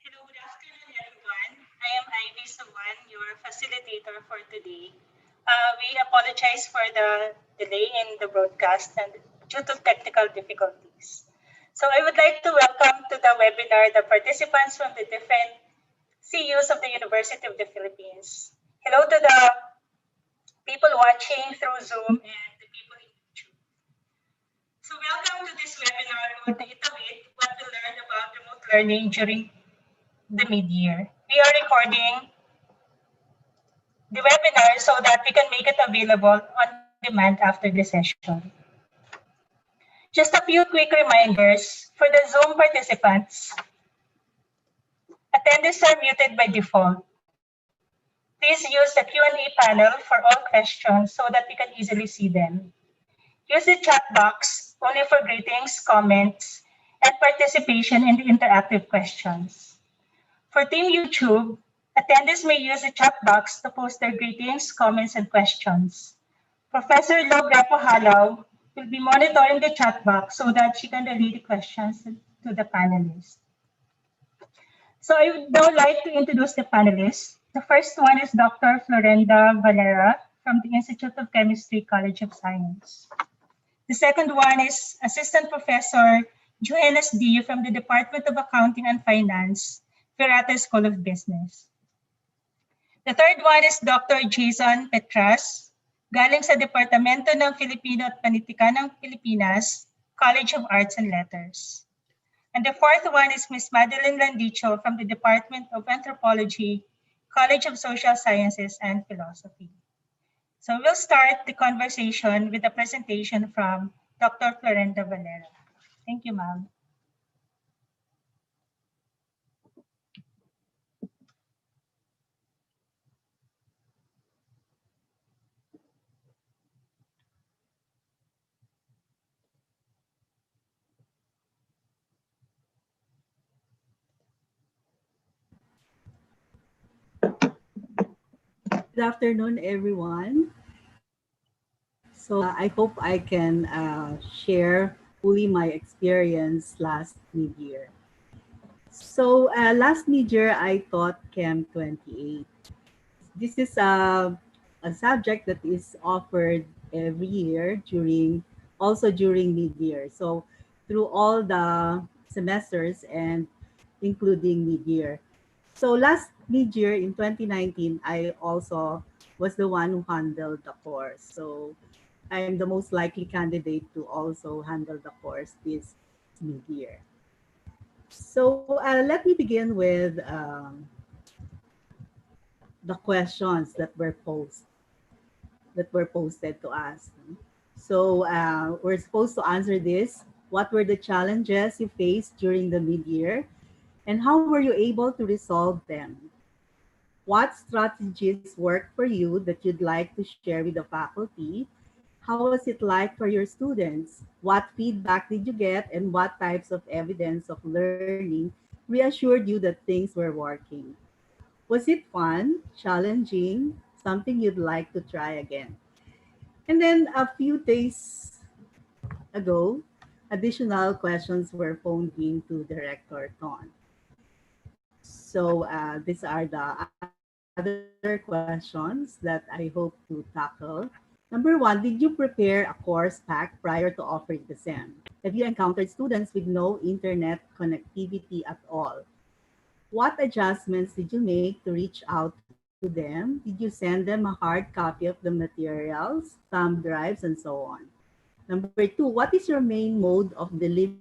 Hello, good afternoon, everyone. I am Ivy Sawan, your facilitator for today. We apologize for the delay in the broadcast and due to technical difficulties. So I would like to welcome to the webinar the participants from the different CUs of the University of the Philippines. Hello to the people watching through Zoom and the people in YouTube. So welcome to this webinar on Naitawid, what we learned about remote learning during the mid-year. We are recording the webinar so that we can make it available on demand after the session. Just a few quick reminders for the Zoom participants. Attendees are muted by default. Please use the Q&A panel for all questions so that we can easily see them. Use the chat box only for greetings, comments, and participation in the interactive questions. For Team YouTube, attendees may use the chat box to post their greetings, comments, and questions. Professor Lo Grapo will be monitoring the chat box so that she can relay the questions to the panelists. So I would now like to introduce the panelists. The first one is Dr. Florenda Valera from the Institute of Chemistry, College of Science. The second one is Assistant Professor Jayson from the Department of Accounting and Finance, Virata School of Business. The third one is Dr. Jayson Petras, galing sa Departamento ng Filipino at Panitikan ng Pilipinas, College of Arts and Letters. And the fourth one is Ms. Madilene Landicho from the Department of Anthropology, College of Social Sciences and Philosophy. So we'll start the conversation with a presentation from Dr. Florenda Valera. Thank you, ma'am. Good afternoon, everyone. So I hope I can share fully my experience last mid-year. So last mid-year, I taught Chem 28. This is a subject that is offered every year also during mid-year. So through all the semesters and including mid-year. So last mid-year in 2019, I also was the one who handled the course. So I'm the most likely candidate to also handle the course this mid-year. So let me begin with the questions that were posted to us. So we're supposed to answer this. What were the challenges you faced during the mid-year? And how were you able to resolve them? What strategies worked for you that you'd like to share with the faculty? How was it like for your students? What feedback did you get and what types of evidence of learning reassured you that things were working? Was it fun, challenging, something you'd like to try again? And then a few days ago, additional questions were phoned in to Director Ton. So these are the other questions that I hope to tackle. Number one, did you prepare a course pack prior to offering the SEM? Have you encountered students with no internet connectivity at all? What adjustments did you make to reach out to them? Did you send them a hard copy of the materials, thumb drives, and so on? Number two, what is your main mode of delivery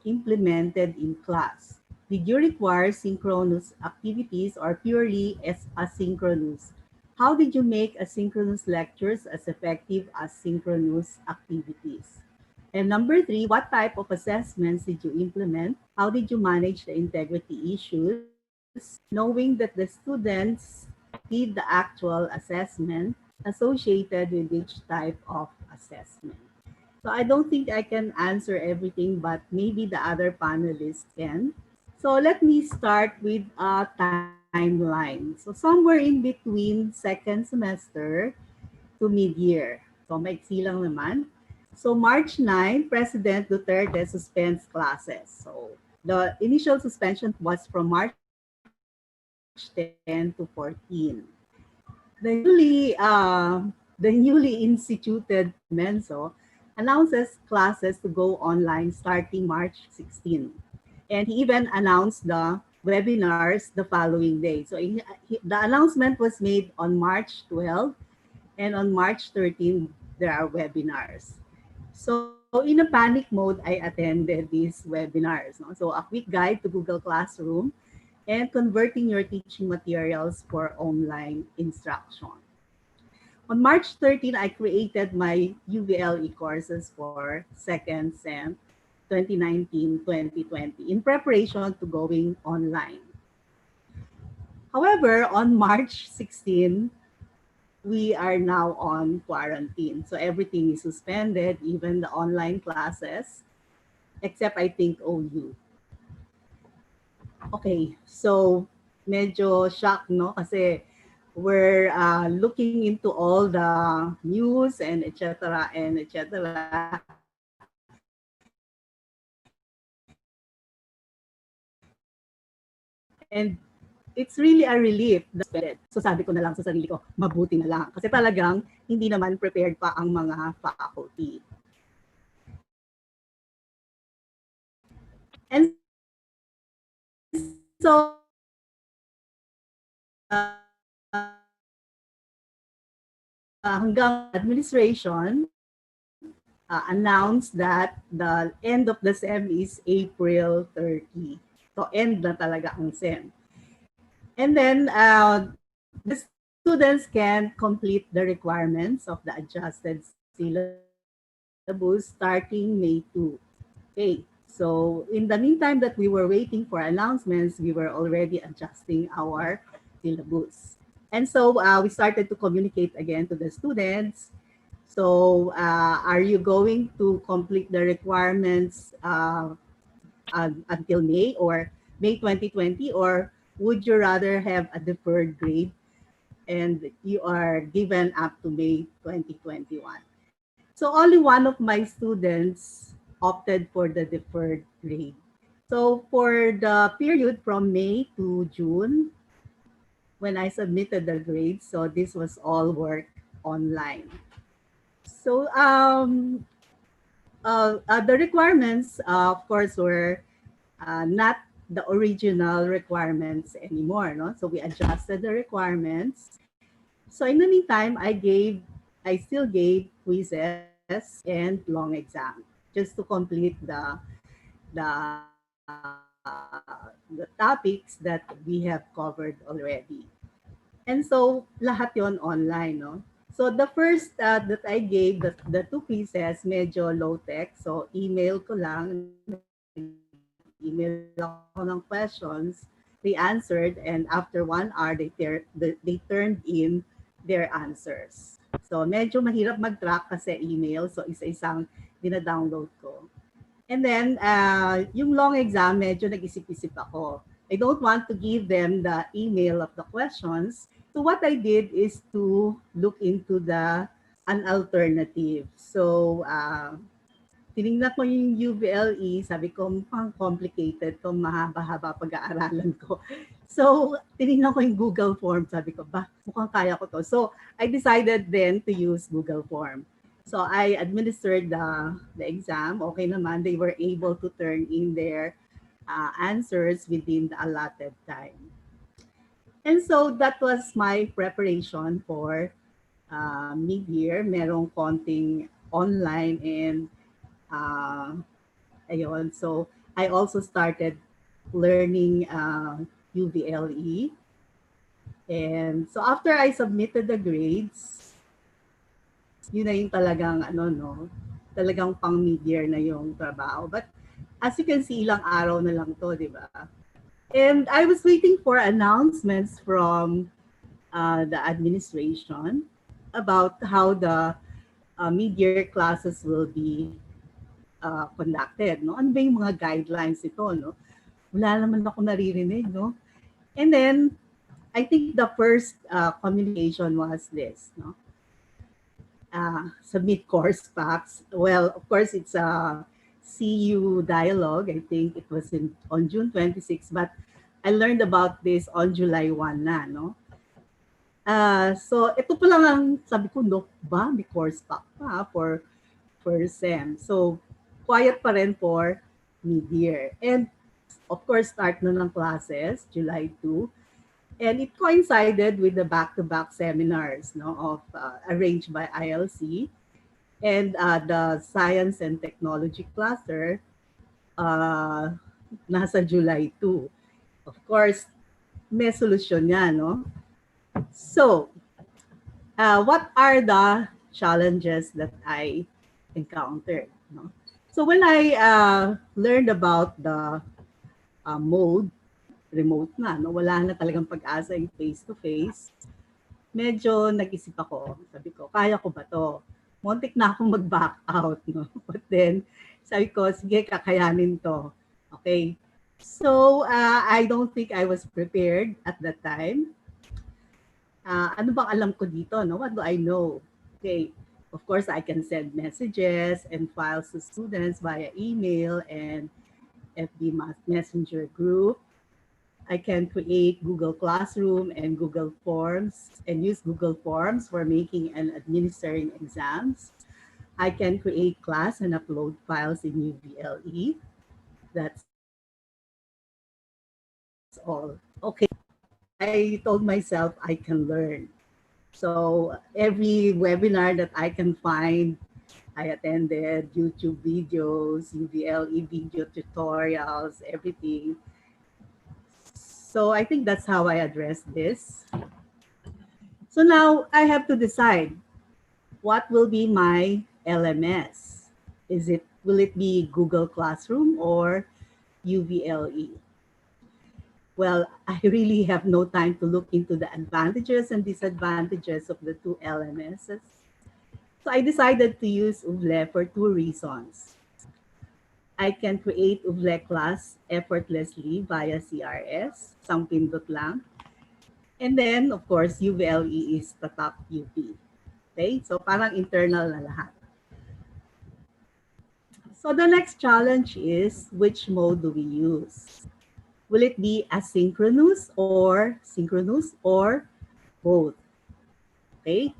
implemented in class? Did you require synchronous activities or purely as asynchronous? How did you make asynchronous lectures as effective as synchronous activities? And number three, what type of assessments did you implement? How did you manage the integrity issues, knowing that the students did the actual assessment associated with each type of assessment? So I don't think I can answer everything, but maybe the other panelists can. So let me start with a timeline. So somewhere in between second semester to mid-year. So maiksi lang naman. So March 9, President Duterte suspends classes. So The initial suspension was from March 10 to 14. The newly instituted Menso announces classes to go online starting March 16. And he even announced the webinars the following day. So the announcement was made on March 12, and on March 13, there are webinars. So in a panic mode, I attended these webinars. No? So a quick guide to Google Classroom and converting your teaching materials for online instruction. On March 13, I created my UVLE courses for second SEM 2019-2020 in preparation to going online. However, on March 16, we are now on quarantine. So everything is suspended, even the online classes, except I think OU. Okay, so medyo shock, no? Kasi we're looking into all the news and etc. and etc. And it's really a relief that suspended. So sabi ko na lang sa sarili ko, mabuti na lang. Kasi talagang hindi naman prepared pa ang mga faculty. And so, hanggang administration announced that the end of the SEM is April 30. So end na talaga ang SEM. And then the students can complete the requirements of the adjusted syllabus starting May 2. Okay, so in the meantime that we were waiting for announcements, we were already adjusting our syllabus. And so we started to communicate again to the students. So are you going to complete the requirements until May or May 2020, or would you rather have a deferred grade and you are given up to May 2021? So only one of my students opted for the deferred grade. So for the period from May to June, when I submitted the grades, so this was all work online. So the requirements, of course, were not the original requirements anymore. No? So we adjusted the requirements. So in the meantime, I still gave quizzes and long exam just to complete the the topics that we have covered already. And so lahat yon online, no? So the first that I gave, the two quizzes, medyo low-tech. So email ko lang, email ako ng questions, they answered, and after 1 hour, they turned in their answers. So medyo mahirap mag-track kasi email, so isa-isang dina-download ko. And then, yung long exam, medyo nag-isip-isip ako. I don't want to give them the email of the questions. So what I did is to look into an alternative. So tinignan ko yung UVLE, sabi ko mukhang complicated to, mahaba-haba pag-aaralan ko. So tinignan ko yung Google Form, sabi ko mukhang kaya ko to. So I decided then to use Google Form. So I administered the exam. Okay naman, they were able to turn in their answers within the allotted time. And so that was my preparation for mid-year. Merong konting online and ayun. So I also started learning UVLE. And so after I submitted the grades, yun na yung talagang talagang pang mid-year na yung trabaho. But as you can see, ilang araw na lang to, di ba? And I was waiting for announcements from the administration about how the mid-year classes will be conducted. No? Ano ba yung mga guidelines ito? No? Wala naman ako naririnig. No? And then, I think the first communication was this. No? Submit course packs. Well, of course, it's CU dialogue. I think it was on June 26, but I learned about this on July 1 na, no? So ito pa lang ang sabi ko, no ba? May course pa for SEM. So quiet pa rin for mid-year. And of course, start na ng classes, July 2. And it coincided with the back-to-back seminars, no, of arranged by ILC, and the Science and Technology cluster nasa July 2. Of course, may solusyon yan, no? So, what are the challenges that I encountered? No? So when I learned about the mode, remote na, no? Wala na talagang pag-asa yung face-to-face, medyo nag-isip ako. Sabi ko, kaya ko ba to? Muntik na akong mag-back out. No? But then, sabi ko, sige, kakayanin to. Okay? So, I don't think I was prepared at that time. Ano bang alam ko dito? No? What do I know? Okay. Of course, I can send messages and files to students via email and FB Messenger group. I can create Google Classroom and Google Forms and use Google Forms for making and administering exams. I can create class and upload files in UVLE. That's all. Okay, I told myself I can learn. So every webinar that I can find, I attended, YouTube videos, UVLE video tutorials, everything. So I think that's how I address this. So now I have to decide what will be my LMS. Will it be Google Classroom or UVLE? Well, I really have no time to look into the advantages and disadvantages of the two LMSs. So I decided to use UVLE for two reasons. I can create UVLE class effortlessly via CRS, isang pindot lang. And then, of course, UVLE is the top UP. Okay, so parang internal na lahat. So the next challenge is, which mode do we use? Will it be asynchronous or synchronous or both? Okay,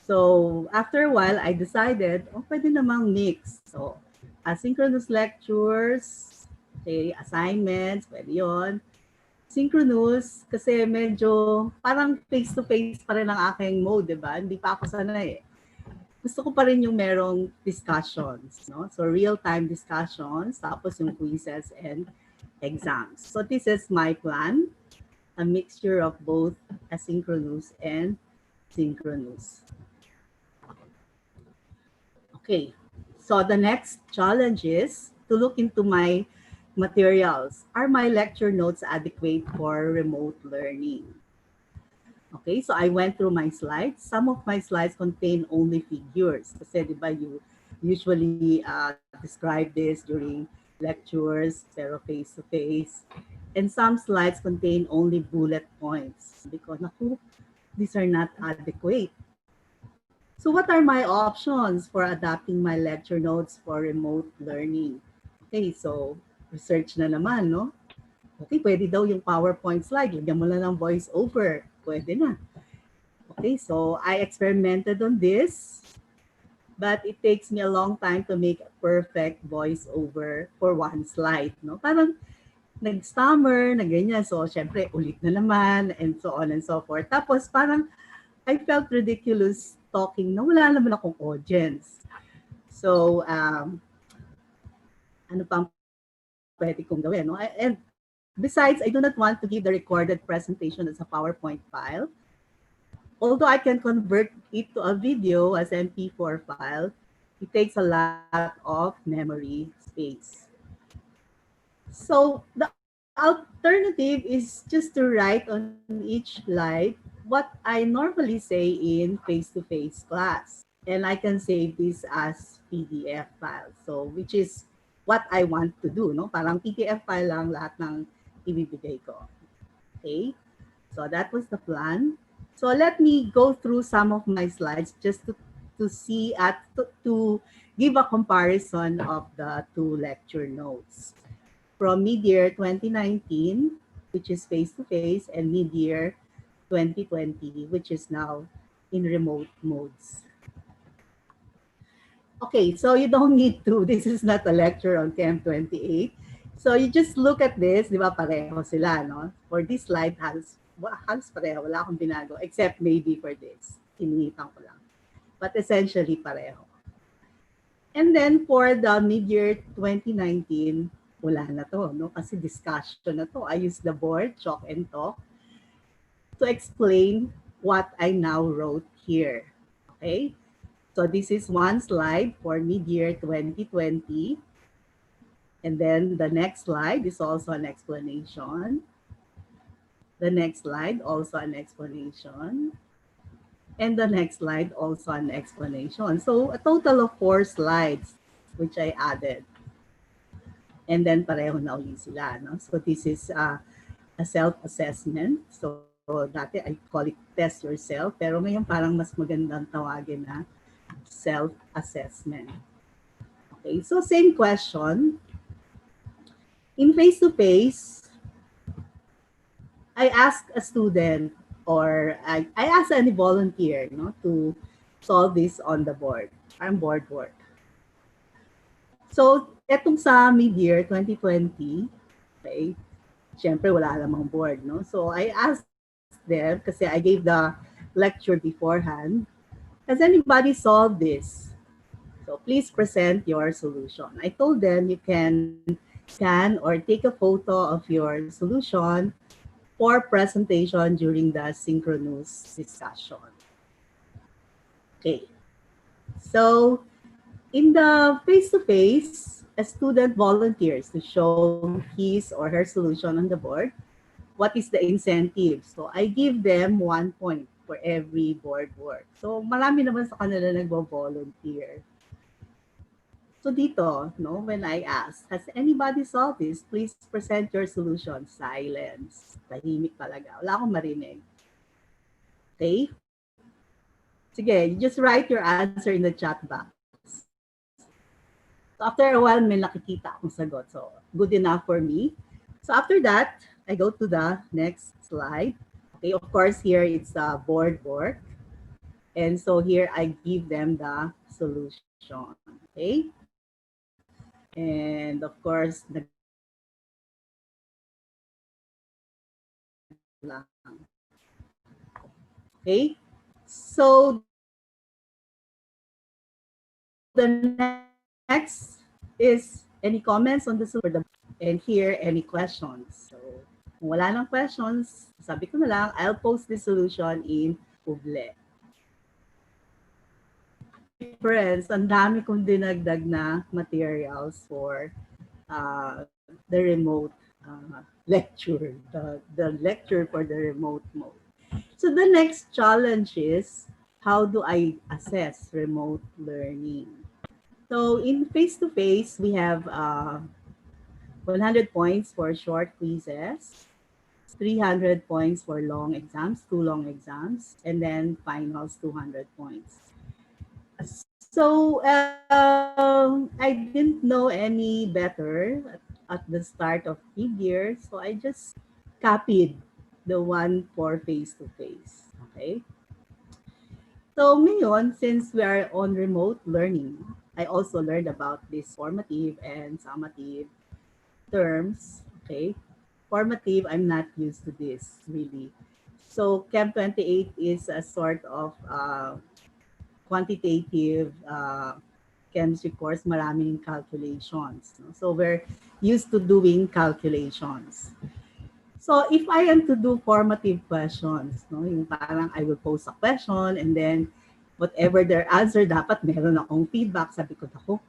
so after a while, I decided, pwede namang mix. So asynchronous lectures, okay, assignments, pwede yun. Synchronous, kasi medyo parang face-to-face pa rin ang aking mode, di ba? Hindi pa ako sanay eh. Gusto ko pa rin yung merong discussions, no? So real-time discussions, tapos yung quizzes and exams. So this is my plan, a mixture of both asynchronous and synchronous. Okay, so the next challenge is to look into my materials. Are my lecture notes adequate for remote learning? Okay, so I went through my slides. Some of my slides contain only figures. Kasi di ba you usually describe this during lectures, pero face-to-face. And some slides contain only bullet points. Because naku, these are not adequate. So what are my options for adapting my lecture notes for remote learning? Okay, so research na naman, no? Okay, pwede daw yung PowerPoint slide. Lagyan mo lang ng voice over. Pwede na. Okay, so I experimented on this, but it takes me a long time to make a perfect voice over for one slide, no? Parang nag-stammer, na ganyan. So, syempre, ulit na naman, and so on and so forth. Tapos, parang I felt ridiculous talking na wala naman akong audience. So, ano pang pwede kong gawin, no? And besides, I do not want to give the recorded presentation as a PowerPoint file. Although I can convert it to a video as MP4 file, it takes a lot of memory space. So the alternative is just to write on each slide what I normally say in face-to-face class. And I can save this as PDF file. So which is what I want to do, no? Parang PDF file lang lahat ng ibibigay ko. Okay? So that was the plan. So let me go through some of my slides just to to see to give a comparison of the two lecture notes from Midyear 2019, which is face-to-face, and Midyear 2020, which is now in remote modes. Okay, so you don't need to, this is not a lecture on Chem 28. So you just look at this, di ba pareho sila, no? For this slide, halos pareho, wala akong binago, except maybe for this. Inihitan ko lang. But essentially pareho. And then for the mid-year 2019, wala na to, no? Kasi discussion na to. I use the board, chalk and talk, to explain what I now wrote here. Okay? So this is one slide for mid-year 2020. And then the next slide is also an explanation. The next slide, also an explanation. And the next slide, also an explanation. So a total of 4 slides, which I added. And then pareho na ulit sila. No? So this is a self-assessment. So dati I call it test yourself. Pero ngayon parang mas magandang tawagin na self-assessment. Okay, so same question. In face-to-face, I ask a student or I ask any volunteer, no, to solve this on the board. I'm board work. So, etong sa mid-year 2020, okay, syempre wala namang board, no? So, I asked them, kasi I gave the lecture beforehand, has anybody solved this? So, please present your solution. I told them you can scan or take a photo of your solution for presentation during the synchronous discussion. Okay. So, in the face-to-face, a student volunteers to show his or her solution on the board. What is the incentive? So, I give them 1 point for every board work. So, marami naman sa kanila nagbo-volunteer. So dito, no, when I ask, has anybody solved this? Please present your solution. Silence. Tahimik talaga. Wala akong marinig. Okay? Sige, you just write your answer in the chat box. So after a while, may nakikita akong sagot. So good enough for me. So after that, I go to the next slide. Okay, of course, here it's board work. And so here I give them the solution. Okay? And of course, okay. So the next is any comments on the solution, and here any questions. So kung wala nang questions, sabi ko na lang, I'll post the solution in Public. Friends, ang dami kong dinagdag na materials for the remote lecture, the lecture for the remote mode. So the next challenge is, how do I assess remote learning? So in face-to-face, we have 100 points for short quizzes, 300 points for long exams, 2 long exams, and then finals 200 points. So I didn't know any better at the start of mid-year, so I just copied the one for face-to-face. Okay. So ngayon, since we are on remote learning, I also learned about this formative and summative terms. Okay. Formative, I'm not used to this really. So Chem 28 is a sort of quantitative chemistry course, maraming calculations. No? So we're used to doing calculations. So if I am to do formative questions, no, yung parang I will pose a question and then whatever their answer, dapat meron akong feedback. Sabi ko, ako,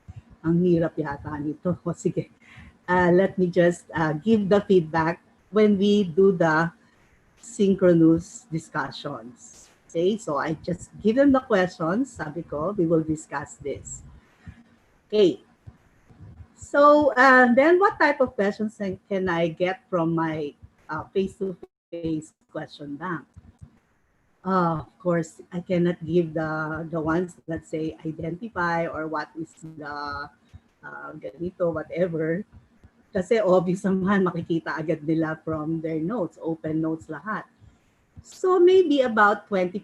ang hirap yata nito. O sige, let me just give the feedback when we do the synchronous discussions. Okay, so I just give them the questions. Sabi ko, we will discuss this. Okay. So then what type of questions can I get from my face-to-face question bank? Of course, I cannot give the ones that say identify or what is the ganito, whatever. Kasi obvious naman, makikita agad nila from their notes, open notes lahat. So maybe about 20%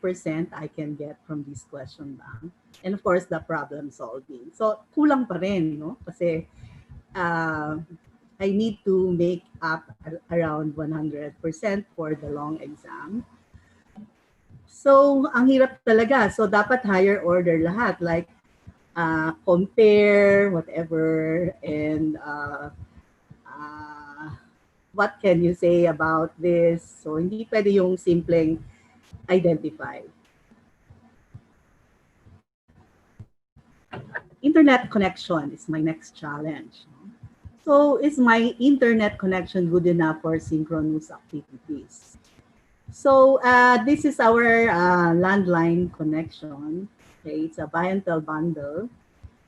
I can get from this question bank. And of course, the problem solving. So kulang pa rin, no? Kasi uh, I need to make up around 100% for the long exam. So, ang hirap talaga. So, dapat higher order lahat. Like, compare, whatever, and uh, what can you say about this? So, hindi pwede yung simpleng identify. Internet connection is my next challenge. So, is my internet connection good enough for synchronous activities? So, this is our landline connection. Okay, it's a buy and tell bundle.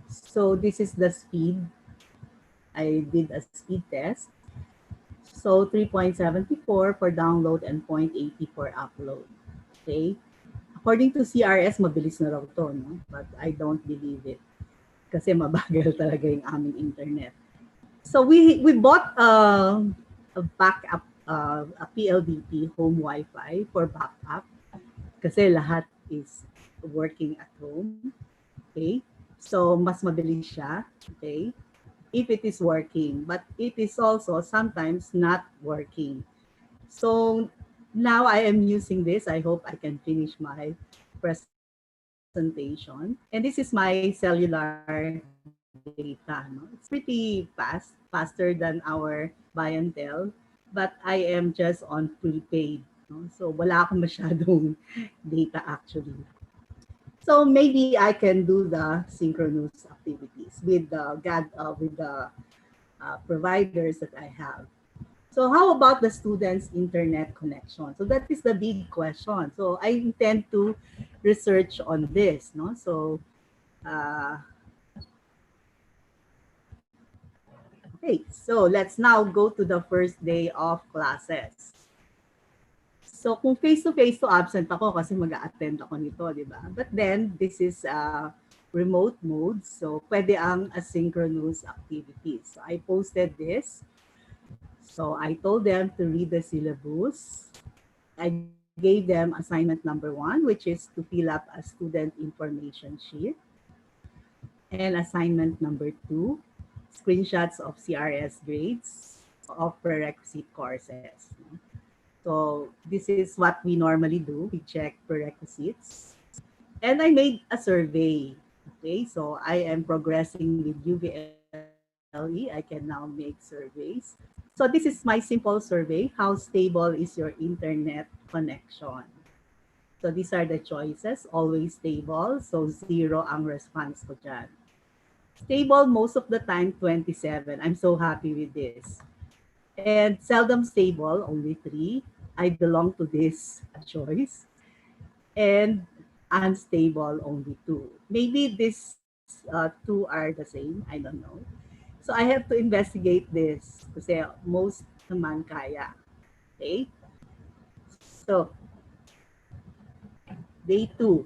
So, this is the speed. I did a speed test. So, 3.74 for download and 0.80 for upload. Okay? According to CRS, mabilis na raw to, no? But I don't believe it. Kasi mabagal talaga yung aming internet. So, we bought a backup, a PLDT home Wi-Fi for backup. Kasi lahat is working at home. Okay? So, mas mabilis siya. Okay? If it is working, but it is also sometimes not working. So now I am using this. I hope I can finish my presentation. And this is my cellular data. No? It's pretty fast, faster than our buy and tell. But I am just on prepaid. No? So wala akong masyadong data actually. So maybe I can do the synchronous activities with the providers that I have. So how about the students' internet connection? So that is the big question. So I intend to research on this. No, so uh, okay. So let's now go to the first day of classes. So kung face-to-face to absent ako kasi mag-a-attend ako nito, di ba? But then this is remote mode. So pwede ang asynchronous activities. So I posted this. So I told them to read the syllabus. I gave them assignment number 1, which is to fill up a student information sheet. And assignment number 2, screenshots of CRS grades of prerequisite courses. So this is what we normally do. We check prerequisites. And I made a survey. Okay, so I am progressing with UVLE. I can now make surveys. So this is my simple survey. How stable is your internet connection? So these are the choices. Always stable. So 0 ang response ko dyan. Stable most of the time, 27. I'm so happy with this. And seldom stable, only 3. I belong to this choice. And unstable, only 2. Maybe these 2 are the same. I don't know. So I have to investigate this kasi most naman kaya. Okay? So, day 2,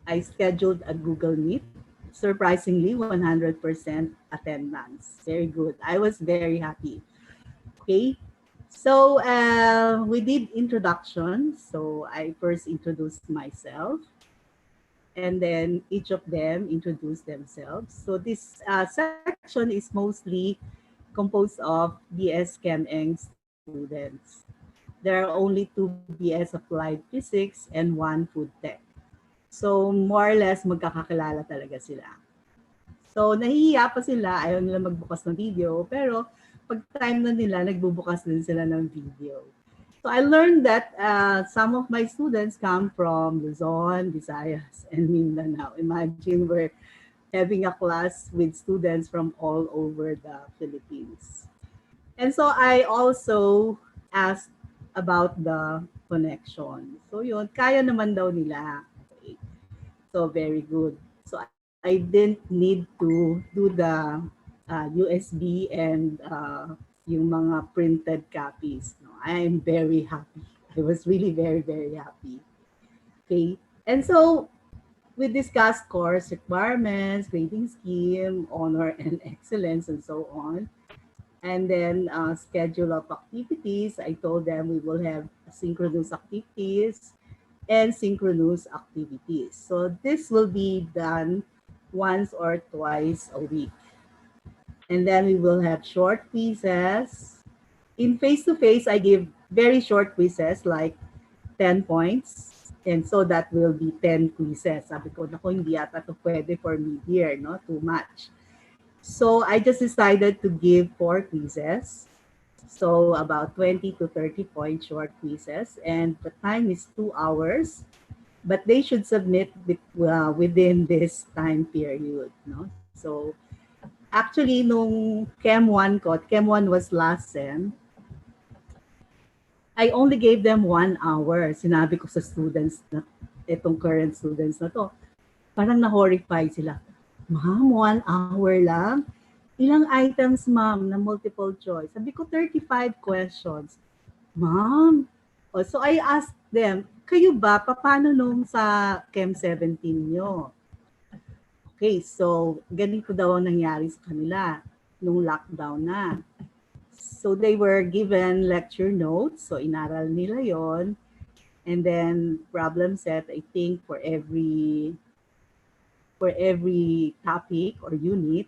I scheduled a Google Meet. Surprisingly, 100% attendance. Very good. I was very happy. Okay? So, we did introduction. So, I first introduced myself. And then each of them introduced themselves. So this section is mostly composed of BS Chem Eng students. There are only 2 BS Applied Physics and 1 Food Tech. So more or less magkakakilala talaga sila. So nahihiya pa sila, ayaw nila magbukas ng video, pero pag time na nila, nagbubukas din sila ng video. So I learned that some of my students come from Luzon, Visayas, and Mindanao. Imagine we're having a class with students from all over the Philippines. And so I also asked about the connection. So yun, kaya naman daw nila. Okay. So very good. So I didn't need to do the USB and yung mga printed copies. No? I am very happy. I was really very, very happy. Okay. And so we discussed course requirements, grading scheme, honor and excellence, and so on. And then schedule of activities. I told them we will have synchronous activities and synchronous activities. So this will be done once or twice a week. And then we will have short quizzes. In face-to-face, I give very short quizzes like 10 points. And so that will be 10 quizzes. Sabi ko, naku, hindi yata ito pwede for mid-year, no? Too much. So I just decided to give 4 quizzes. So about 20 to 30 point short quizzes. And the time is 2 hours. But they should submit within this time period. No? So actually, nung Chem 1 ko, Chem 1 was last sem, I only gave them 1 hour. Sinabi ko sa students na, itong current students na to, parang na-horrify sila. Ma'am, 1 hour lang? Ilang items, ma'am, na multiple choice? Sabi ko, 35 questions. Ma'am, so I asked them, kayo ba, paano nung sa Chem 17 nyo? Okay, so ganito daw ang nangyari sa kanila nung lockdown na. So they were given lecture notes, so inaral nila yon. And then problem set, I think for every topic or unit,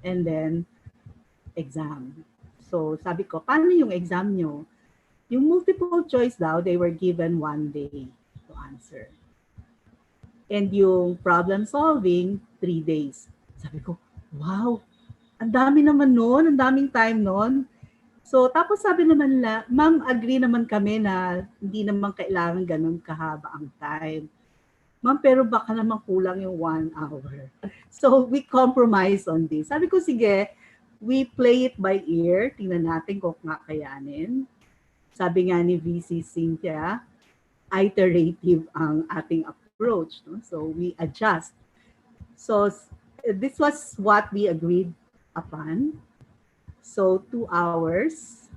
and then exam. So sabi ko, paano yung exam nyo? Yung multiple choice daw, they were given 1 day to answer. And yung problem solving, 3 days. Sabi ko, wow, ang dami naman nun, ang daming time nun. So tapos sabi naman nila, ma'am, agree naman kami na hindi naman kailangan ganun kahaba ang time. Ma'am, pero baka naman kulang yung 1 hour. So we compromise on this. Sabi ko, sige, we play it by ear. Tingnan natin kung kakayanin. Sabi nga ni VC Cynthia, iterative ang ating approach. No? So we adjust. So this was what we agreed upon. So 2 hours,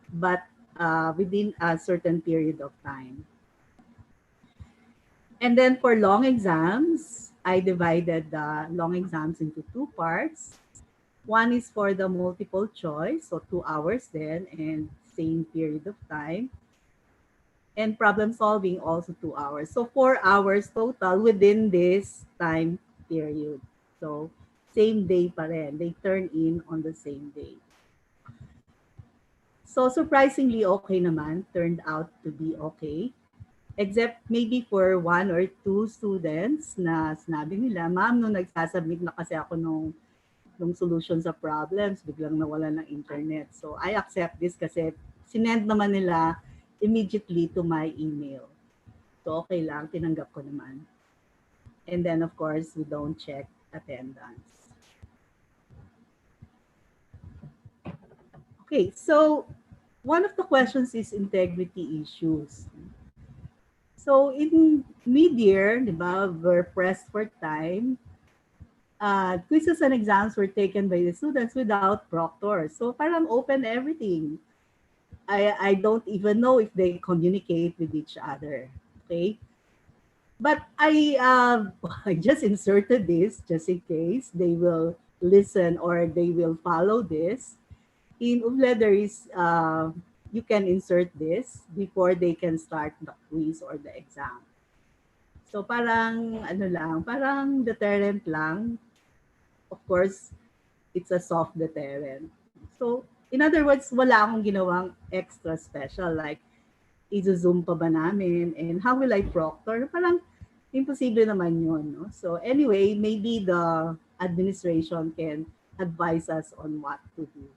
but within a certain period of time. And then for long exams, I divided the long exams into 2 parts. One is for the multiple choice, so 2 hours then, and same period of time. And problem solving also 2 hours. So 4 hours total within this time period. So same day pa rin. They turn in on the same day. So surprisingly okay naman, turned out to be okay. Except maybe for 1 or 2 students na sinabi nila, ma'am, nung nagsasubmit na kasi ako nung solution sa problems, biglang nawala ng internet. So I accept this kasi sinend naman nila immediately to my email. So okay lang, tinanggap ko naman. And then of course, we don't check attendance. Okay, so one of the questions is integrity issues. So in mid-year, di ba, we're pressed for time. Quizzes and exams were taken by the students without proctors. So parang open everything. I don't even know if they communicate with each other. Okay. But I just inserted this just in case they will listen or they will follow this. In UVLE, there is you can insert this before they can start the quiz or the exam. So parang ano lang, parang deterrent lang. Of course, it's a soft deterrent. So in other words, wala akong ginawang extra special like i-zoom pa ba namin and how will I proctor? Parang imposible naman yun. No? So anyway, maybe the administration can advise us on what to do.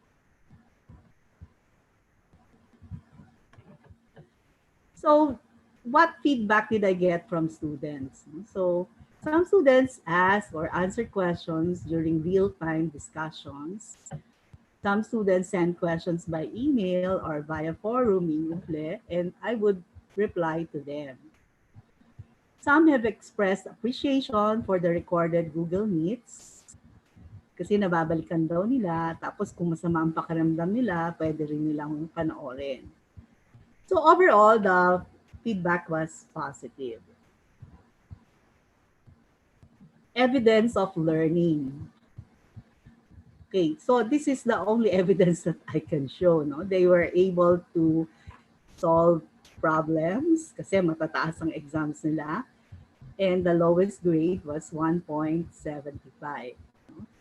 So what feedback did I get from students? So some students asked or answered questions during real-time discussions. Some students sent questions by email or via forum in UFLE, and I would reply to them. Some have expressed appreciation for the recorded Google Meets kasi nababalikan daw nila, tapos kung masama ang pakiramdam nila, pwede rin nilang panoorin. So overall, the feedback was positive. Evidence of learning. Okay, so this is the only evidence that I can show. No, they were able to solve problems kasi matataas ang exams nila, and the lowest grade was 1.75.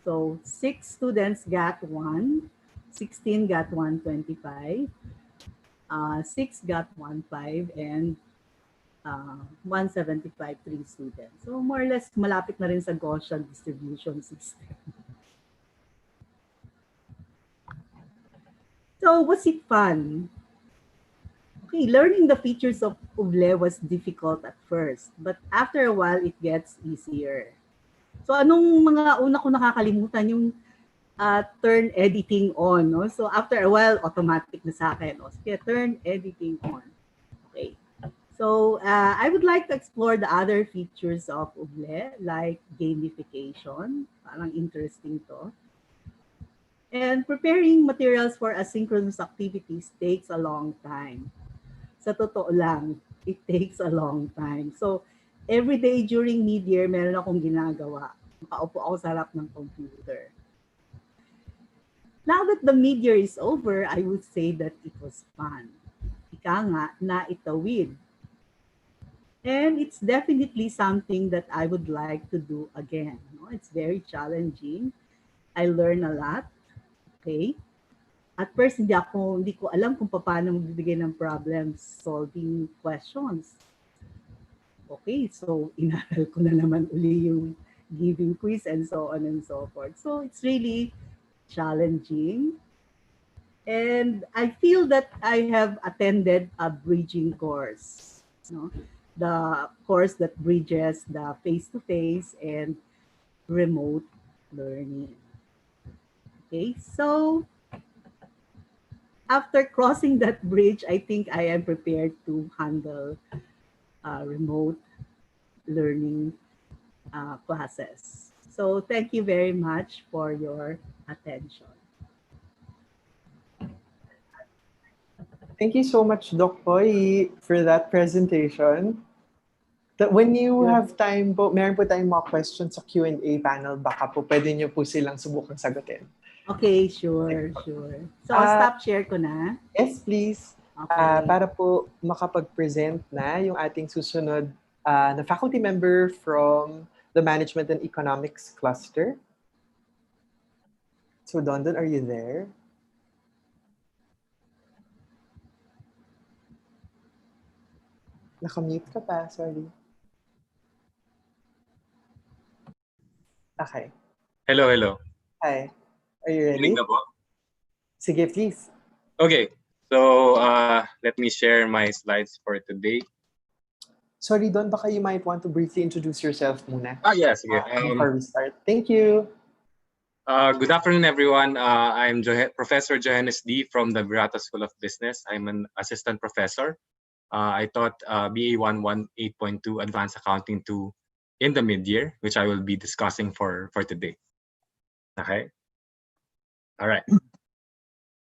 So 6 students got 1, 16 got 125, 6 got 1.5, and 175 3 students. So more or less malapit na rin sa Gaussian distribution system. So was it fun? Okay, learning the features of Uble was difficult at first, but after a while it gets easier. So anong mga una ko nakakalimutan yung turn editing on, no? So after a while automatic na sa akin. O, sige, turn editing on. Okay. So I would like to explore the other features of Uble, like gamification. Parang interesting to. And preparing materials for asynchronous activities takes a long time. Sa totoo lang, it takes a long time. So every day during midyear, meron akong ginagawa. Makaupo ako sa harap ng computer. Now that the midyear is over, I would say that it was fun. Ika nga, naitawid. And it's definitely something that I would like to do again. No? It's very challenging. I learn a lot. Okay? At first, hindi ko alam kung paano magbibigay ng problem-solving questions. Okay, so inaral ko na naman uli yung giving quiz and so on and so forth. So it's really challenging. And I feel that I have attended a bridging course. No? The course that bridges the face-to-face and remote learning. Okay, so after crossing that bridge, I think I am prepared to handle remote learning classes. So thank you very much for your attention. Thank you so much, Doc Poy, for that presentation. When you have time po, meron po tayong mga questions sa Q&A panel, baka po pwede nyo po silang subukang sagutin. Okay, sure. So, stop share ko na. Yes, please. Okay. Para po makapag-present na yung ating susunod na faculty member from the Management and Economics Cluster. So, Dondon, are you there? Nakamute ka pa, sorry. Okay. Hello. Hi. Are you ready? Sige, please. Okay, so let me share my slides for today. Sorry, Don, baka you might want to briefly introduce yourself muna. Yes. Before we start. Thank you. Good afternoon, everyone. I'm Professor Jayson D from the Virata School of Business. I'm an assistant professor. I taught BA 118.2 Advanced Accounting 2 in the mid-year, which I will be discussing for today. Okay. All right.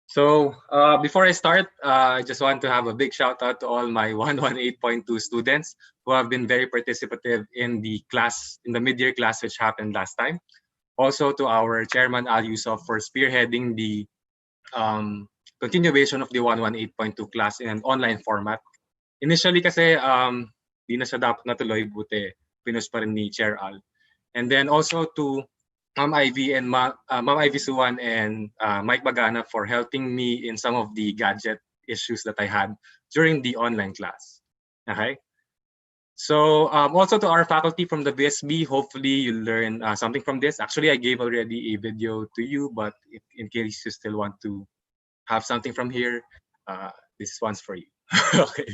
So before I start, I just want to have a big shout out to all my 118.2 students who have been very participative in the class, in the mid-year class which happened last time. Also to our chairman Al Yusuf for spearheading the continuation of the 118.2 class in an online format. Initially kasi di na siya dapat natuloy, buti pinush pa rin ni Chair Al. And then also to Ma'am Ivy and Ma'am Ivy Suwan and Mike Bagana for helping me in some of the gadget issues that I had during the online class. Okay. So also to our faculty from the VSB, hopefully you learn something from this. Actually, I gave already a video to you, but if, in case you still want to have something from here, this one's for you. Okay.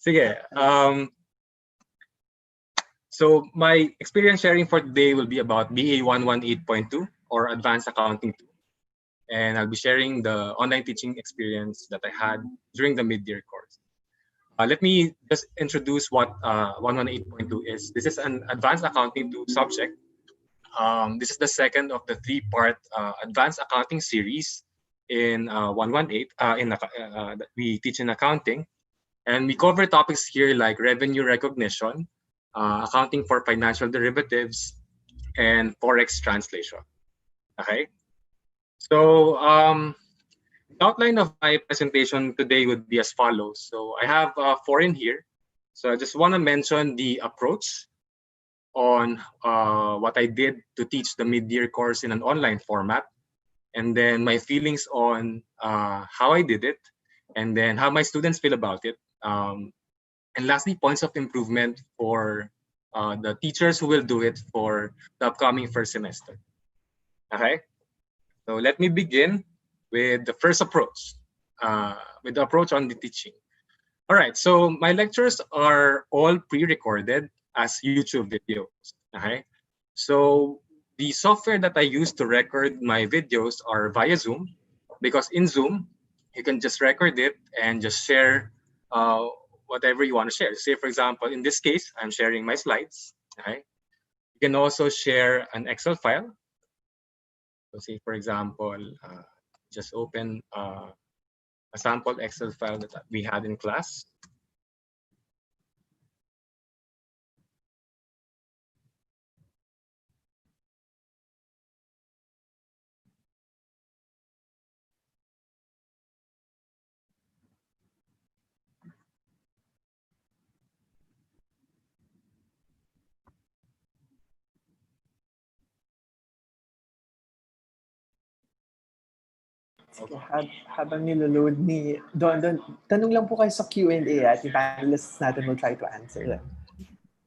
Sige. So my experience sharing for today will be about BA 118.2 or Advanced Accounting 2. And I'll be sharing the online teaching experience that I had during the mid-year course. Let me just introduce what 118.2 is. This is an Advanced Accounting 2 subject. This is the second of the three-part Advanced Accounting series in 118 that we teach in accounting. And we cover topics here like revenue recognition, accounting for financial derivatives, and Forex translation. Okay? So the outline of my presentation today would be as follows. So I have four in here. So I just want to mention the approach on what I did to teach the mid-year course in an online format, and then my feelings on how I did it, and then how my students feel about it. And lastly, points of improvement for the teachers who will do it for the upcoming first semester. Okay, so let me begin with the first approach, with the approach on the teaching. All right, so my lectures are all pre-recorded as YouTube videos. Okay, so the software that I use to record my videos are via Zoom, because in Zoom you can just record it and just share whatever you want to share. Say, for example, in this case, I'm sharing my slides. Okay, you can also share an Excel file. So, say, for example, just open a sample Excel file that we had in class. Sige, habang niloload ni Don, tanong lang po kayo sa Q&A at yung panelists natin will try to answer them.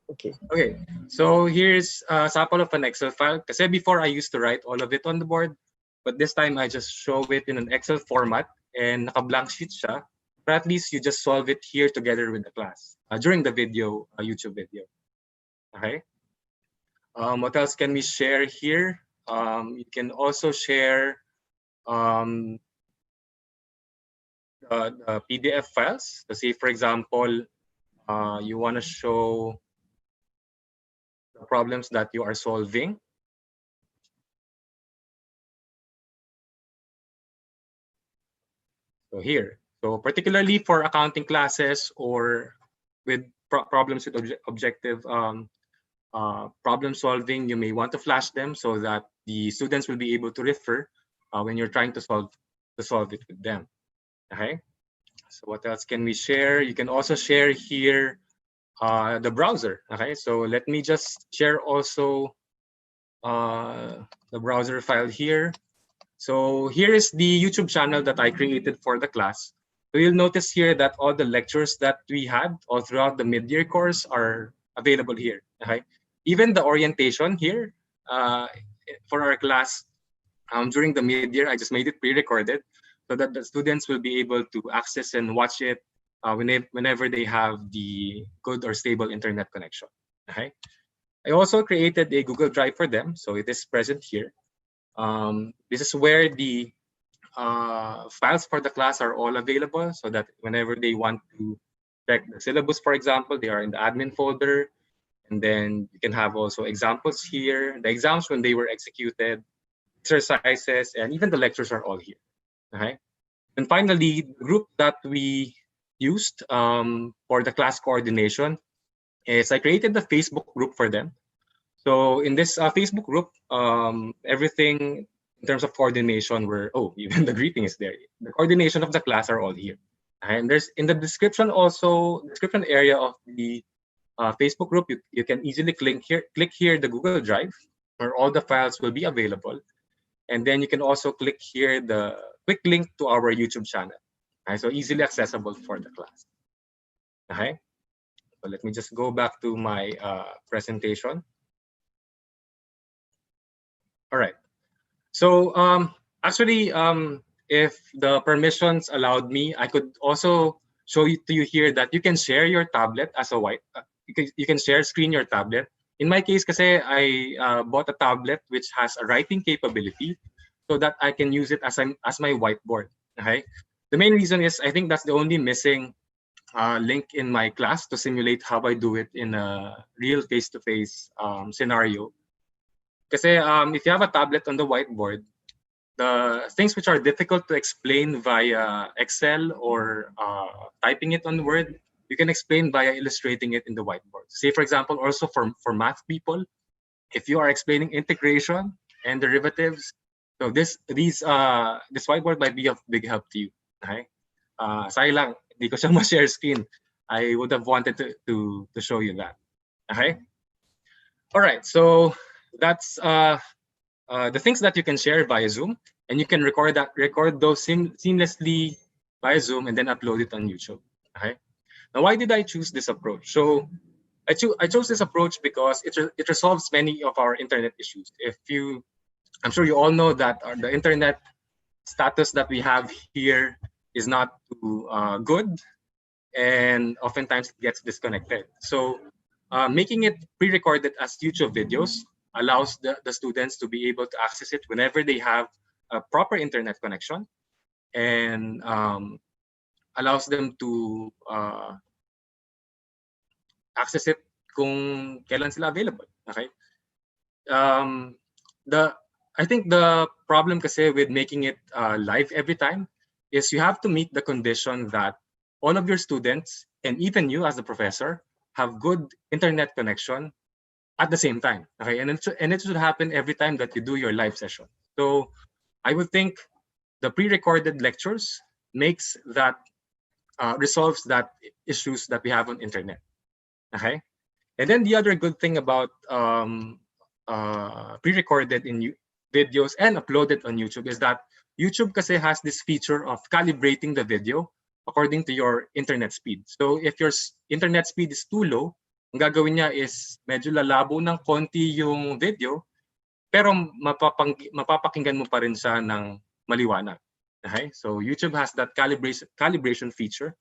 Okay. Okay, so here's a sample of an Excel file. Kasi before I used to write all of it on the board, but this time I just show it in an Excel format and naka-blank sheet siya. But at least you just solve it here together with the class during the video, YouTube video. Okay. What else can we share here? You can also share the PDF files. So say, for example, you want to show the problems that you are solving. So here, so particularly for accounting classes or with problems with objective problem solving, you may want to flash them so that the students will be able to refer when you're trying to solve it with them. Okay. So what else can we share? You can also share here the browser. Okay. So let me just share also the browser file here. So here is the YouTube channel that I created for the class. So you'll notice here that all the lectures that we had all throughout the mid-year course are available here. Okay. Even the orientation here for our class during the mid-year, I just made it pre-recorded so that the students will be able to access and watch it whenever they have the good or stable internet connection. Okay. I also created a Google Drive for them, so it is present here. This is where the files for the class are all available, so that whenever they want to check the syllabus, for example, they are in the admin folder. And then you can have also examples here, the exams when they were executed, exercises, and even the lectures are all here. Okay. And finally, the group that we used for the class coordination is I created the Facebook group for them. So in this Facebook group, everything in terms of coordination even the greeting is there. The coordination of the class are all here. And there's in the description area of the Facebook group, you can easily click here the Google Drive where all the files will be available. And then you can also click here the quick link to our YouTube channel. Okay, so easily accessible for the class. Okay, so let me just go back to my presentation. All right. So actually, if the permissions allowed me, I could also show to you here that you can share your tablet as a you can share screen your tablet. In my case, kasi I bought a tablet which has a writing capability so that I can use it as my whiteboard. Okay. The main reason is I think that's the only missing link in my class to simulate how I do it in a real face-to-face scenario. Kasi if you have a tablet on the whiteboard, the things which are difficult to explain via Excel or typing it on Word, you can explain via illustrating it in the whiteboard. Say, for example, also for math people, if you are explaining integration and derivatives, so this whiteboard might be of big help to you. Okay? Sorry lang, hindi ko siya ma-share screen. I would have wanted to show you that. Okay? All right, so that's the things that you can share via Zoom, and you can record those seamlessly via Zoom and then upload it on YouTube. Okay. Now, why did I choose this approach? So, I chose this approach because it resolves many of our internet issues. I'm sure you all know that the internet status that we have here is not too good, and oftentimes it gets disconnected. So, making it pre-recorded as YouTube videos allows the students to be able to access it whenever they have a proper internet connection, and allows them to access it kung kailan sila available. Okay. I think the problem kasi with making it live every time is you have to meet the condition that all of your students and even you as a professor have good internet connection at the same time. Okay, and it should happen every time that you do your live session. So I would think the pre-recorded lectures makes that resolves that issues that we have on internet. Okay, and then the other good thing about pre-recorded in videos and uploaded on YouTube is that YouTube kasi has this feature of calibrating the video according to your internet speed. So if your internet speed is too low, ang gagawin niya is medyo lalabo ng konti yung video, pero mapapakinggan mo pa rin siya ng maliwanag. Okay? So YouTube has that calibration feature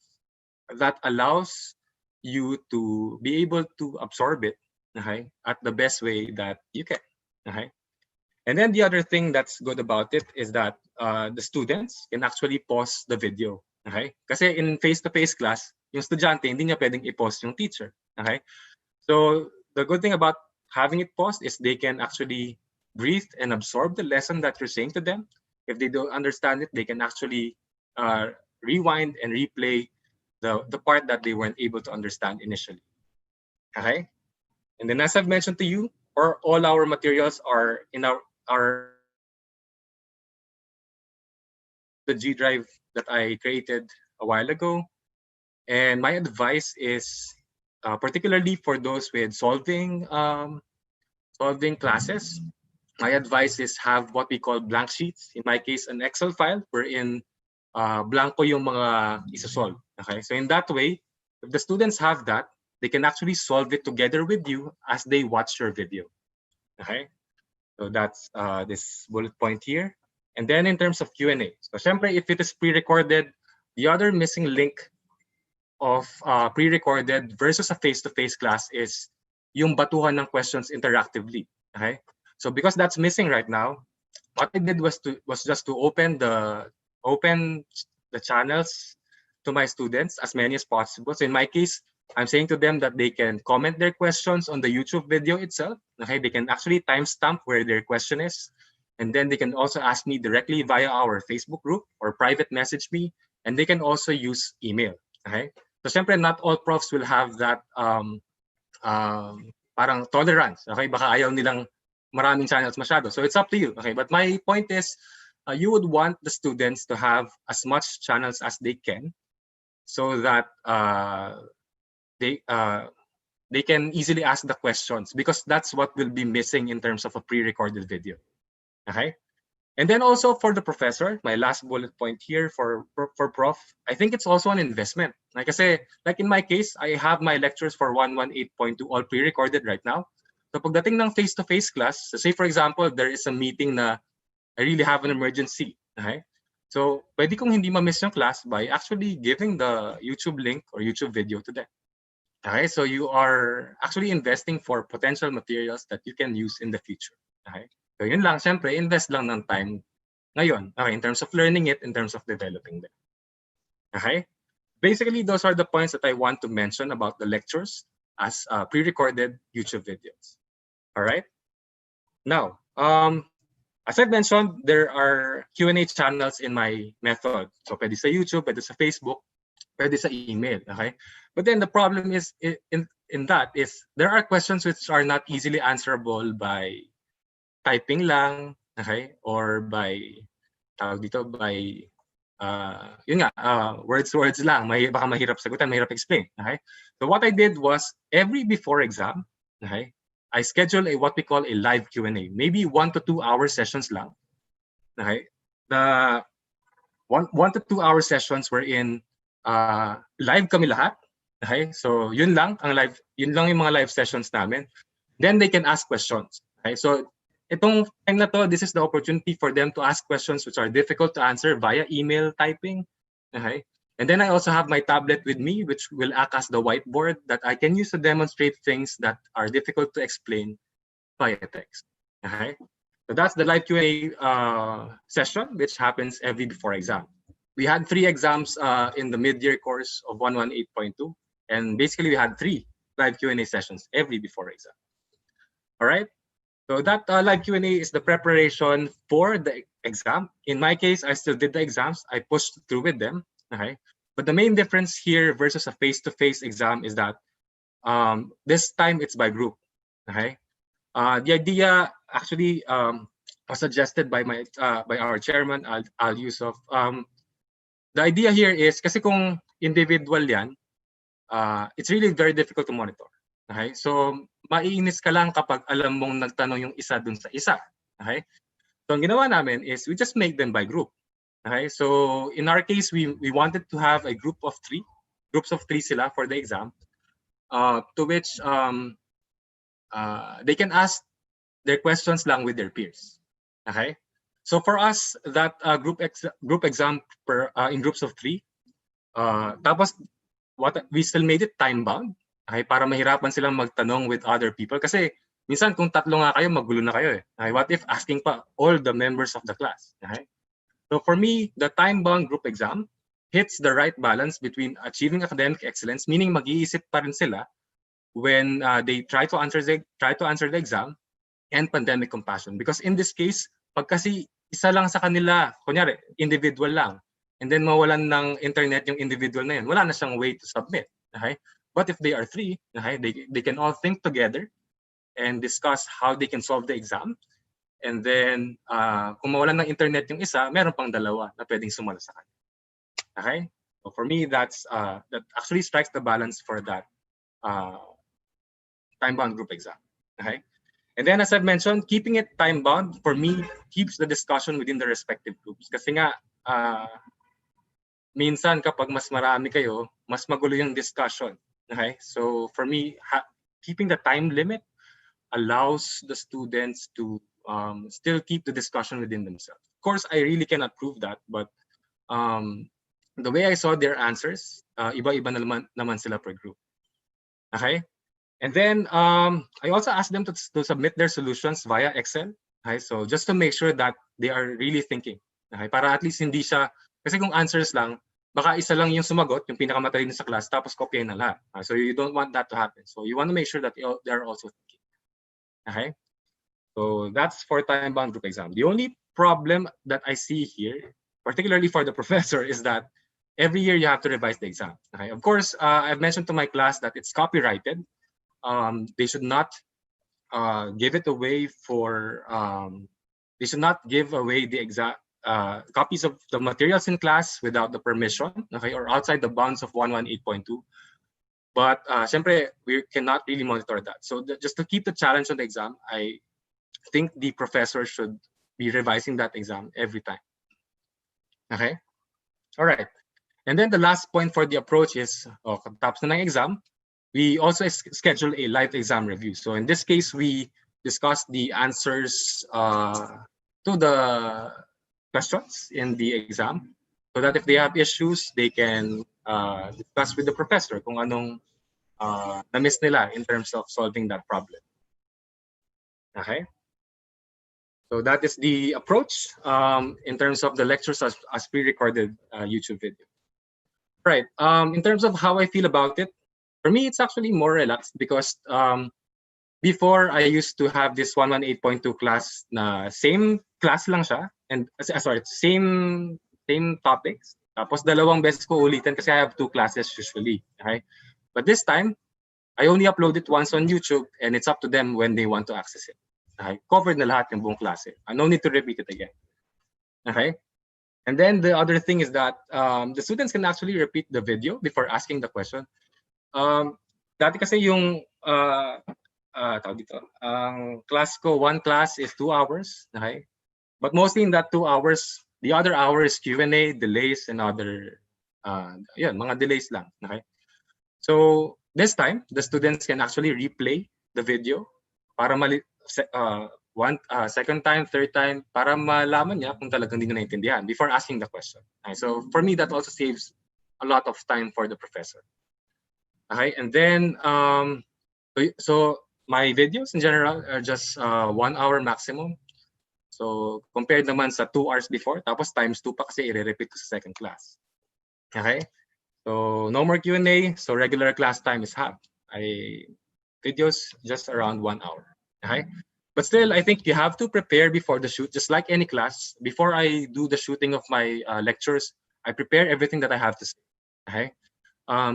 that allows you to be able to absorb it, okay, at the best way that you can. Okay? And then the other thing that's good about it is that the students can actually pause the video. Okay? Kasi in face-to-face class, yung estudyante hindi niya pwedeng i-pause yung teacher. Okay? So the good thing about having it paused is they can actually breathe and absorb the lesson that you're saying to them. If they don't understand it, they can actually rewind and replay the part that they weren't able to understand initially. Okay? And then as I've mentioned to you, all our materials are in the G drive that I created a while ago. And my advice is, particularly for those with solving classes, my advice is have what we call blank sheets. In my case, an Excel file wherein blanco yung mga isa-solve. Okay, so in that way, if the students have that, they can actually solve it together with you as they watch your video. Okay, so that's this bullet point here. And then in terms of Q&A, so syempre, if it is pre-recorded, the other missing link of pre-recorded versus a face-to-face class is yung batuhan ng questions interactively. Okay, so because that's missing right now, what I did was just to open the channels to my students, as many as possible. So in my case, I'm saying to them that they can comment their questions on the YouTube video itself. Okay, they can actually timestamp where their question is, and then they can also ask me directly via our Facebook group or private message me, and they can also use email. Okay, so syempre not all profs will have that parang tolerance. Okay, baka ayaw nilang maraming channels masyado. So it's up to you. Okay, but my point is, you would want the students to have as much channels as they can, so that they can easily ask the questions, because that's what will be missing in terms of a pre-recorded video. Okay, and then also for the professor, my last bullet point here for Prof, I think it's also an investment. Like I say, like in my case, I have my lectures for 118.2 all pre-recorded right now. So pagdating ng face-to-face class, so say for example, there is a meeting na I really have an emergency. Okay? So pwede kong hindi ma-miss yung class by actually giving the YouTube link or YouTube video to them. Okay, so you are actually investing for potential materials that you can use in the future. Okay, so yun lang, syempre, invest lang ng time ngayon. Okay, in terms of learning it, in terms of developing them. Okay, basically those are the points that I want to mention about the lectures as pre-recorded YouTube videos. All right. Now, As I mentioned, there are Q&A channels in my method. So pwede sa YouTube, pwede sa Facebook, pwede sa email. Okay? But then the problem is in that is there are questions which are not easily answerable by typing lang, okay? Or by words lang. Baka mahirap sagutan, mahirap explain. Okay? So what I did was every before exam, okay, I schedule what we call a live Q&A. Maybe 1 to 2 hour sessions lang. Okay? The 1 to 2 hour sessions wherein live kami lahat. Okay? So yun lang yung mga live sessions namin. Then they can ask questions. Okay? So itong time na to, this is the opportunity for them to ask questions which are difficult to answer via email typing. Okay? And then I also have my tablet with me, which will act as the whiteboard that I can use to demonstrate things that are difficult to explain via text. Okay? So that's the live Q&A session, which happens every before exam. We had 3 exams in the mid-year course of 118.2, and basically we had 3 live Q&A sessions every before exam. All right? So that live Q&A is the preparation for the exam. In my case, I still did the exams. I pushed through with them. Okay? But the main difference here versus a face-to-face exam is that this time it's by group. Okay? The idea actually was suggested by our chairman, Al Yusuf. The idea here is kasi kung individual yan, it's really very difficult to monitor. Okay? So maiinis ka lang kapag alam mong nagtanong yung isa dun sa isa. Okay? So ang ginawa namin is we just make them by group. Okay? So in our case, we wanted to have a group of 3. Groups of 3 sila for the exam, to which they can ask their questions lang with their peers. Okay? So for us, that group exam in groups of 3, tapos we still made it time bound. Okay? Para mahirapan silang magtanong with other people. Kasi minsan kung 3 nga kayo, magulo na kayo eh. Okay? What if asking pa all the members of the class? Okay? So for me, the time-bound group exam hits the right balance between achieving academic excellence, meaning mag-iisip pa rin sila when they try to answer the exam, and pandemic compassion. Because in this case, pag kasi isa lang sa kanila, kunyari, individual lang, and then mawalan ng internet yung individual na yun, wala na siyang way to submit. Okay? But if they are 3, okay, they can all think together and discuss how they can solve the exam. And then, kung mawalan ng internet yung isa, meron pang 2 na pwedeng sumala sa kanya. Okay? So for me, that actually strikes the balance for that time-bound group exam. Okay? And then, as I've mentioned, keeping it time-bound, for me, keeps the discussion within the respective groups. Kasi nga, minsan kapag mas marami kayo, mas magulo yung discussion. Okay? So for me, keeping the time limit allows the students to still keep the discussion within themselves. Of course, I really cannot prove that, but the way I saw their answers, iba-iba naman sila per group. Okay? And then I also asked them to submit their solutions via Excel. Okay? So just to make sure that they are really thinking. Okay? Para at least hindi siya, kasi kung answers lang, baka isa lang yung sumagot, yung pinakamatalino sa class, tapos kopyahin na lahat. So you don't want that to happen. So you want to make sure that they are also thinking. Okay? So that's for time-bound group exam. The only problem that I see here, particularly for the professor, is that every year you have to revise the exam. Okay? Of course, I've mentioned to my class that it's copyrighted. They should not give it away for. They should not give away the exact copies of the materials in class without the permission, okay, or outside the bounds of 118.2. But syempre, we cannot really monitor that. So just to keep the challenge on the exam, I think the professor should be revising that exam every time. Okay? All right. And then the last point for the approach is, tapos na ng exam, we also schedule a live exam review. So in this case, we discuss the answers to the questions in the exam, so that if they have issues, they can discuss with the professor kung anong na-miss nila in terms of solving that problem. Okay? So that is the approach in terms of the lectures as pre-recorded YouTube video. Right. In terms of how I feel about it, for me, it's actually more relaxed because before I used to have this 118.2 class na same class lang siya, and sorry, same topics. Tapos dalawang beses ko ulitin kasi I have 2 classes usually. Okay? But this time, I only upload it once on YouTube, and it's up to them when they want to access it. Okay? Covered na lahat yung buong klase. No need to repeat it again. Okay? And then the other thing is that the students can actually repeat the video before asking the question. Dati kasi yung tawag dito, class ko, one class is 2 hours. Okay? But mostly in that 2 hours, the other hour is Q&A, delays, and other, mga delays lang. Okay? So this time, the students can actually replay the video para second time, third time, para malaman niya kung talagang hindi niya naintindihan before asking the question. Okay? So for me, that also saves a lot of time for the professor. Okay, and then so my videos in general are just 1 hour maximum. So compared naman sa 2 hours before, tapos times 2 pa kasi i-repeat ko sa second class. Okay, so no more Q&A. So regular class time is half. Videos just around 1 hour. Okay. But still, I think you have to prepare before the shoot, just like any class. Before I do the shooting of my lectures, I prepare everything that I have to say. Okay?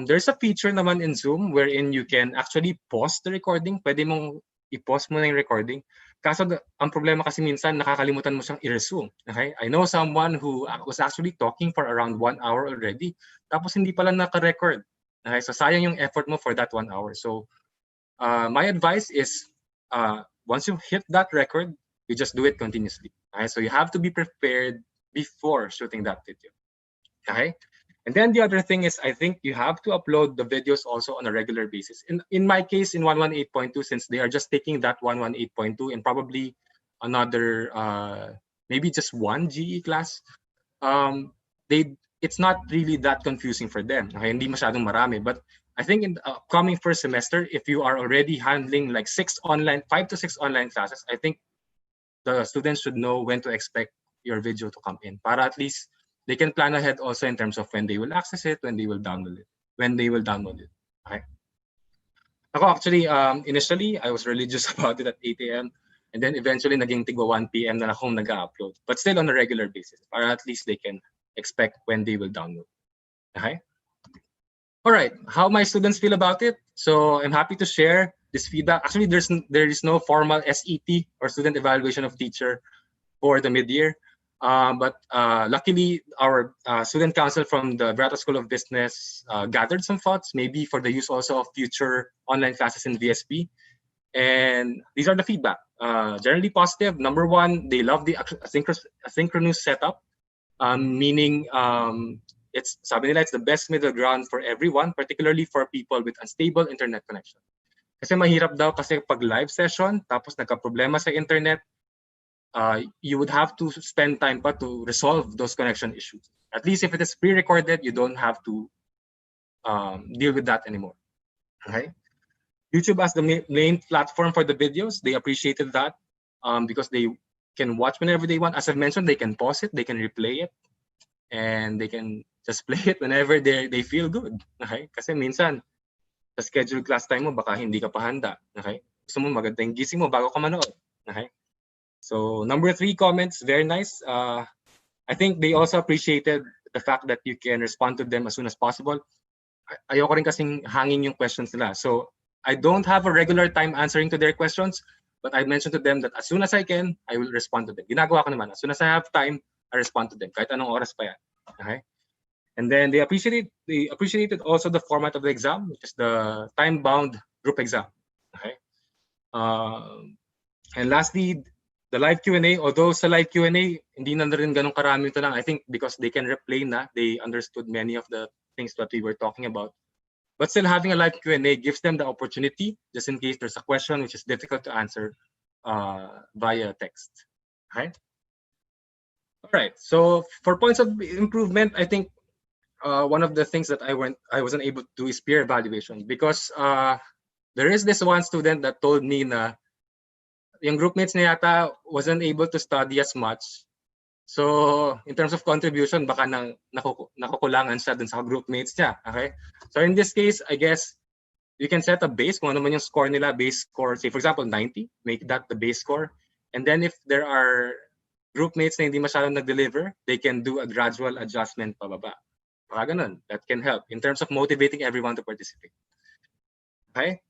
There's a feature naman in Zoom wherein you can actually pause the recording. Pwede mong i-pause mo na yung recording. Kaso ang problema kasi minsan nakakalimutan mo siyang i-resume. Okay? I know someone who was actually talking for around 1 hour already, tapos hindi pala naka-record. Okay? So sayang yung effort mo for that 1 hour. So my advice is, once you hit that record, you just do it continuously. Okay? So you have to be prepared before shooting that video. Okay? And then the other thing is, I think you have to upload the videos also on a regular basis. In my case, in 118.2, since they are just taking that 118.2 and probably another, maybe just one GE class, it's not really that confusing for them. Okay? Hindi masyadong marami. But I think in the upcoming first semester, if you are already handling like 5 to 6 online classes, I think the students should know when to expect your video to come in. Para at least they can plan ahead also in terms of when they will access it, when they will download it. Okay. Ako actually, initially, I was religious about it at 8 a.m. And then eventually, naging tigwa 1 p.m. na akong nag-upload. But still on a regular basis, para at least they can expect when they will download. Okay. All right, how my students feel about it. So I'm happy to share this feedback. Actually, there is no formal SET or student evaluation of teacher for the mid-year. But luckily, our student council from the Virata School of Business gathered some thoughts, maybe for the use also of future online classes in VSP. And these are the feedback. Generally positive. Number one, they love the asynchronous setup, meaning sabi nila, it's the best middle ground for everyone, particularly for people with unstable internet connection. Kasi mahirap daw kasi pag live session, tapos nagka-problema sa internet, you would have to spend time pa to resolve those connection issues. At least if it is pre-recorded, you don't have to deal with that anymore. Okay? YouTube as the main platform for the videos, they appreciated that because they can watch whenever they want. As I've mentioned, they can pause it, they can replay it, and they can just play it whenever they feel good. Okay? Kasi minsan, sa scheduled class time mo, baka hindi ka pa handa. Okay? Gusto mo maganda yung gising mo bago ka manood. Okay? So number 3 comments, very nice. I think they also appreciated the fact that you can respond to them as soon as possible. Ayoko rin kasing hanging yung questions nila. So I don't have a regular time answering to their questions, but I mentioned to them that as soon as I can, I will respond to them. Ginagawa ko naman. As soon as I have time, I respond to them. Kahit anong oras pa yan. Okay? And then they appreciated also the format of the exam, which is the time-bound group exam. Okay? And lastly, the live Q&A, although sa live Q&A, hindi na rin ganun karami ito lang. I think because they can replay na, they understood many of the things that we were talking about. But still having a live Q&A gives them the opportunity, just in case there's a question which is difficult to answer via text. Okay? All right, so for points of improvement, I think one of the things that I wasn't able to do is peer evaluation because there is this one student that told me na yung groupmates niya yata wasn't able to study as much. So in terms of contribution, baka nakukulangan siya dun sa groupmates niya. Okay? So in this case, I guess you can set a base kung ano man yung score nila, base score, say for example 90, make that the base score. And then if there are groupmates na hindi masyadong nag-deliver, they can do a gradual adjustment pababa. Baka ganun. That can help in terms of motivating everyone to participate. Okay?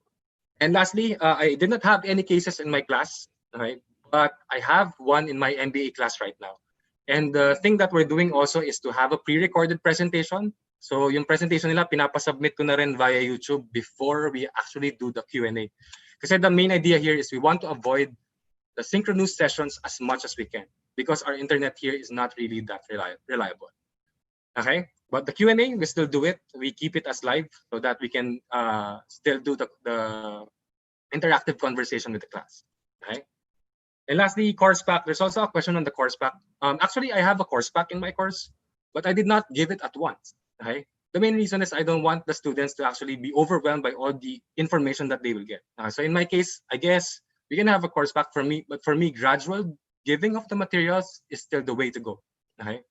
And lastly, I did not have any cases in my class, right? But I have one in my MBA class right now. And the thing that we're doing also is to have a pre-recorded presentation. So yung presentation nila, pinapasubmit ko na rin via YouTube before we actually do the Q&A. Kasi the main idea here is we want to avoid the synchronous sessions as much as we can because our internet here is not really that reliable. Okay? But the Q&A, we still do it. We keep it as live so that we can still do the interactive conversation with the class. Okay? And lastly, course pack. There's also a question on the course pack. Actually, I have a course pack in my course, but I did not give it at once. Okay? The main reason is I don't want the students to actually be overwhelmed by all the information that they will get. So in my case, I guess we can have a course pack for me, but for me, gradual giving of the materials is still the way to go. Okay?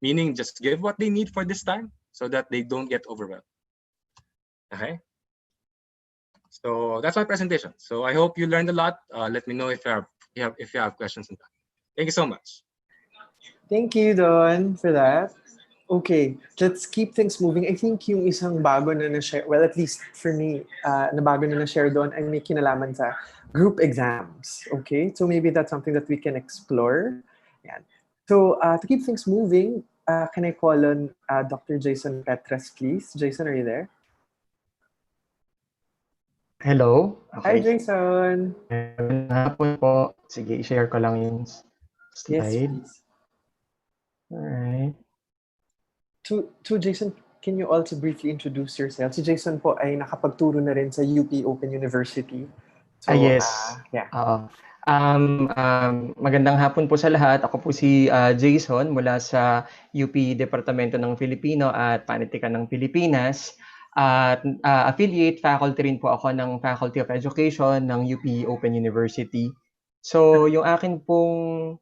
Meaning just give what they need for this time so that they don't get overwhelmed. Okay? So that's my presentation. So I hope you learned a lot. Let me know if you have questions on that. Thank you so much. Thank you, Don, for that. Okay, let's keep things moving. I think yung isang bago na na-share, well, at least for me, na bago na na-share doon ay may kinalaman sa group exams. Okay, so maybe that's something that we can explore. Yeah. So to keep things moving, can I call on Dr. Jayson Petras, please? Jayson, are you there? Hello. Hi, Okay. Jayson. Magandang hapon po. Sige, i-share ko lang yung Yes, slide. please. Alright. To Jayson, can you also briefly introduce yourself? Si Jayson po ay nakapagturo na rin sa UP Open University. So, Yes. yeah. Oo. Magandang hapon po sa lahat. Ako po si Jayson mula sa UP Departamento ng Filipino at Panitikan ng Pilipinas. At affiliate faculty rin po ako ng Faculty of Education ng UP Open University. So, yung akin pong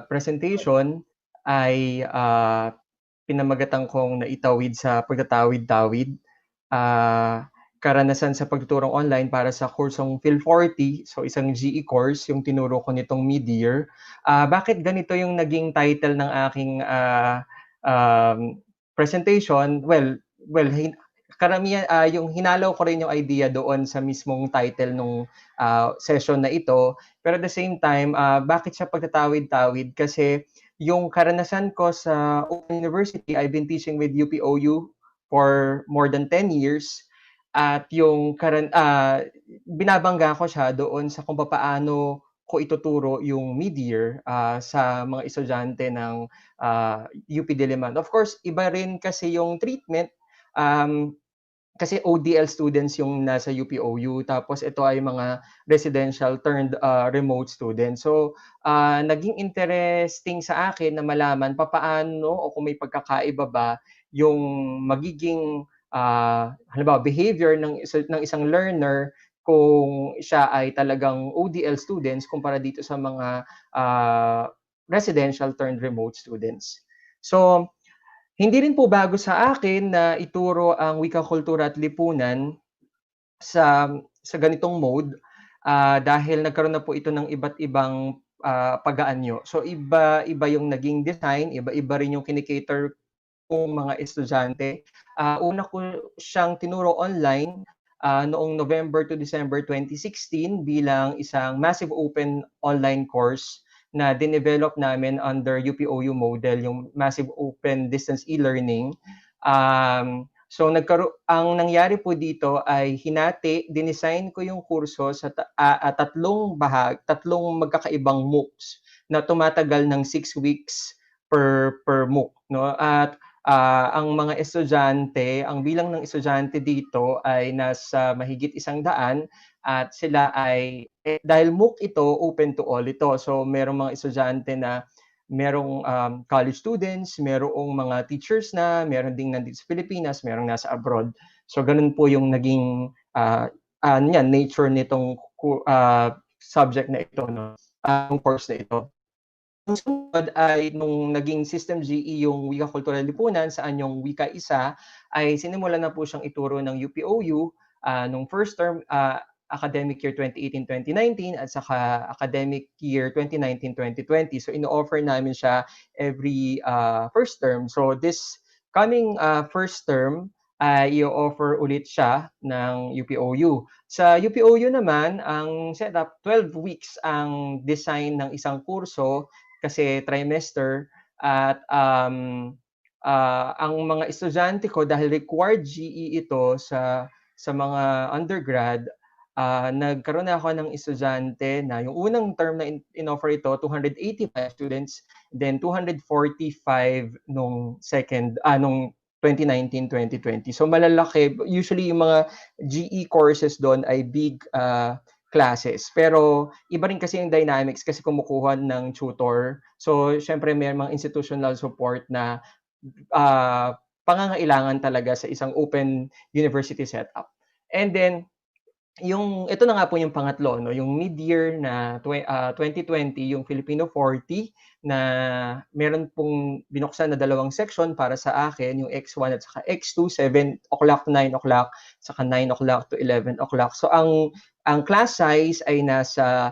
presentation ay pinamagatan kong Naitawid sa pagtatawid-tawid. Karanasan sa pagtuturong online para sa kursong Phil 40, so isang GE course yung tinuro ko nitong Midyear. Bakit ganito yung naging title ng aking presentation? Well, karamihan yung hinalaw ko rin yung idea doon sa mismong title nung session na ito. Pero at the same time, bakit siya pagtatawid-tawid? Kasi yung karanasan ko sa Open University, I've been teaching with UPOU for more than 10 years. At yung binabangga ko siya doon sa kung paano ko ituturo yung Midyear sa mga estudyante ng UP Diliman. Of course, iba rin kasi yung treatment. Kasi ODL students yung nasa UPOU, tapos ito ay mga residential turned remote students. So, naging interesting sa akin na malaman papaano o kung may pagkakaiba ba yung magiging halimbawa behavior ng isang learner kung siya ay talagang ODL students kumpara dito sa mga residential turned remote students. So, hindi rin po bago sa akin na ituro ang wika, kultura at lipunan sa ganitong mode dahil nagkaroon na po ito ng iba't ibang pag-aanyo. So iba yung naging design, iba rin yung kinikater kong mga estudyante. Una ko siyang tinuro online noong November to December 2016 bilang isang massive open online course na dinevelop namin under UPOU model, yung massive open distance e-learning. So ang nangyari po dito ay dinesign ko yung kurso sa tatlong magkakaibang MOOCs na tumatagal ng 6 weeks per MOOC, no? At ang mga estudyante, ang bilang ng estudyante dito ay nasa mahigit 100 at sila ay dahil MOOC ito, open to all ito. So merong mga estudyante na merong college students, merong mga teachers na, meron ding nandito sa Pilipinas, merong nasa abroad. So ganun po yung naging nature nitong subject na ito, no? Course na ito. Ang sunod ay nung naging System GE yung Wika, Kultura, Lipunan, saan yung Wika isa, ay sinimulan na po siyang ituro ng UPOU nung first term. academic year 2018-2019 at saka academic year 2019-2020. So ino-offer namin siya every first term. So this coming first term, i-offer ulit siya ng UPOU. Sa UPOU naman, ang setup, 12 weeks ang design ng isang kurso kasi trimester at ang mga estudyante ko dahil required GE ito sa mga undergrad, nagkaroon na ako ng estudyante na yung unang term na in-offer ito, 285 students, then 245 nung nung 2019-2020. So malalaki. Usually yung mga GE courses doon ay big classes. Pero iba rin kasi yung dynamics kasi kumukuha ng tutor. So syempre may mga institutional support na pangangailangan talaga sa isang open university setup. And then ito na nga po yung pangatlo, no, yung mid-year na 2020, yung Filipino 40 na meron pong binuksan na dalawang section para sa akin, yung X1 at saka X2, 7 o'clock to 9 o'clock, saka 9 o'clock to 11 o'clock. So ang class size ay nasa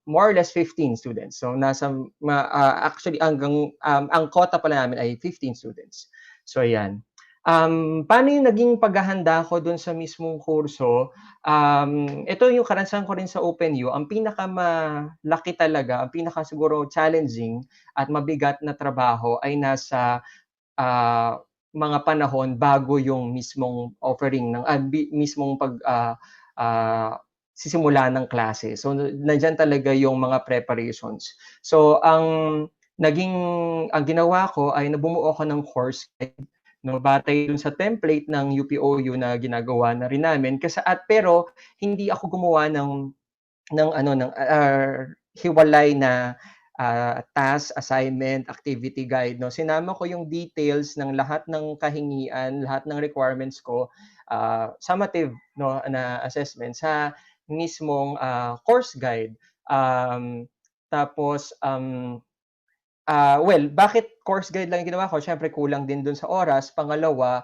more or less 15 students. So actually hanggang ang quota pala namin ay 15 students. So ayan. Paano yung naging paghahanda ko dun sa mismong kurso? Ito yung karanasan ko rin sa OpenU. Ang pinakamalaki talaga, ang pinaka siguro challenging at mabigat na trabaho ay nasa mga panahon bago yung mismong offering ng mismong sisimula ng klase. So nandiyan talaga yung mga preparations. So ang ginawa ko ay nabumuo ako ng course guide, no, batay dun sa template ng UPOU na ginagawa na rin namin pero hindi ako gumawa ng hiwalay na task, assignment, activity guide, no. Sinama ko yung details ng lahat ng kahingian, lahat ng requirements ko, summative, no, na assessment sa mismong course guide. Tapos well, bakit course guide lang yung ginawa ko? Siyempre kulang din dun sa oras. Pangalawa,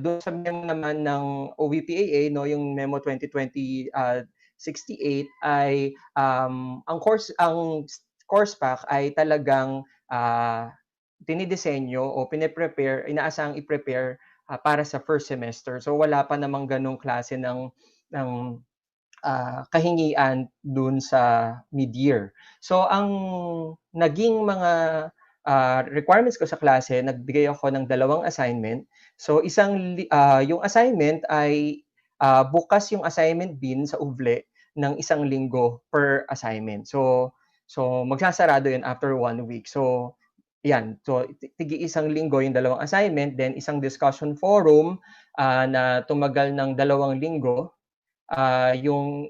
dun sa memo naman ng OVPAA, no, yung memo 2020 68 ay ang course pack ay talagang dinidisenyo o inaasahang i-prepare para sa first semester. So wala pa namang ganong klase ng kahingian dun sa mid-year. So ang naging mga requirements ko sa klase, nagbigay ako ng 2 assignment. So yung assignment ay bukas yung assignment bin sa UVLE ng 1 linggo per assignment. So magsasarado yun after 1 week. So yan. So tigi 1 linggo yung 2 assignment, then isang discussion forum na tumagal ng 2 linggo. Yung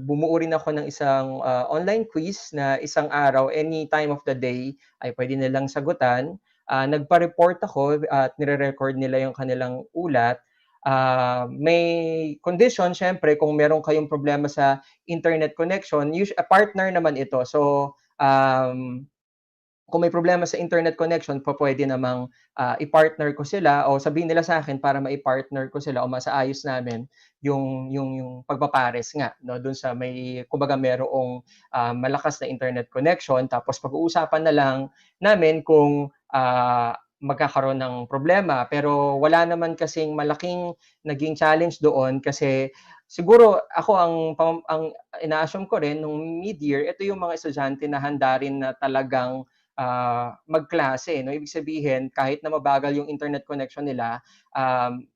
bumuo rin ako ng isang online quiz na isang araw, any time of the day, ay pwede nilang sagutan. Nagpa-report ako at nire-record nila yung kanilang ulat. May condition, syempre, kung meron kayong problema sa internet connection, partner naman ito. So, kung may problema sa internet connection, pwede namang i-partner ko sila o sabihin nila sa akin para ma-i-partner ko sila o masaayos namin yung pagpapares nga, no, doon sa kumbaga merong malakas na internet connection, tapos pag-uusapan na lang namin kung magkakaroon ng problema. Pero wala naman kasing malaking naging challenge doon kasi siguro ako ang ina-assume ko rin nung mid-year, ito yung mga estudyante na handa rin na talagang magklase, no? Ibig sabihin, kahit na mabagal yung internet connection nila,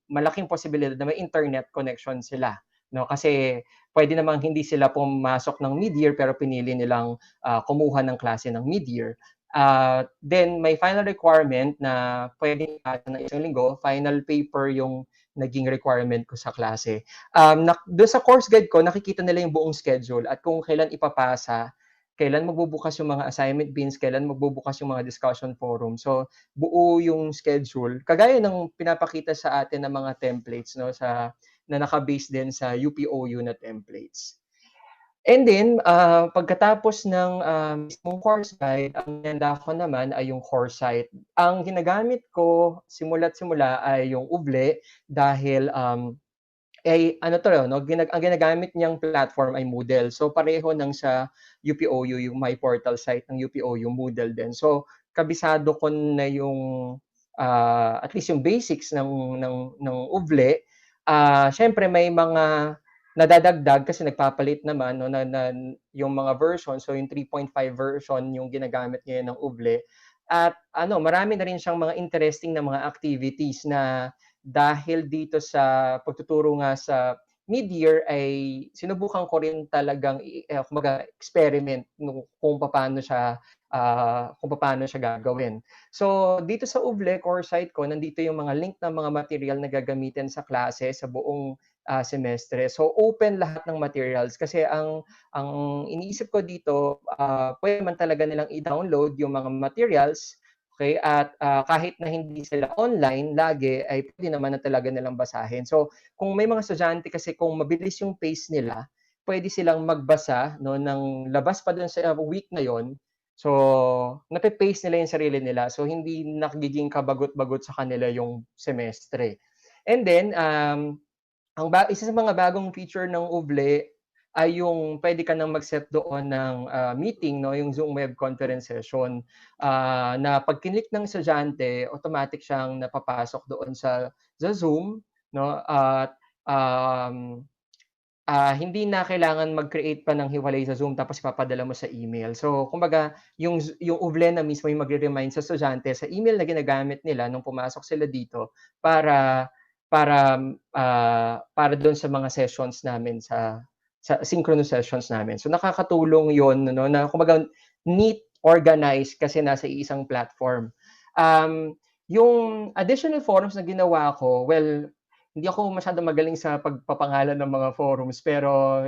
malaking posibilidad na may internet connection sila, no? Kasi pwede namang hindi sila pumasok ng mid-year pero pinili nilang kumuha ng klase ng mid-year. Then may final requirement na pwede ng 1 linggo, final paper yung naging requirement ko sa klase. Doon sa course guide ko, nakikita nila yung buong schedule at kung kailan ipapasa, kailan magbubukas yung mga assignment bins, kailan magbubukas yung mga discussion forum. So, buo yung schedule. Kagaya ng pinapakita sa atin ng mga templates, no, na naka-base din sa UPOU na templates. And then, pagkatapos ng mismong course guide, ang handa ko naman ay yung course site. Ang ginagamit ko simula't simula ay yung UVLE dahil ano to, no, ang ginagamit niyang platform ay Moodle. So pareho ng sa UPOU, yung my portal site ng UPOU, Moodle din. So kabisado ko na yung at least yung basics ng UVLE. Syempre may mga nadadagdag kasi nagpapalit naman, no, na yung mga version. So yung 3.5 version yung ginagamit ngayon ng UVLE. At marami na rin siyang mga interesting na mga activities na dahil dito sa pagtuturo nga sa Midyear ay sinubukan ko rin talagang kumbaga experiment kung paano siya gagawin. So dito sa UVLE core site ko, nandito yung mga link ng mga material na gagamitin sa klase sa buong semestre. So open lahat ng materials kasi ang iniisip ko dito, pwede man talaga nilang i-download yung mga materials. Okay, at kahit na hindi sila online lagi, ay pwede naman na talaga nilang basahin. So kung may mga estudyante kasi kung mabilis yung pace nila, pwede silang magbasa, no, ng labas pa dun sa week na yon. So nape-pace nila yung sarili nila. So hindi nagiging kabagot-bagot sa kanila yung semestre. And then isa sa mga bagong feature ng UVLE ay yung pwede ka nang mag-set doon ng meeting, no, yung Zoom web conference session, na pag kinlik ng estudyante, automatic siyang napapasok doon sa Zoom, no, at hindi na kailangan mag-create pa ng hiwalay sa Zoom tapos ipapadala mo sa email. So kumbaga yung UVLE na mismo yung magre-remind sa estudyante sa email na ginagamit nila nung pumasok sila dito para doon sa mga sessions namin sa synchronous sessions namin. So nakakatulong 'yon, no, na kumbaga neat, organized kasi nasa isang platform. Yung additional forums na ginawa ko, well, hindi ako masyadong magaling sa pagpapangalan ng mga forums pero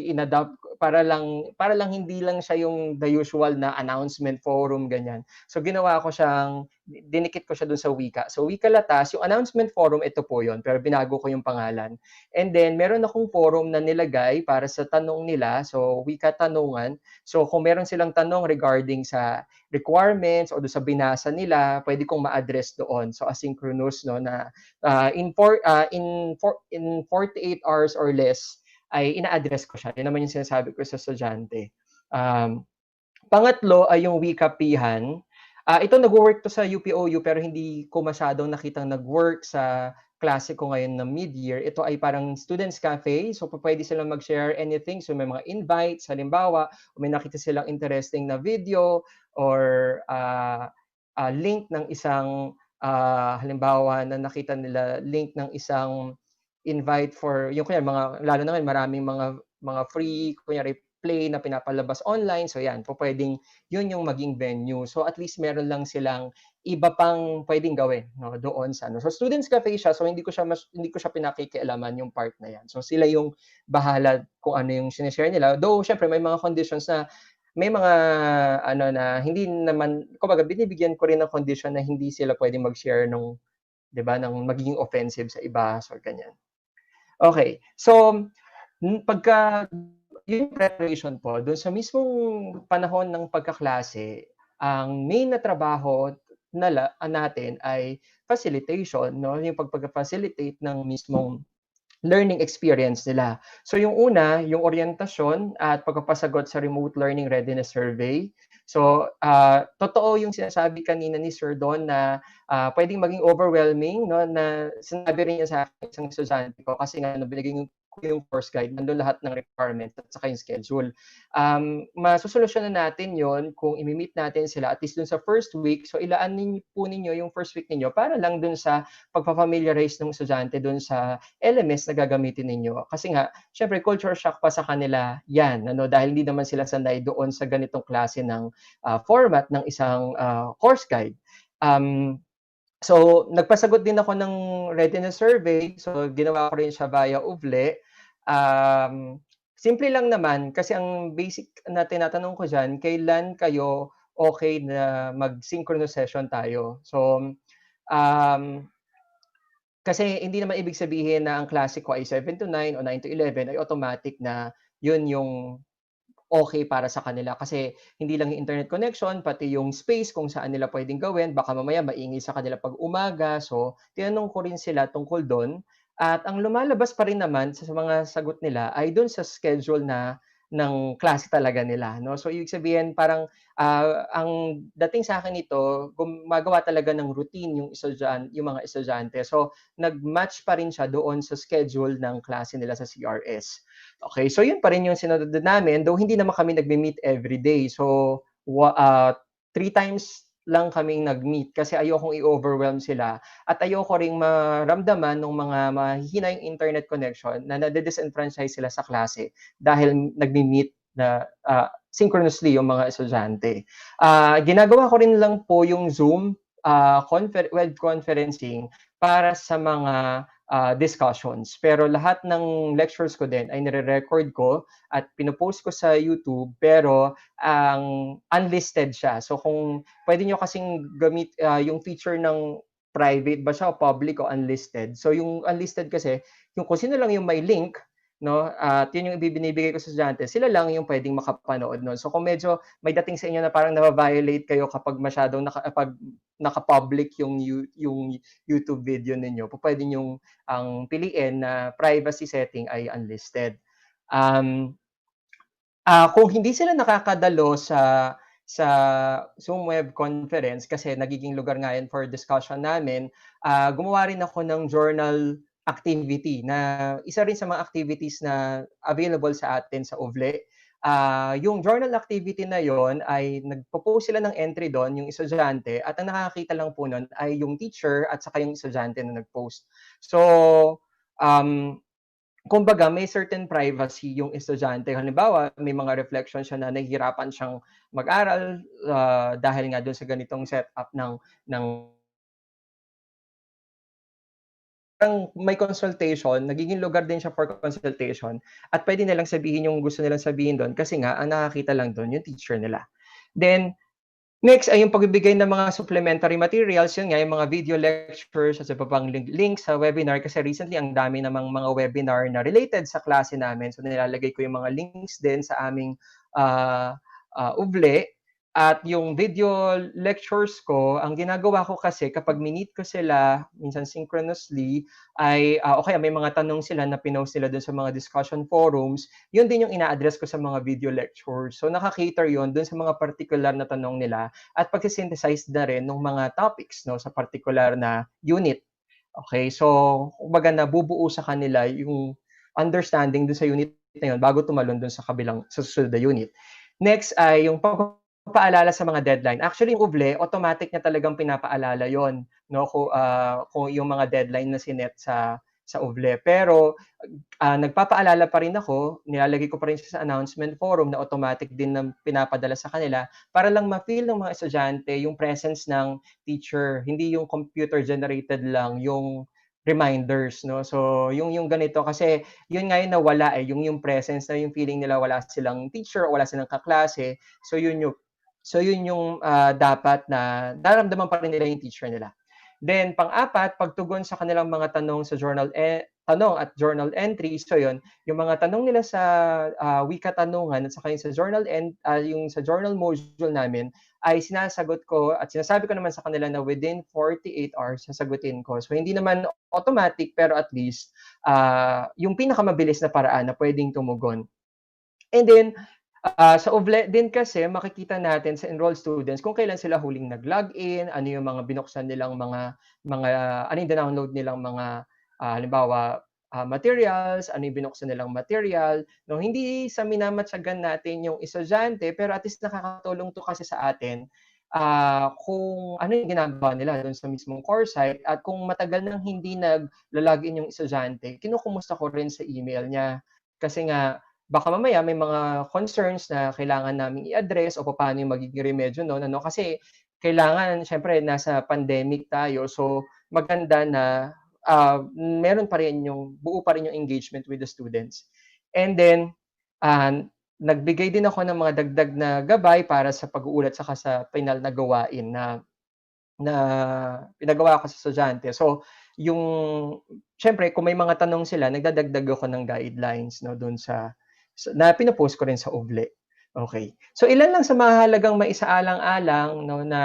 inadapt para lang hindi lang siya yung the usual na announcement forum ganyan. So ginawa ko siyang dinikit ko siya dun sa Wika. So Wika Latas, yung announcement forum ito po yon pero binago ko yung pangalan. And then meron akong forum na nilagay para sa tanong nila. So Wika Tanungan. So kung meron silang tanong regarding sa requirements o do sa binasa nila, pwede kong ma-address doon. So asynchronous, no, na in 48 hours or less ay ina-address ko siya. Yan naman yung sinasabi ko sa estudyante. Pangatlo ay yung Wikapihan. Ito nag-work to sa UPOU pero hindi ko masyadong nakitang nag-work sa klase ko ngayon ng mid-year. Ito ay parang students cafe. So pwede silang mag-share anything. So may mga invites, halimbawa, may nakita silang interesting na video or link ng isang halimbawa na nakita nila link ng isang invite for yung kunya mga lalo na ngayon maraming mga free kunyari play na pinapalabas online. So yan, pwedeng yun yung maging venue. So at least meron lang silang iba pang pwedeng gawin, no, doon sa So students cafe siya, so hindi ko siya pinakikialaman yung part na yan. So sila yung bahala kung ano yung sinishare nila. Though syempre may mga conditions na may mga na hindi naman kumbaga binibigyan ko rin ng condition na hindi sila pwedeng mag-share ng 'di ba ng magiging offensive sa iba so ganyan. Okay. So pagka yung preparation po doon sa mismong panahon ng pagkaklase, ang main na trabaho natin ay facilitation, no? Yung pagpag-facilitate ng mismong learning experience nila. So yung una, yung orientasyon at pagpapasagot sa remote learning readiness survey. So totoo yung sinasabi kanina ni Sir Don na pwedeng maging overwhelming, no, na sinabi rin niya sa akin isang estudyante ko kasi nga binigay yung course guide, nandun lahat ng requirements at saka yung schedule. Masusolusyonan natin yon kung imi-meet natin sila at least dun sa first week. So ilaan po ninyo yung first week ninyo para lang dun sa pagpapamiliarize ng estudyante dun sa LMS na gagamitin ninyo. Kasi nga, syempre culture shock pa sa kanila yan, dahil hindi naman sila sanay doon sa ganitong klase ng format ng isang course guide. So, nagpasagot din ako ng readiness survey. So, ginawa ko rin siya via UVLE. Simple lang naman kasi ang basic na tinatanong ko dyan, kailan kayo okay na mag-synchronous session tayo? So, kasi hindi naman ibig sabihin na ang klase ko ay 7 to 9 o 9 to 11 ay automatic na yun yung okay para sa kanila. Kasi hindi lang yung internet connection, pati yung space kung saan nila pwedeng gawin. Baka mamaya maingay sa kanila pag umaga. So, tinanong ko rin sila tungkol doon. At ang lumalabas pa rin naman sa mga sagot nila ay do'n sa schedule ng klase talaga nila, 'no. So ibig sabihin parang, ang dating sa'kin nito gumagawa talaga ng routine yung mga estudyante. So nag-match pa rin siya doon sa schedule ng klase nila sa CRS. Okey, so yun pa rin yung sinunod namin, though hindi naman kami nagme-meet everyday. So 3 times lang kaming nag-meet kasi ayokong i-overwhelm sila at ayoko ring maramdaman nung mga mahihina yung internet connection na nade-disenfranchise sila sa klase dahil nagme-meet na, synchronously yung mga estudyante. Ginagawa ko rin lang po yung Zoom, web conferencing para sa mga, discussions. Pero lahat ng lectures ko din ay nire-record ko at pino-post ko sa YouTube pero ang unlisted siya. So kung puwede niyo kasing yung feature ng private ba siya o public o unlisted. So yung unlisted kasi, yung kung sino lang yung may link, 'no, at yun yung ibibinibigay ko sa estudyante, sila lang yung puwedeng makapanood nun. So kung medyo may dating sa inyo na parang navi-violate kayo kapag masyadong pag naka-public yung YouTube video ninyo, pupuwede niyong ang piliin na privacy setting ay unlisted. Um, kung hindi sila nakakadalo sa Zoom web conference kasi nagiging lugar nga 'yan for discussion namin, gumawa rin ako ng journal activity na isa rin sa mga activities na available sa atin sa UVLE. Yung journal activity na yon ay nagpo-post sila ng entry do'n, yung estudyante, at ang nakakakita lang po nun ay yung teacher at saka yung estudyante na nag-post. So, um kumbaga may certain privacy yung estudyante. Halimbawa, may mga reflection siya na nahihirapan siyang mag-aral, dahil nga dun sa ganitong setup ng parang may consultation, nagiging lugar din siya for consultation at puwede nilang sabihin yung gusto nilang sabihin dun kasi nga ang nakakita lang dun yung teacher nila. Then next ay yung pagbibigay ng mga supplementary materials, yun nga yung mga video lectures at iba pang link sa webinar kasi recently ang dami namang mga webinar na related sa klase namin. So nilalagay ko yung mga links din sa aming UVLE at yung video lectures ko, ang ginagawa ko kasi kapag minute ko sila, minsan synchronously, ay o kaya may mga tanong sila na pinost nila dun sa mga discussion forums, yun din yung ina-address ko sa mga video lectures. So naka-cater yun dun sa mga particular na tanong nila at pagsi-synthesize na rin ng mga topics 'no, sa particular na unit. Okay, so kumbaga nabubuo sa kanila yung understanding dun sa unit na yun bago tumalon dun sa susunod na unit. Next ay yung pagpapaalala sa mga deadline. Actually, yung UVLE, automatic niya talagang pinapaalala yon, 'no, kung yung mga deadline na sinet sa UVLE. Pero nagpapaalala pa rin ako, nilalagay ko pa rin siya sa announcement forum na automatic din na pinapadala sa kanila para lang ma-feel ng mga estudyante yung presence ng teacher, hindi yung computer generated lang yung reminders, 'no. So yung ganito kasi yun nga yung nawala, yung presence na yung feeling nila wala silang teacher o wala silang kaklase. So yun yung dapat na nararamdaman pa rin nila yung teacher nila. Then pang-apat, pagtugon sa kanilang mga tanong sa tanong at journal entry. So yun, yung mga tanong nila sa wika tanungan at saka yung sa yung sa journal module namin ay sinasagot ko at sinasabi ko naman sa kanila na within 48 hours sasagutin ko. So hindi naman automatic pero at least yung pinakamabilis na paraan na pwedeng tumugon. And then sa UVLE din kasi makikita natin sa enrolled students kung kailan sila huling nag-login, ano yung mga binuksan nilang mga ano yung download nilang mga halimbawa materials, ano yung binuksan nilang material. No, hindi sa minamatyagan natin yung estudyante pero at least nakakatulong to kasi sa atin kung ano yung ginagawa nila doon sa mismong course site at kung matagal nang hindi nag-login yung estudyante, kinukumusta ko rin sa email niya. Kasi nga baka mamaya may mga concerns na kailangan naming i-address o paano yung magiging remedyo nun, ano. Kasi kailangan siyempre nasa pandemic tayo, so maganda na, meron pa rin buo pa rin yung engagement with the students. And then, nagbigay din ako ng mga dagdag na gabay para sa pag-uulat saka sa final na gawain na pinagawa ko sa estudyante. So, yung siyempre kung may mga tanong sila, nagdadagdag ako ng guidelines 'no, dun na pino-post ko rin sa UVLE. Okay. So ilan lang sa mahahalagang maisaalang-alang 'no, na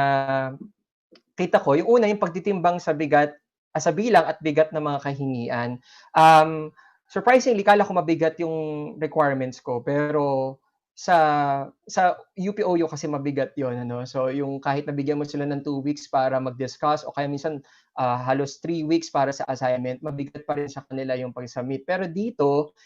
kita ko, yung una yung pagtitimbang sa bigat sa bilang at bigat ng mga kahingian. Surprisingly, kala ko mabigat yung requirements ko, pero sa UPOU kasi mabigat yon, ano. So yung kahit nabigyan mo sila ng 2 weeks para mag-discuss o kaya minsan halos 3 weeks para sa assignment, mabigat pa rin sa kanila yung pag-submit. Pero dito,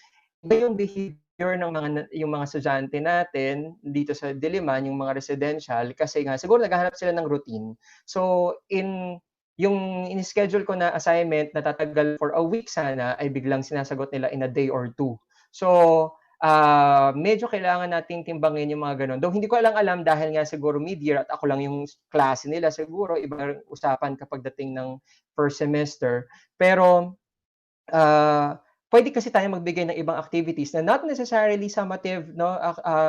iba yung behavior ng yung mga estudyante natin dito sa Diliman, yung mga residential, kasi nga siguro naghahanap sila ng routine. So yung in-schedule ko na assignment na tatagal for a week sana ay biglang sinasagot nila in a day or two. So medyo kailangan nating timbangin yung mga ganun. Though hindi ko alam dahil nga siguro mid-year at ako lang yung klase nila, siguro iba usapan kapag dating ng first semester. Pero pwede kasi tayo magbigay ng ibang activities na not necessarily summative, no,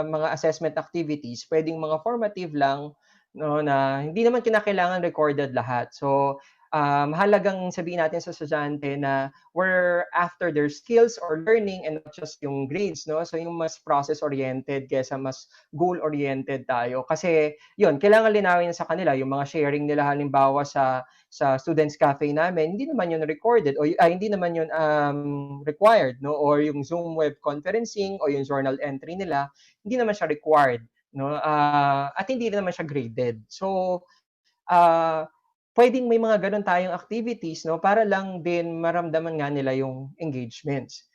mga assessment activities, pwedeng mga formative lang, no, na hindi naman kinakailangan recorded lahat. So mahalagang sabihin natin sa estudyante na we're after their skills or learning and not just yung grades, no. So yung mas process oriented kaysa mas goal oriented tayo, kasi yun, kailangan linawin sa kanila yung mga sharing nila halimbawa sa students cafe namin, hindi naman yun recorded o hindi naman yun required, no, or yung Zoom web conferencing o yung journal entry nila, hindi naman siya required, no, at hindi naman siya graded. So pwedeng may mga ganun tayong activities, no, para lang din maramdaman nga nila yung engagements.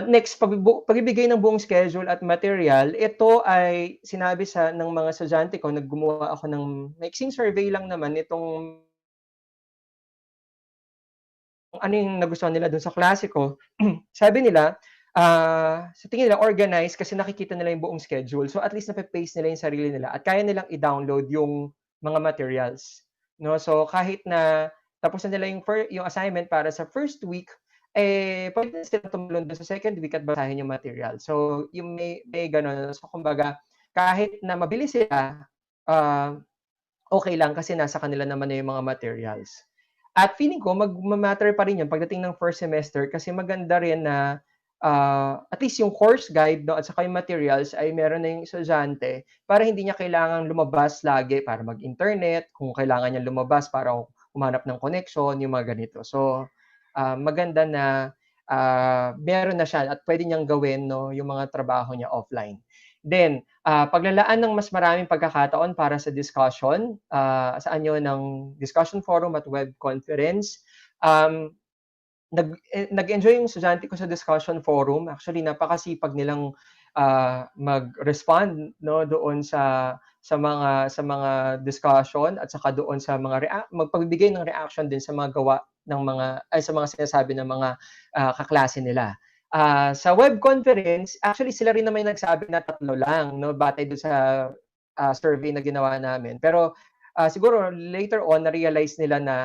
Next, pagbibigay ng buong schedule at material, ito ay sinabi ng mga estudyante ko, naggumawa ako ng maiksing survey lang naman itong ano yung nagustuhan nila dun sa klase ko. Sabi nila, sa tingin nila organized kasi nakikita nila yung buong schedule. So at least nape-pace nila yung sarili nila at kaya nilang i-download yung mga materials, no? So kahit na tapos na nila yung assignment para sa first week, pwede sila tumulong doon sa second week at basahin yung material. So yung may ganun. So kumbaga, kahit na mabilis sila, okay lang kasi nasa kanila naman na yung mga materials. At feeling ko mag-matter pa rin yun pagdating ng first semester, kasi maganda rin na at least yung course guide, no, at saka yung materials ay meron na yung estudyante para hindi niya kailangang lumabas lagi para mag-internet, kung kailangan niya lumabas para humanap ng connection, yung mga ganito. So maganda na meron na siya at pwede niyang gawin, no, yung mga trabaho niya offline. Then paglalaan ng mas maraming pagkakataon para sa discussion, sa anyo ng discussion forum at web conference. Nag-enjoy yung estudyante ko sa discussion forum. Actually, napakasipag nilang mag-respond, no, doon sa mga discussion at saka doon sa mga magpagbigay ng reaction din sa mga gawa ng sa mga sinasabi ng mga kaklase nila. Sa web conference, actually sila rin naman yung nagsabi na 3 lang, no, batay doon sa survey na ginawa namin. Pero siguro later on na-realize nila na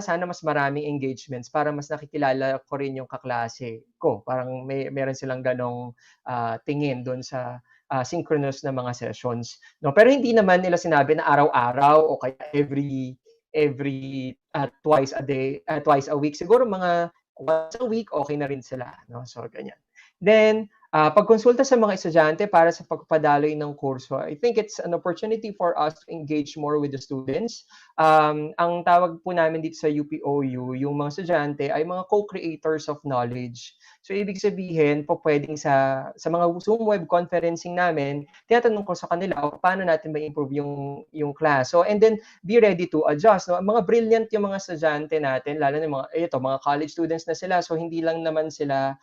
sana mas maraming engagements para mas nakikilala ko rin yung kaklase ko. Parang meron silang ganong tingin doon sa synchronous na mga sessions, no. Pero hindi naman nila sinabi na araw-araw o kaya every twice a week. Siguro mga once a week, okay na rin sila, no? So, ganyan. Then, pagkonsulta sa mga estudyante para sa pagpadaloy ng kurso, I think it's an opportunity for us to engage more with the students. Ang tawag po namin dito sa UPOU, yung mga estudyante ay mga co-creators of knowledge. So, ibig sabihin, pwedeng sa mga Zoom web conferencing namin, tinatanong ko sa kanila, paano natin ma-improve yung class. So, and then, be ready to adjust, no? Mga brilliant yung mga estudyante natin, lalo na mga college students na sila, so hindi lang naman sila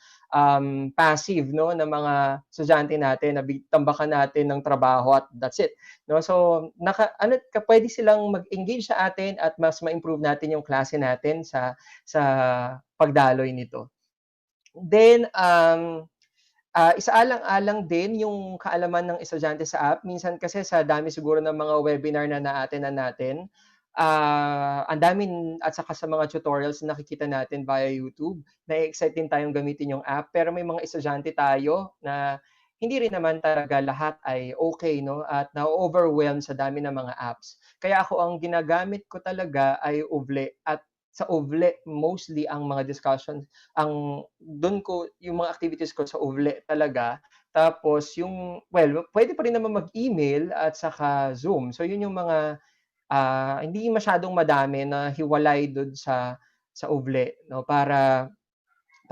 passive, no, na mga estudyante natin na tambakan natin ng trabaho at that's it, no. So pwede silang mag-engage sa atin at mas ma-improve natin yung klase natin sa pagdaloy nito. Then isaalang-alang din yung kaalaman ng estudyante sa app. Minsan kasi sa dami siguro ng mga webinar na na-attend natin, ang dami at saka sa mga tutorials na nakikita natin via YouTube, na-excite din tayong gamitin yung app. Pero may mga estudyante tayo na hindi rin naman talaga lahat ay okay, no, at na-overwhelm sa dami ng mga apps. Kaya ako ang ginagamit ko talaga ay Uvle, at sa Uvle mostly ang mga discussions, doon ko yung mga activities ko sa Uvle talaga. Tapos pwede pa rin naman mag-email at saka Zoom. So yun yung mga hindi masyadong madami na hiwalay doon sa sa uble, no, para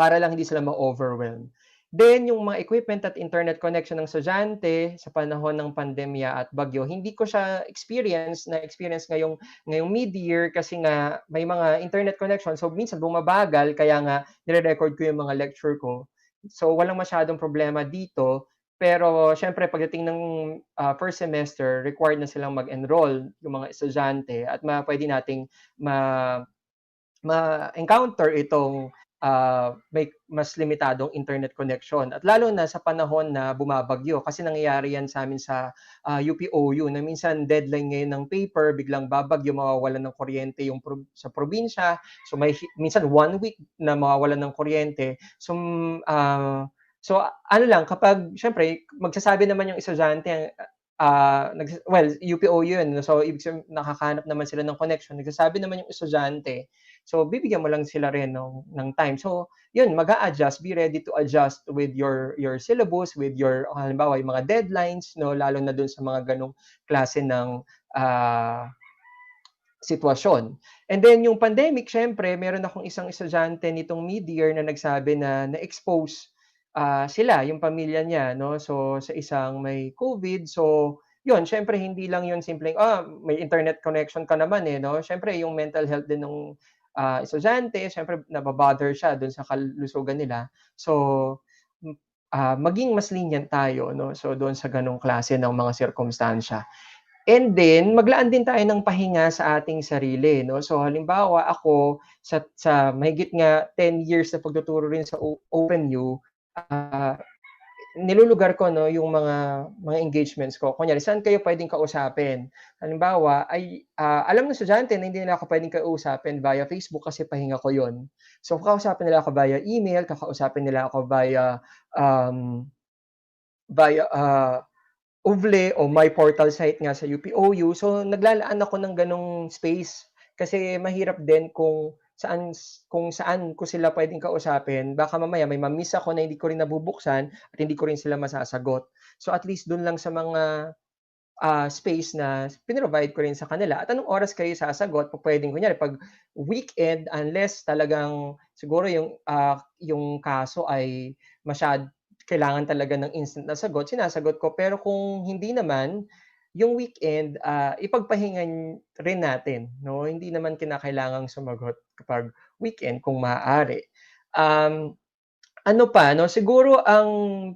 lang hindi sila ma-overwhelm. Then, yung mga equipment at internet connection ng estudyante sa panahon ng pandemya at bagyo, hindi ko siya experience ngayong mid-year kasi nga may mga internet connection. So, minsan bumabagal, kaya nga nire-record ko yung mga lecture ko. So, walang masyadong problema dito. Pero, syempre, pagdating ng first semester, required na silang mag-enroll yung mga estudyante at pwede nating ma-encounter itong may mas limitadong internet connection. At lalo na sa panahon na bumabagyo kasi nangyayari yan sa amin sa UPOU na minsan deadline ngayon ng paper, biglang babagyo, mawawalan ng kuryente yung sa probinsya. So minsan 1 week na mawawalan ng kuryente. So ano lang, kapag syempre magsasabi naman yung estudyante, UPOU yun. So, ibig sabihin, nakakahanap naman sila ng connection. Nagsasabi naman yung estudyante. So, bibigyan mo lang sila rin ng time. So, yun, mag-a-adjust. Be ready to adjust with your syllabus, with your, halimbawa, yung mga deadlines, no? Lalo na dun sa mga ganong klase ng sitwasyon. And then, yung pandemic, syempre, meron akong isang estudyante nitong mid-year na nagsabi na na-expose sila, yung pamilya niya, no? So, sa isang may COVID. So, yun, syempre, hindi lang yun simpleng, may internet connection ka naman no? Syempre, yung mental health din ng estudyante, syempre, nababother siya dun sa kalusugan nila. So, maging mas lenient tayo, no? So, doon sa ganong klase ng mga sirkumstansya. And then, maglaan din tayo ng pahinga sa ating sarili, no? So, halimbawa, ako, sa mahigit nga 10 years na pagtuturo rin sa OpenU, nilulugar ko no yung mga engagements ko. Kunyari, saan kayo pwedeng kausapin? Halimbawa, ay alam ng estudyante na hindi nila ako pwedeng kausapin via Facebook kasi pahinga ko 'yon. So kakausapin nila ako via email, kakausapin nila ako via Uvle o my portal site nga sa UPOU. So naglalaan ako ng ganong space kasi mahirap din kung saan ko sila pwedeng kausapin. Baka mamaya may ma-miss ako na hindi ko rin nabubuksan at hindi ko rin sila masasagot. So at least dun lang sa mga space na pinrovide ko rin sa kanila. At anong oras kayo sasagot? Pwedeng kunyari pag weekend, unless talagang siguro yung kaso ay kailangan talaga ng instant na sagot, sinasagot ko. Pero kung hindi naman, yung weekend, ipagpahingan rin natin, no? Hindi naman kinakailangang sumagot kapag weekend kung maaari. Ano pa, no? Siguro ang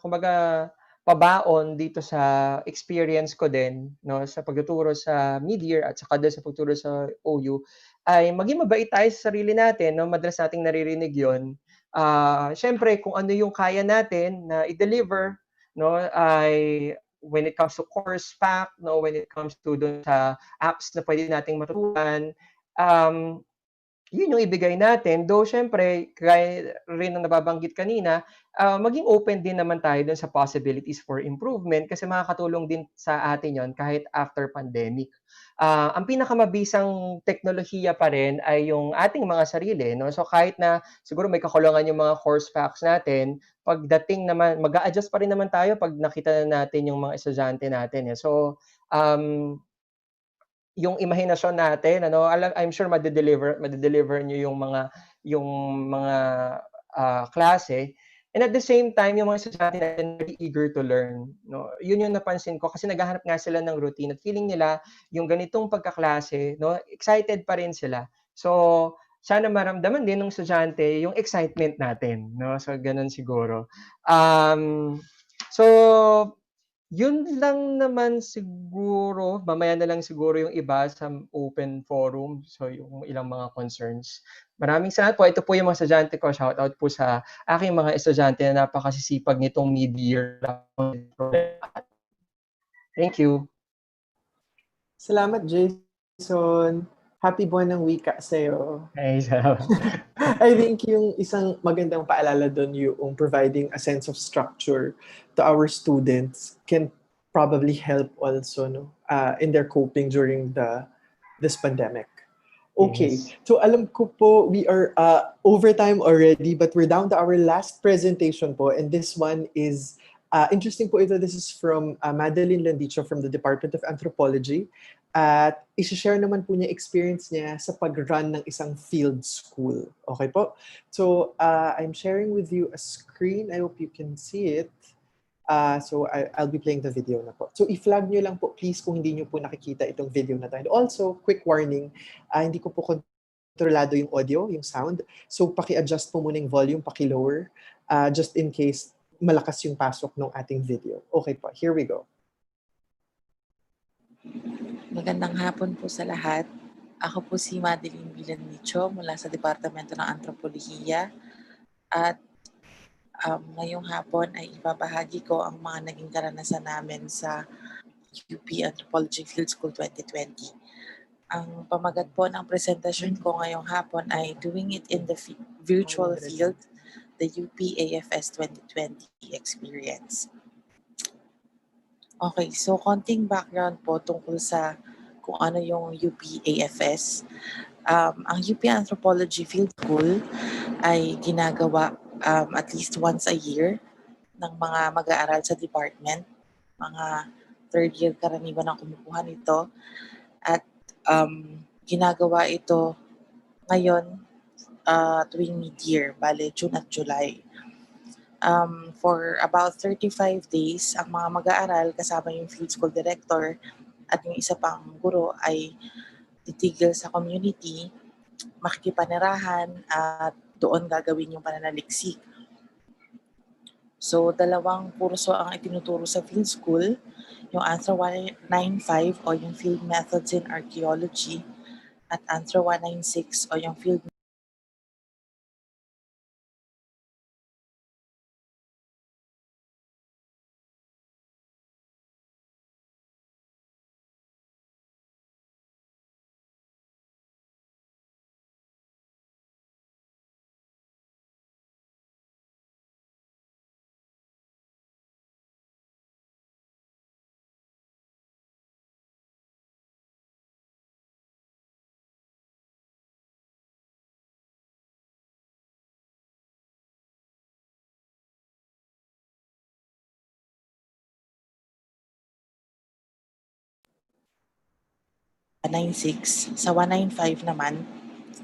kumbaga, pabaon dito sa experience ko din, no, sa pagtuturo sa Midyear at saka din sa pagtuturo sa OU, ay maging mabait tayo sa sarili natin, no? Madalas nating naririnig 'yon. Siyempre kung ano yung kaya natin na i-deliver, no, ay when it comes to course pack, no, when it comes to dun sa apps na pwede nating matutunan, yun yung ibigay natin. Though siyempre, gaya rin ng nababanggit kanina, maging open din naman tayo dun sa possibilities for improvement kasi makakatulong din sa atin yon kahit after pandemic. Ang pinakamabisang teknolohiya pa rin ay yung ating mga sarili, no? So kahit na siguro may kakulangan yung mga course packs natin, pagdating naman, mag-a-adjust pa rin naman tayo pag nakita na natin yung mga estudyante natin. So, yung imahinasyon natin, I'm sure madedeliver niyo yung mga klase. And at the same time, yung mga estudyante natin very eager to learn, no? Yun yung napansin ko kasi naghahanap nga sila ng routine at feeling nila yung ganitong pagkaklase, no, excited pa rin sila. So, sana maramdaman din ng estudyante yung excitement natin, no? So, ganun siguro. So, yun lang naman siguro. Mamaya na lang siguro yung iba sa open forum. So, yung ilang mga concerns. Maraming salamat po. Ito po yung mga estudyante ko. Shoutout po sa aking mga estudyante na napakasisipag nitong mid-year. Thank you. Salamat, Jayson. Happy buwan ng wika sa'yo. Ay, salamat. I think yung isang magandang paalala doon yung providing a sense of structure to our students can probably help also in their coping during this pandemic. Okay, Yes. so alam ko po we are overtime already, but we're down to our last presentation po, and this one is Interesting po ito. This is from Madilene Landicho from the Department of Anthropology. At isi-share naman po niya experience niya sa pag-run ng isang field school. Okay po? So I'm sharing with you a screen. I hope you can see it. So I'll be playing the video na po. So i-flag nyo lang po please kung hindi nyo po nakikita itong video na to. And also, quick warning, hindi ko po kontrolado yung audio, yung sound. So paki-adjust po muna yung volume, paki-lower, just in case malakas yung pasok ng ating video. Okay po, here we go. Magandang hapon po sa lahat. Ako po si Madilene Landicho mula sa Departamento ng Anthropology at ngayong hapon ay ibabahagi ko ang mga naging karanasan namin sa UP Anthropology Field School 2020. Ang pamagat po ng presentasyon ko ngayong hapon ay Doing It in the Virtual Field, the UP AFS 2020 Experience. Okay, so konting background po tungkol sa kung ano yung UP AFS. Ang UP Anthropology Field School ay ginagawa at least once a year ng mga mag-aaral sa department. Mga third year karaniwan ang kumukuha nito. At ginagawa ito ngayon tuwing mid-year, bale June at July. For about 35 days, ang mga mag-aaral kasama yung field school director at yung isa pang guro ay titigil sa community, makikipanirahan at doon gagawin yung pananaliksik. So, dalawang kurso ang itinuturo sa field school, yung Anthro 195 o yung Field Methods in Archaeology at Anthro 196 o yung Field Sa 195 naman,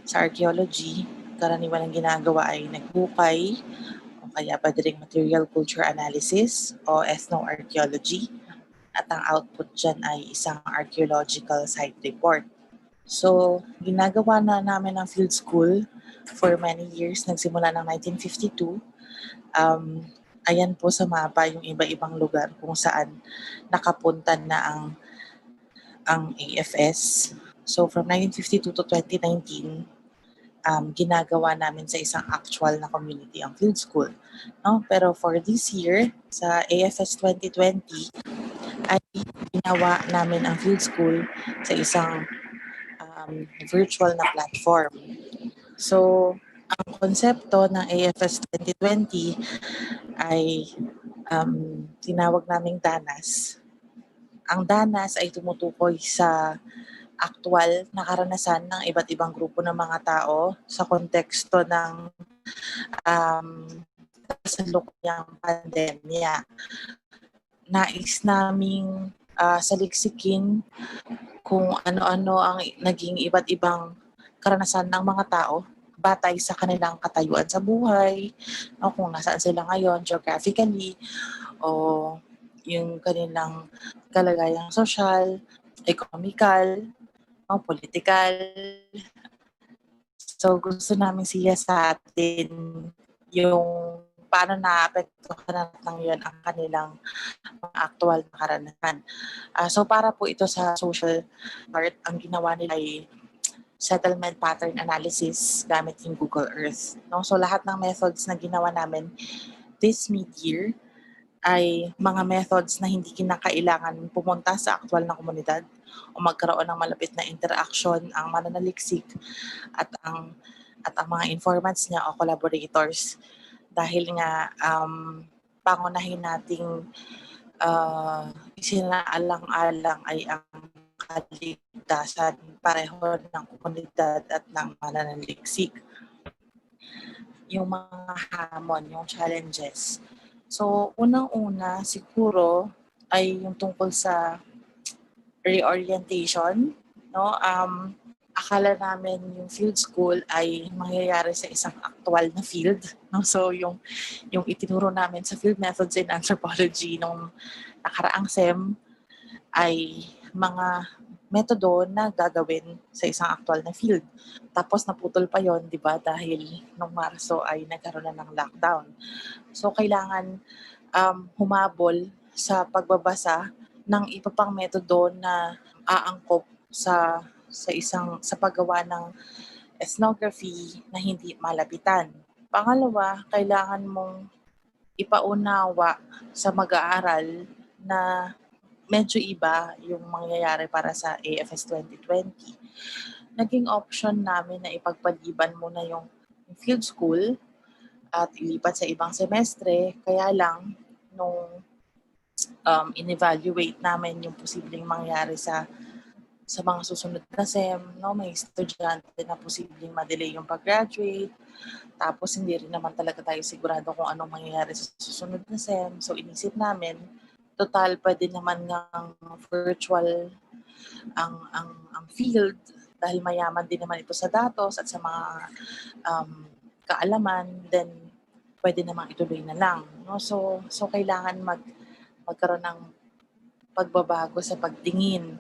sa archaeology, karaniwan ang ginagawa ay naghukay o kaya pwede ring material culture analysis o ethnoarchaeology at ang output dyan ay isang archaeological site report. So, ginagawa na namin ang field school for many years, nagsimula ng 1952. Ayan po sa mapa yung iba-ibang lugar kung saan nakapuntan na ang AFS. So from 1952 to 2019, ginagawa namin sa isang actual na community ang field school. No? Pero for this year, sa AFS 2020, ay ginawa namin ang field school sa isang virtual na platform. So, ang konsepto ng AFS 2020 ay tinawag naming DANAS. Ang DANAS ay tumutukoy sa aktual na karanasan ng iba't ibang grupo ng mga tao sa konteksto ng kasalukuyang pandemya. Nais naming saliksikin kung ano-ano ang naging iba't ibang karanasan ng mga tao batay sa kanilang katayuan sa buhay, no, kung nasaan sila ngayon geographically, o yung kanilang kalagayang social, economical, o political. So gusto namin siya sa atin yung paano naapektuhan ng yun ang kanilang mga aktual na karanasan. So para po ito sa social part, ang ginawa nila ay settlement pattern analysis gamit yung Google Earth. No? So lahat ng methods na ginawa namin this mid-year ay mga methods na hindi kinakailangan pumunta sa aktual na komunidad o magkaroon ng malapit na interaction ang mananaliksik at ang mga informants niya o collaborators, dahil nga pangunahin nating isinaalang-alang ay ang kaligtasan pareho ng komunidad at ng mananaliksik. Yung mga hamon, yung challenges. So, unang-una siguro ay yung tungkol sa reorientation, no? Akala namin yung field school ay mangyayari sa isang actual na field, no? So, yung itinuro namin sa field methods in anthropology nung nakaraang SEM ay mga metodo na gagawin sa isang actual na field. Tapos naputol pa yon, di ba? Dahil nung Marso ay nagkaroon na ng lockdown. So, kailangan humabol sa pagbabasa ng iba pang metodo na aangkop sa paggawa ng ethnography na hindi malapitan. Pangalawa, kailangan mong ipaunawa sa mag-aaral na medyo iba yung mangyayari para sa AFS 2020. Naging option namin na ipagpaliban muna yung field school at ilipat sa ibang semestre. Kaya lang, nung in-evaluate namin yung posibleng mangyari sa mga susunod na SEM, no, may estudyante na posibleng ma-delay yung pag-graduate. Tapos hindi rin naman talaga tayo sigurado kung anong mangyayari sa susunod na SEM. So inisip namin, total pwede naman ng virtual ang field dahil mayaman din naman ito sa datos at sa mga kaalaman, then pwede namang ituloy na lang. No? So kailangan magkaroon ng pagbabago sa pagtingin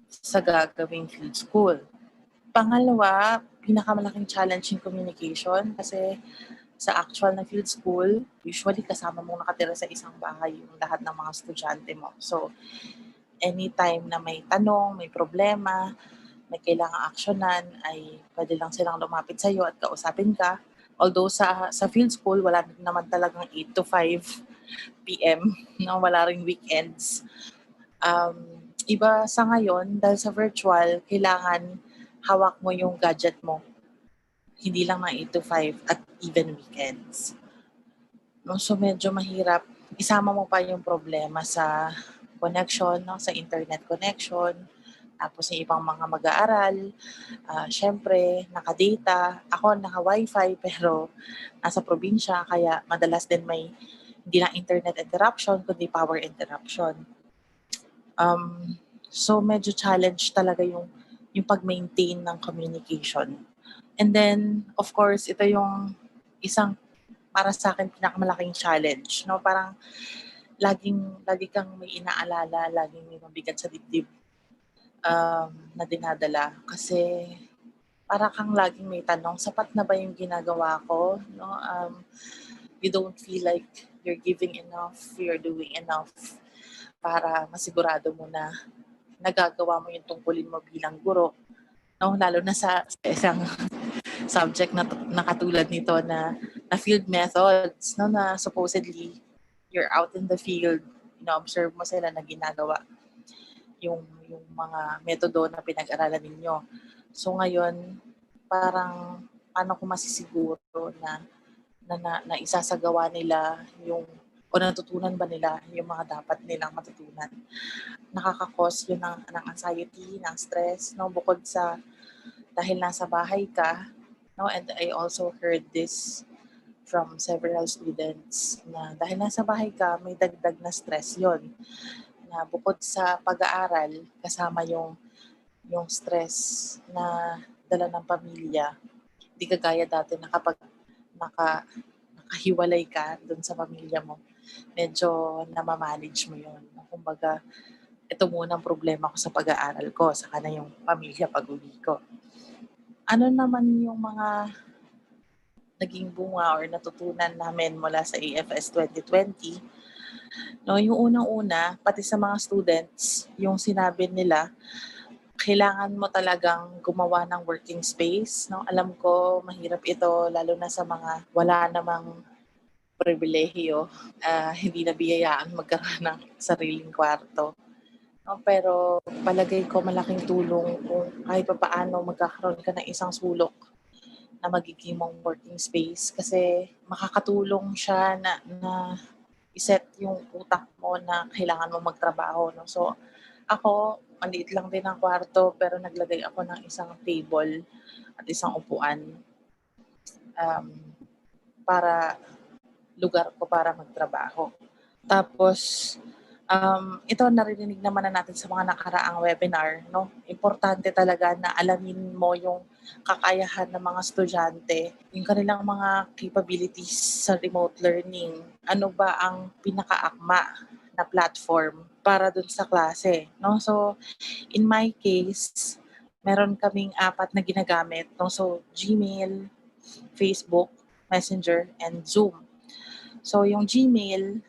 sa gagawing field school. Pangalawa, pinakamalaking challenge yung communication kasi sa actual na field school, usually kasama mong nakatira sa isang bahay yung lahat ng mga estudyante mo. So, anytime na may tanong, may problema, may kailangang aksyonan, ay pwede lang silang lumapit sa iyo at kausapin ka. Although sa field school, wala naman talagang 8 to 5 p.m. No? Wala ring weekends. Iba sa ngayon, dahil sa virtual, kailangan hawak mo yung gadget mo. Hindi lang ng 8 to 5 at even weekends. No? So medyo mahirap. Isama mo pa yung problema sa connection, no? Sa internet connection. Tapos yung ibang mga mag-aaral. Syempre, naka-data. Ako, naka-wifi pero nasa probinsya. Kaya madalas din may hindi lang internet interruption, kundi power interruption. So medyo challenge talaga yung pag-maintain ng communication. And then, of course, ito yung isang para sa akin pinakamalaking challenge. No? Parang lagi kang may inaalala, laging may mabigat sa dibdib na dinadala. Kasi para kang laging may tanong, sapat na ba yung ginagawa ko? No? You don't feel like you're giving enough, you're doing enough para masigurado mo na nagagawa mo yung tungkulin mo bilang guro. No? Lalo na sa isang subject na katulad nito na field methods, no? Na supposedly you're out in the field, ina-observe mo sila na ginagawa yung mga metodo na pinag-aralan ninyo. So ngayon, parang paano ko masisiguro na isasagawa nila o natutunan ba nila yung mga dapat nilang matutunan. Nakaka-cause yun ng anxiety, ng stress, no? Bukod sa dahil nasa bahay ka, no? And I also heard this from several students na dahil nasa bahay ka, may dagdag na stress yon. Na bukod sa pag-aaral, kasama yung stress na dala ng pamilya. Hindi kagaya dati na kapag nakahiwalay ka dun sa pamilya mo, medyo namamanage mo yun. Kumbaga, ito muna ang problema ko sa pag-aaral ko, saka na yung pamilya pag-uwi ko. Ano naman yung mga naging bunga or natutunan namin mula sa AFS 2020? No, yung unang-una, pati sa mga students, yung sinabi nila, kailangan mo talagang gumawa ng working space. No? Alam ko, mahirap ito, lalo na sa mga wala namang pribilehiyo, hindi nabiyayaan magkaroon ng sariling kwarto. No? Pero palagay ko malaking tulong kung kahit pa paano magkakaroon ka ng isang sulok na magiging mong working space kasi makakatulong siya na iset yung utak mo na kailangan mo magtrabaho. No? So ako, maliit lang din ang kwarto pero naglagay ako ng isang table at isang upuan para lugar ko para magtrabaho. Tapos, ito naririnig naman na natin sa mga nakaraang webinar, no? Importante talaga na alamin mo yung kakayahan ng mga estudyante, yung kanilang mga capabilities sa remote learning. Ano ba ang pinakaakma na platform para dun sa klase, no? So, in my case, meron kaming 4 na ginagamit, no? So, Gmail, Facebook, Messenger, and Zoom. So, yung Gmail,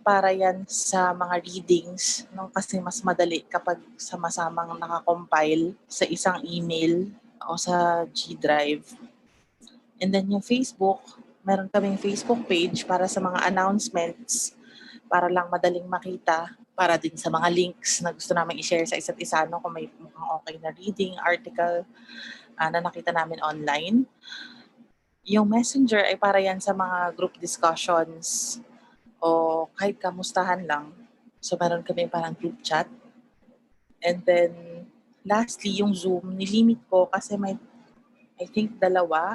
para yan sa mga readings, no? Kasi mas madali kapag sama-samang nakakompile sa isang email o sa G Drive. And then yung Facebook, meron kaming Facebook page para sa mga announcements, para lang madaling makita, para din sa mga links na gusto namin i-share sa isa't isa, no? Kung may mukhang okay na reading, article na nakita namin online. Yung Messenger ay para yan sa mga group discussions o kahit kamustahan lang. So, meron kami parang group chat. And then, lastly, yung Zoom, nilimit ko kasi may, I think, 2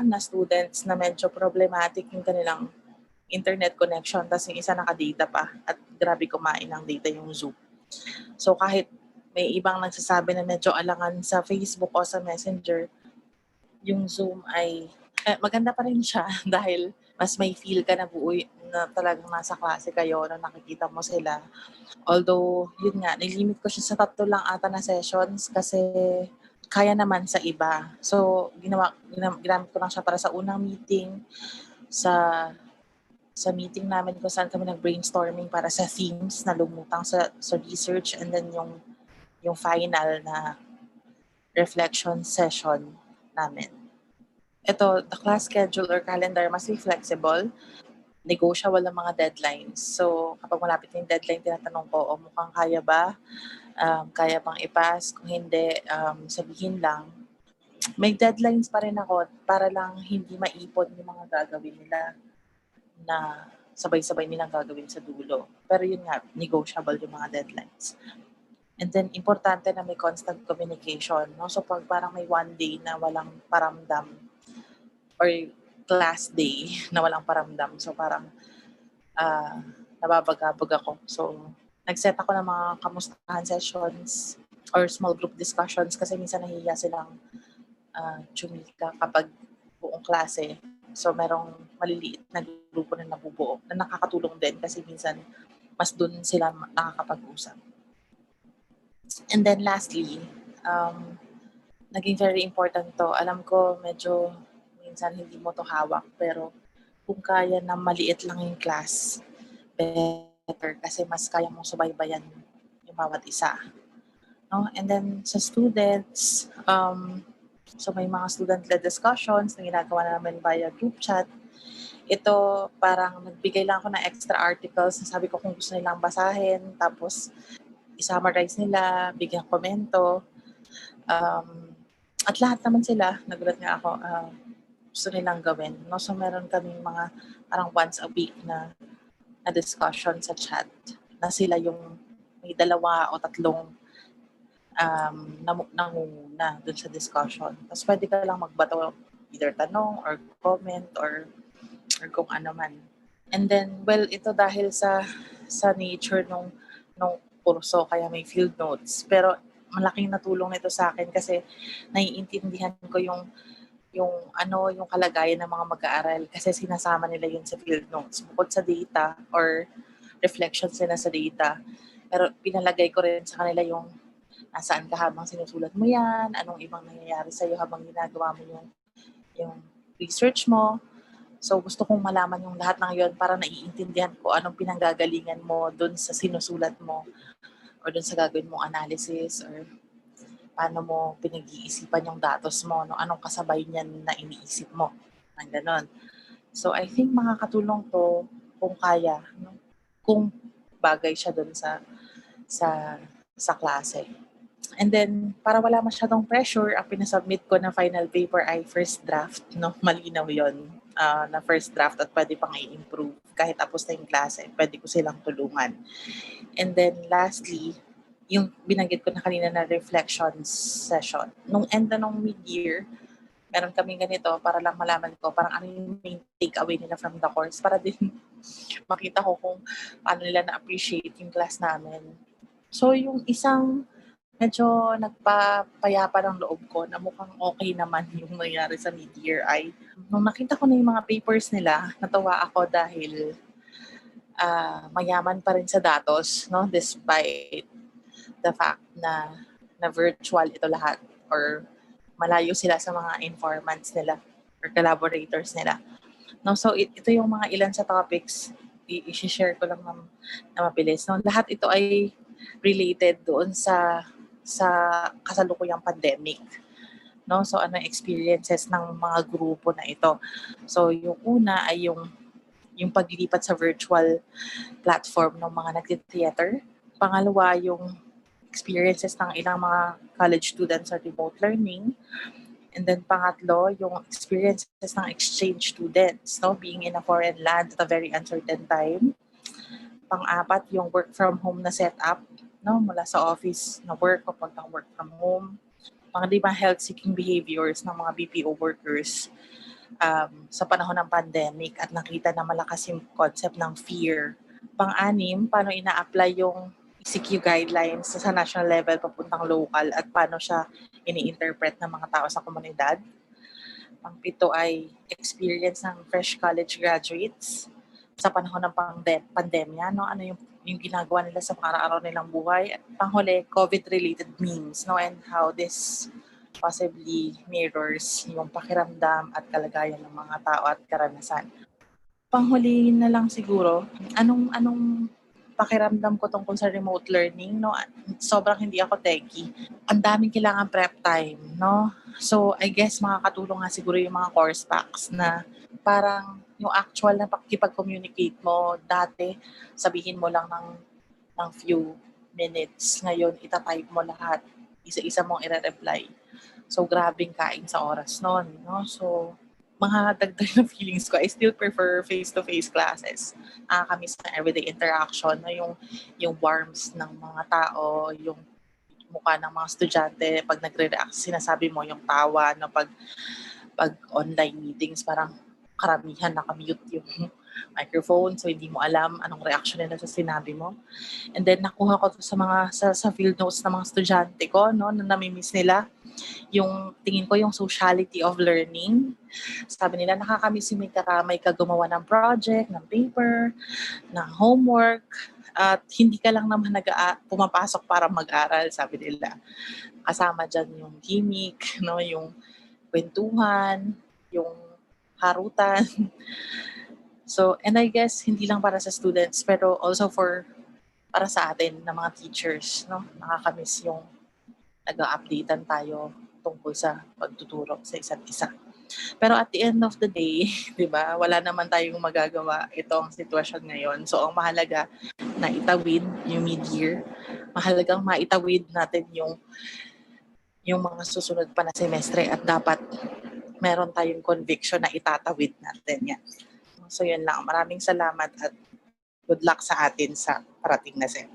na students na medyo problematic yung kanilang internet connection. Tapos yung isa naka-data pa at grabe kumain ng data yung Zoom. So, kahit may ibang nagsasabi na medyo alangan sa Facebook o sa Messenger, yung Zoom ay maganda pa rin siya dahil mas may feel ka na buo na talagang nasa klase kayo na nakikita mo sila. Although, yun nga, nilimit ko siya sa 3 lang ata na sessions kasi kaya naman sa iba. So, ginamit ko lang siya para sa unang meeting, sa meeting namin kung saan kami nag-brainstorming para sa themes na lumutang sa research, and then yung final na reflection session namin. Ito, the class schedule or calendar must be flexible, negotiable ang mga deadlines. So, kapag malapit yung deadline, tinatanong ko, mukhang kaya ba? Kaya bang ipas? Kung hindi, sabihin lang. May deadlines pa rin ako para lang hindi maipon yung mga gagawin nila na sabay-sabay nilang gagawin sa dulo. Pero yun nga, negotiable yung mga deadlines. And then, importante na may constant communication. No? So, pag parang may one day na walang paramdam, or class day na walang paramdam. So parang nababagabog ako. So nag-set ako ng mga kamustahan sessions or small group discussions kasi minsan nahihiya silang chumika kapag buong klase. So merong maliliit na grupo na nabubuo na nakakatulong din kasi minsan mas dun sila nakakapag-usap. And then lastly, naging very important to. Alam ko medyo minsan hindi mo to hawak, pero kung kaya na maliit lang yung class, better kasi mas kaya mong subaybayan yung bawat isa. No? And then sa students, so may mga student-led discussions na ginagawa namin via group chat. Ito parang nagbigay lang ako ng extra articles na sabi ko kung gusto nilang basahin, tapos i-summarize nila, bigyan komento. At lahat naman sila, nagulat nga ako, gusto nilang gawin. No? So meron kaming mga parang once a week na discussion sa chat na sila yung may 2 o 3 nangunguna dun sa discussion. Tapos pwede ka lang magbato either tanong or comment or kung ano man. And then, well, ito dahil sa nature nung kurso, kaya may field notes. Pero malaking natulong nito sa akin kasi naiintindihan ko yung kalagayan ng mga mag-aaral kasi sinasama nila yun sa field notes. Bukod sa data or reflections nila sa data, pero pinalagay ko rin sa kanila yung nasaan ka habang sinusulat mo yan, anong ibang nangyayari sa'yo habang ginagawa mo yung research mo. So gusto kong malaman yung lahat ng yun para naiintindihan ko anong pinanggagalingan mo dun sa sinusulat mo or dun sa gagawin mong analysis or paano mo pinag-iisipan yung datos mo, no? Anong kasabay niyan na iniisip mo, ang ganon. So I think makakatulong to kung kaya, no? Kung bagay siya dun sa klase. And then, para wala masyadong pressure, ang pinasubmit ko na final paper ay first draft, no? Malinaw yon na first draft at pwede pang i-improve. Kahit tapos na yung klase, pwede ko silang tulungan. And then lastly, yung binanggit ko na kanina na reflection session. Nung end na nung mid-year, meron kaming ganito para lang malaman ko parang ano yung main takeaway nila from the course para din makita ko kung paano nila na-appreciate yung class namin. So yung isang medyo nagpapayapa ng loob ko na mukhang okay naman yung nangyari sa Midyear ay nung nakita ko na yung mga papers nila, natawa ako dahil mayaman pa rin sa datos, no? Despite the fact na virtual ito lahat or malayo sila sa mga informants nila or collaborators nila. No, so ito yung mga ilan sa topics i-share ko lang na mabilis. No, lahat ito ay related doon sa kasalukuyang pandemic. No, so ano experiences ng mga grupo na ito. So yung una ay yung paglilipat sa virtual platform ng mga nagti-theater. Pangalawa, yung experiences ng ilang mga college students sa remote learning. And then pangatlo, yung experiences ng exchange students, no, being in a foreign land at a very uncertain time. Pang-apat, yung work from home na setup, no, mula sa office na work papuntang work from home. Pang-lima, health-seeking behaviors ng mga BPO workers sa panahon ng pandemic at nakita na malakas yung concept ng fear. Pang-anim, paano ina-apply yung ECQ guidelines sa national level papuntang local at paano siya ini-interpret ng mga tao sa komunidad. Pang-pito ay experience ng fresh college graduates sa panahon ng pandemya, no? Ano yung ginagawa nila sa araw-araw nilang buhay. At panghuli, COVID-related memes, no? And how this possibly mirrors yung pakiramdam at kalagayan ng mga tao at karanasan. Panghuli na lang siguro, anong pakiramdam ko tungkol sa remote learning, no? Sobrang hindi ako techie. Ang daming kailangan prep time, no? So, I guess makakatulong nga siguro yung mga course packs na parang yung actual na pakikipag-communicate mo dati, sabihin mo lang ng few minutes. Ngayon, itatype mo lahat. Isa-isa mong i-reply. So, grabing kain sa oras nun, no? So, mga dagdag na feelings ko, I still prefer face-to-face classes. Nakakamiss na everyday interaction, no? Yung warmth ng mga tao, yung mukha ng mga estudyante, pag nagre-react, sinasabi mo yung tawa, no? Pag online meetings, parang karamihan nakamute yung microphone, so hindi mo alam anong reaction nila sa sinabi mo. And then nakuha ko to sa field notes ng mga estudyante ko, no, na namimiss nila yung tingin ko yung sociality of learning. Sabi nila nakakamiss yung may gumawa ng project, ng paper, ng homework, at hindi ka lang naman pumapasok para mag-aral, sabi nila. Kasama dyan yung gimmick, no, yung kwentuhan, yung harutan. So, and I guess hindi lang para sa students pero also para sa atin na mga teachers, no? Nakakamiss yung nag-updatean tayo tungkol sa pagtuturo sa isa't isa. Pero at the end of the day, 'di ba? Wala naman tayong magagawa itong sitwasyon ngayon. So, ang mahalaga na itawid yung mid-year. Mahalagang maitawid natin yung mga susunod pa na semestre at dapat meron tayong conviction na itatawid natin yan. So yun lang. Maraming salamat at good luck sa atin sa parating na sem.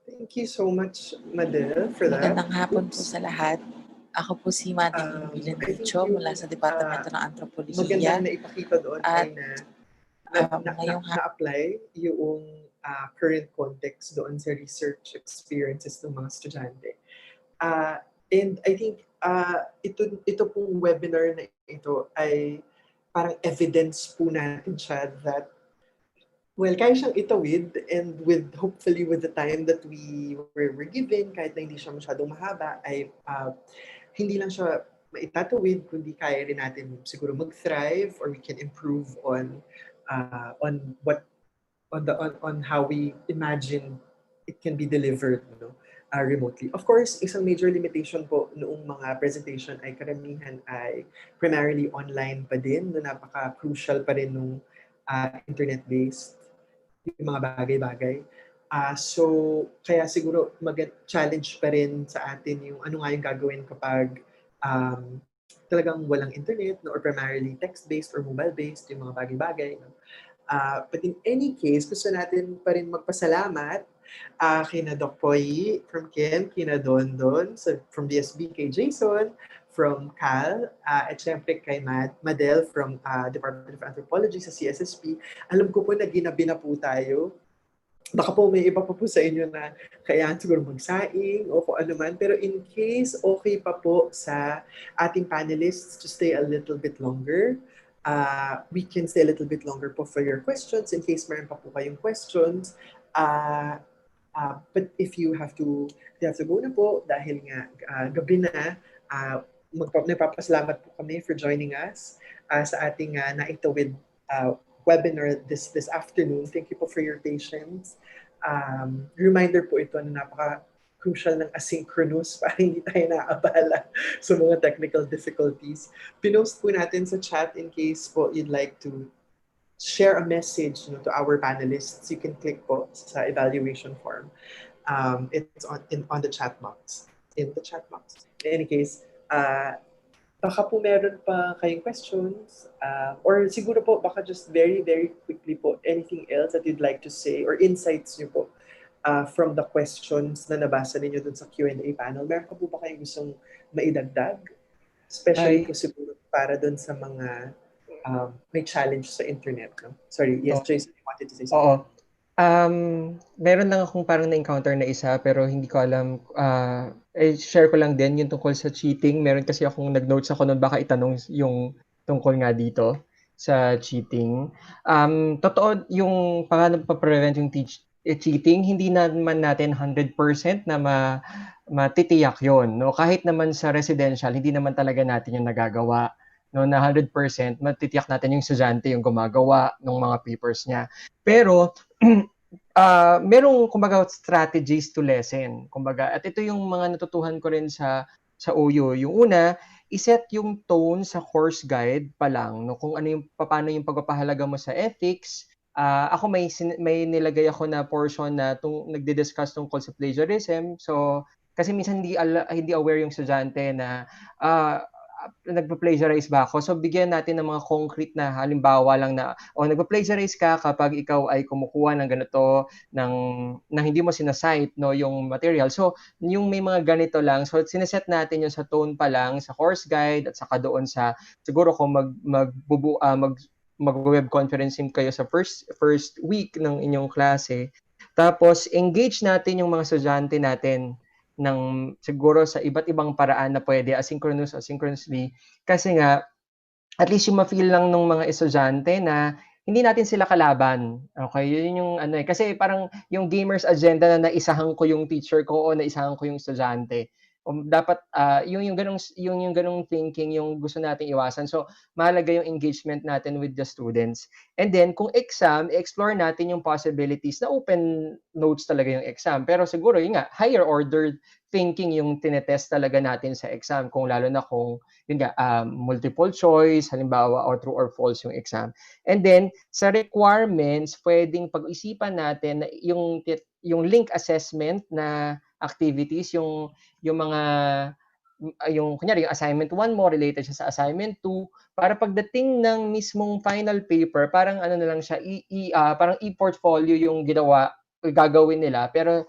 Thank you so much, Madel, for that. Magandang hapon po sa lahat. Ako po si Madilene Landicho mula sa Departamento ng Anthropology. Magandang na ipakita doon ay na-apply yung current context doon sa research experiences ng mga estudyante. And I think ito pong webinar na ito ay parang evidence po natin siya that, well, kaya siyang itawid and hopefully with the time that we were given, kahit na hindi siya masyadong mahaba, ay hindi lang siya maitatawid, kundi kaya rin natin siguro mag-thrive or we can improve on how we imagine it can be delivered, no? Remotely. Of course, isang major limitation po noong mga presentation ay karamihan ay primarily online pa din, no, napaka-crucial pa rin nung internet-based yung mga bagay-bagay. So, kaya siguro mag-challenge pa rin sa atin yung ano nga yung gagawin kapag talagang walang internet, no, or primarily text-based or mobile-based, yung mga bagay-bagay. No? But in any case, gusto natin pa rin magpasalamat kina Doc Poy from Kim, kina Don from DSB, kay Jayson from Cal, at syempre kay Madel from Department of Anthropology sa CSSP. Alam ko po na ginabi na po tayo. Baka po may iba pa po sa inyo na kailangan siguro magsaing o kung ano man. Pero in case okay pa po sa ating panelists to stay a little bit longer, we can stay a little bit longer po for your questions in case meron pa po kayong questions. But if you have to go na po dahil nga gabi na, nagpapasalamat po kami for joining us sa ating Naitawid webinar this afternoon. Thank you po for your patience. Reminder po ito na napaka-crucial ng asynchronous para hindi tayo naabala sa mga technical difficulties. Pinost po natin sa chat in case po you'd like to share a message to our panelists. You can click po sa evaluation form. It's on the chat box. In the chat box. In any case, baka po meron pa kayong questions or siguro po baka just very, very quickly po anything else that you'd like to say or insights nyo po from the questions na nabasa ninyo dun sa Q&A panel. Meron pa po ba kayong gustong maidagdag? Especially po siguro para dun sa mga may challenge sa internet. No? Sorry, yes, Jayson, you wanted to say something? Oo. Meron lang akong parang na-encounter na isa pero hindi ko alam. Share ko lang din yung tungkol sa cheating. Meron kasi akong nag-notes ako nun, baka itanong yung tungkol nga dito sa cheating. Totoo yung paano pa-prevent yung cheating, hindi naman natin 100% na matitiyak yon, no? Kahit naman sa residential, hindi naman talaga natin yung nagagawa. No, na 100% matitiyak natin yung estudyante yung gumagawa ng mga papers niya. Pero merong kumbaga strategies to lessen. Kumbaga, at ito yung mga natutuhan ko rin sa OU. Yung una, iset yung tone sa course guide pa lang, no, kung ano yung paano yung pagpapahalaga mo sa ethics. Ako may nilagay ako na portion na nagdi-discuss tungkol sa plagiarism. So kasi minsan hindi aware yung estudyante na nagpa-plagiarize ba ako? So bigyan natin ng mga concrete na halimbawa lang na nagpa-plagiarize ka kapag ikaw ay kumukuha ng ganito ng hindi mo sinasite no yung material. So yung may mga ganito lang. So sineset natin yung sa tone pa lang sa course guide at saka doon sa siguro kung mag-web conferencing kayo sa first week ng inyong klase. Tapos engage natin yung mga estudyante natin ng siguro sa iba't ibang paraan na pwede asynchronously kasi nga at least yung ma-feel lang ng mga estudyante na hindi natin sila kalaban. Okay, yun yung ano kasi parang yung gamers agenda na naisahan ko yung teacher ko o naisahan ko yung estudyante. Dapat yung ganung thinking yung gusto nating iwasan. So mahalaga yung engagement natin with the students. And then kung exam, explore natin yung possibilities na open notes talaga yung exam. Pero siguro yun nga, higher order thinking yung tinetest talaga natin sa exam kung lalo na kung yun nga, multiple choice, halimbawa, or true or false yung exam. And then, sa requirements, pwedeng pag-isipan natin na yung link assessment na activities, yung mga, kunyari, yung assignment 1 mo, related siya sa assignment 2, para pagdating ng mismong final paper, parang ano na lang siya, parang e-portfolio yung gagawin nila, pero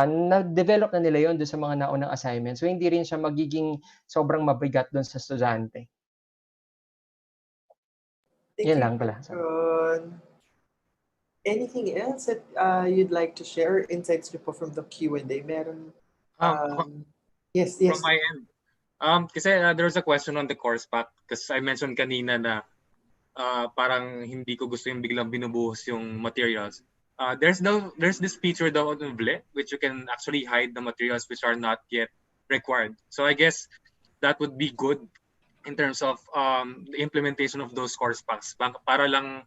na-develop na nila yon doon sa mga naunang assignments. So, hindi rin siya magiging sobrang mabigat doon sa estudyante. Yan lang pala. Anything else that you'd like to share? Insights niyo po from the Q&A? Meron? Yes. From my end. Kasi there's a question on the course pack because I mentioned kanina na parang hindi ko gusto yung biglang binubuhos yung materials. There's this feature daw on Vle which you can actually hide the materials which are not yet required. So I guess that would be good in terms of the implementation of those course packs. Para lang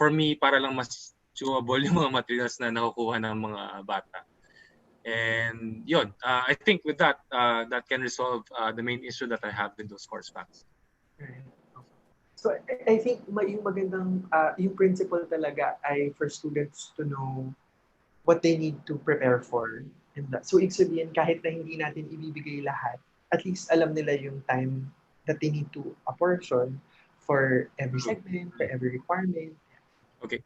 for me, para lang mas chewable yung mga materials na nakukuha ng mga bata. And yun, I think with that, that can resolve the main issue that I have with those course packs. So I think yung magandang, yung principle talaga ay for students to know what they need to prepare for. So ibig sabihin, kahit na hindi natin ibibigay lahat, at least alam nila yung time that they need to apportion for every segment, for every requirement. Okay.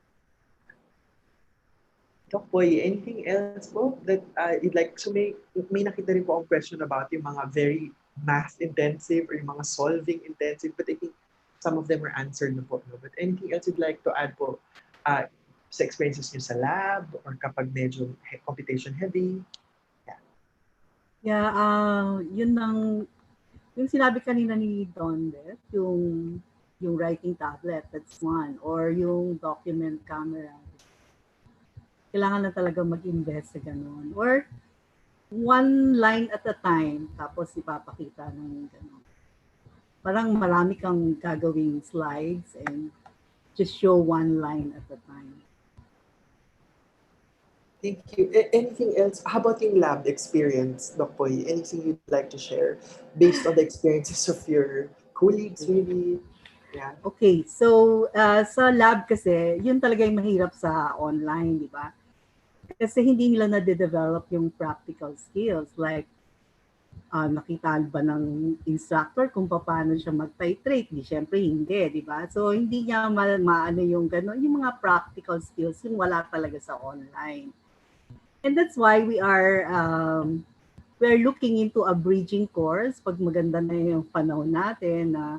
Doc Boy, anything else po that you'd like? So may nakita rin po ang question about yung mga very math intensive or yung mga solving intensive, but I think some of them were answered na po. No? But anything else you'd like to add po sa experiences niyo sa lab or kapag medyo computation heavy? Yeah, yun yung sinabi kanina ni Don, yung writing tablet, that's one. Or yung document camera. Kailangan na talaga mag-invest sa ganun. Or one line at a time, tapos ipapakita ng ganun. Parang marami kang gagawing slides and just show one line at a time. Thank you. Anything else? How about yung lab experience, Doc Poy? Anything you'd like to share based on the experiences of your colleagues, maybe? Yeah. Okay, so sa lab kasi, yun talaga yung mahirap sa online, di ba? Kasi hindi nila na-develop yung practical skills like nakita ba ng instructor kung paano siya mag-titrate? Di, syempre hindi, di ba? So hindi niya maano yung gano'n, yung mga practical skills, yung wala talaga sa online. And that's why we're looking into a bridging course pag maganda na yung panahon natin na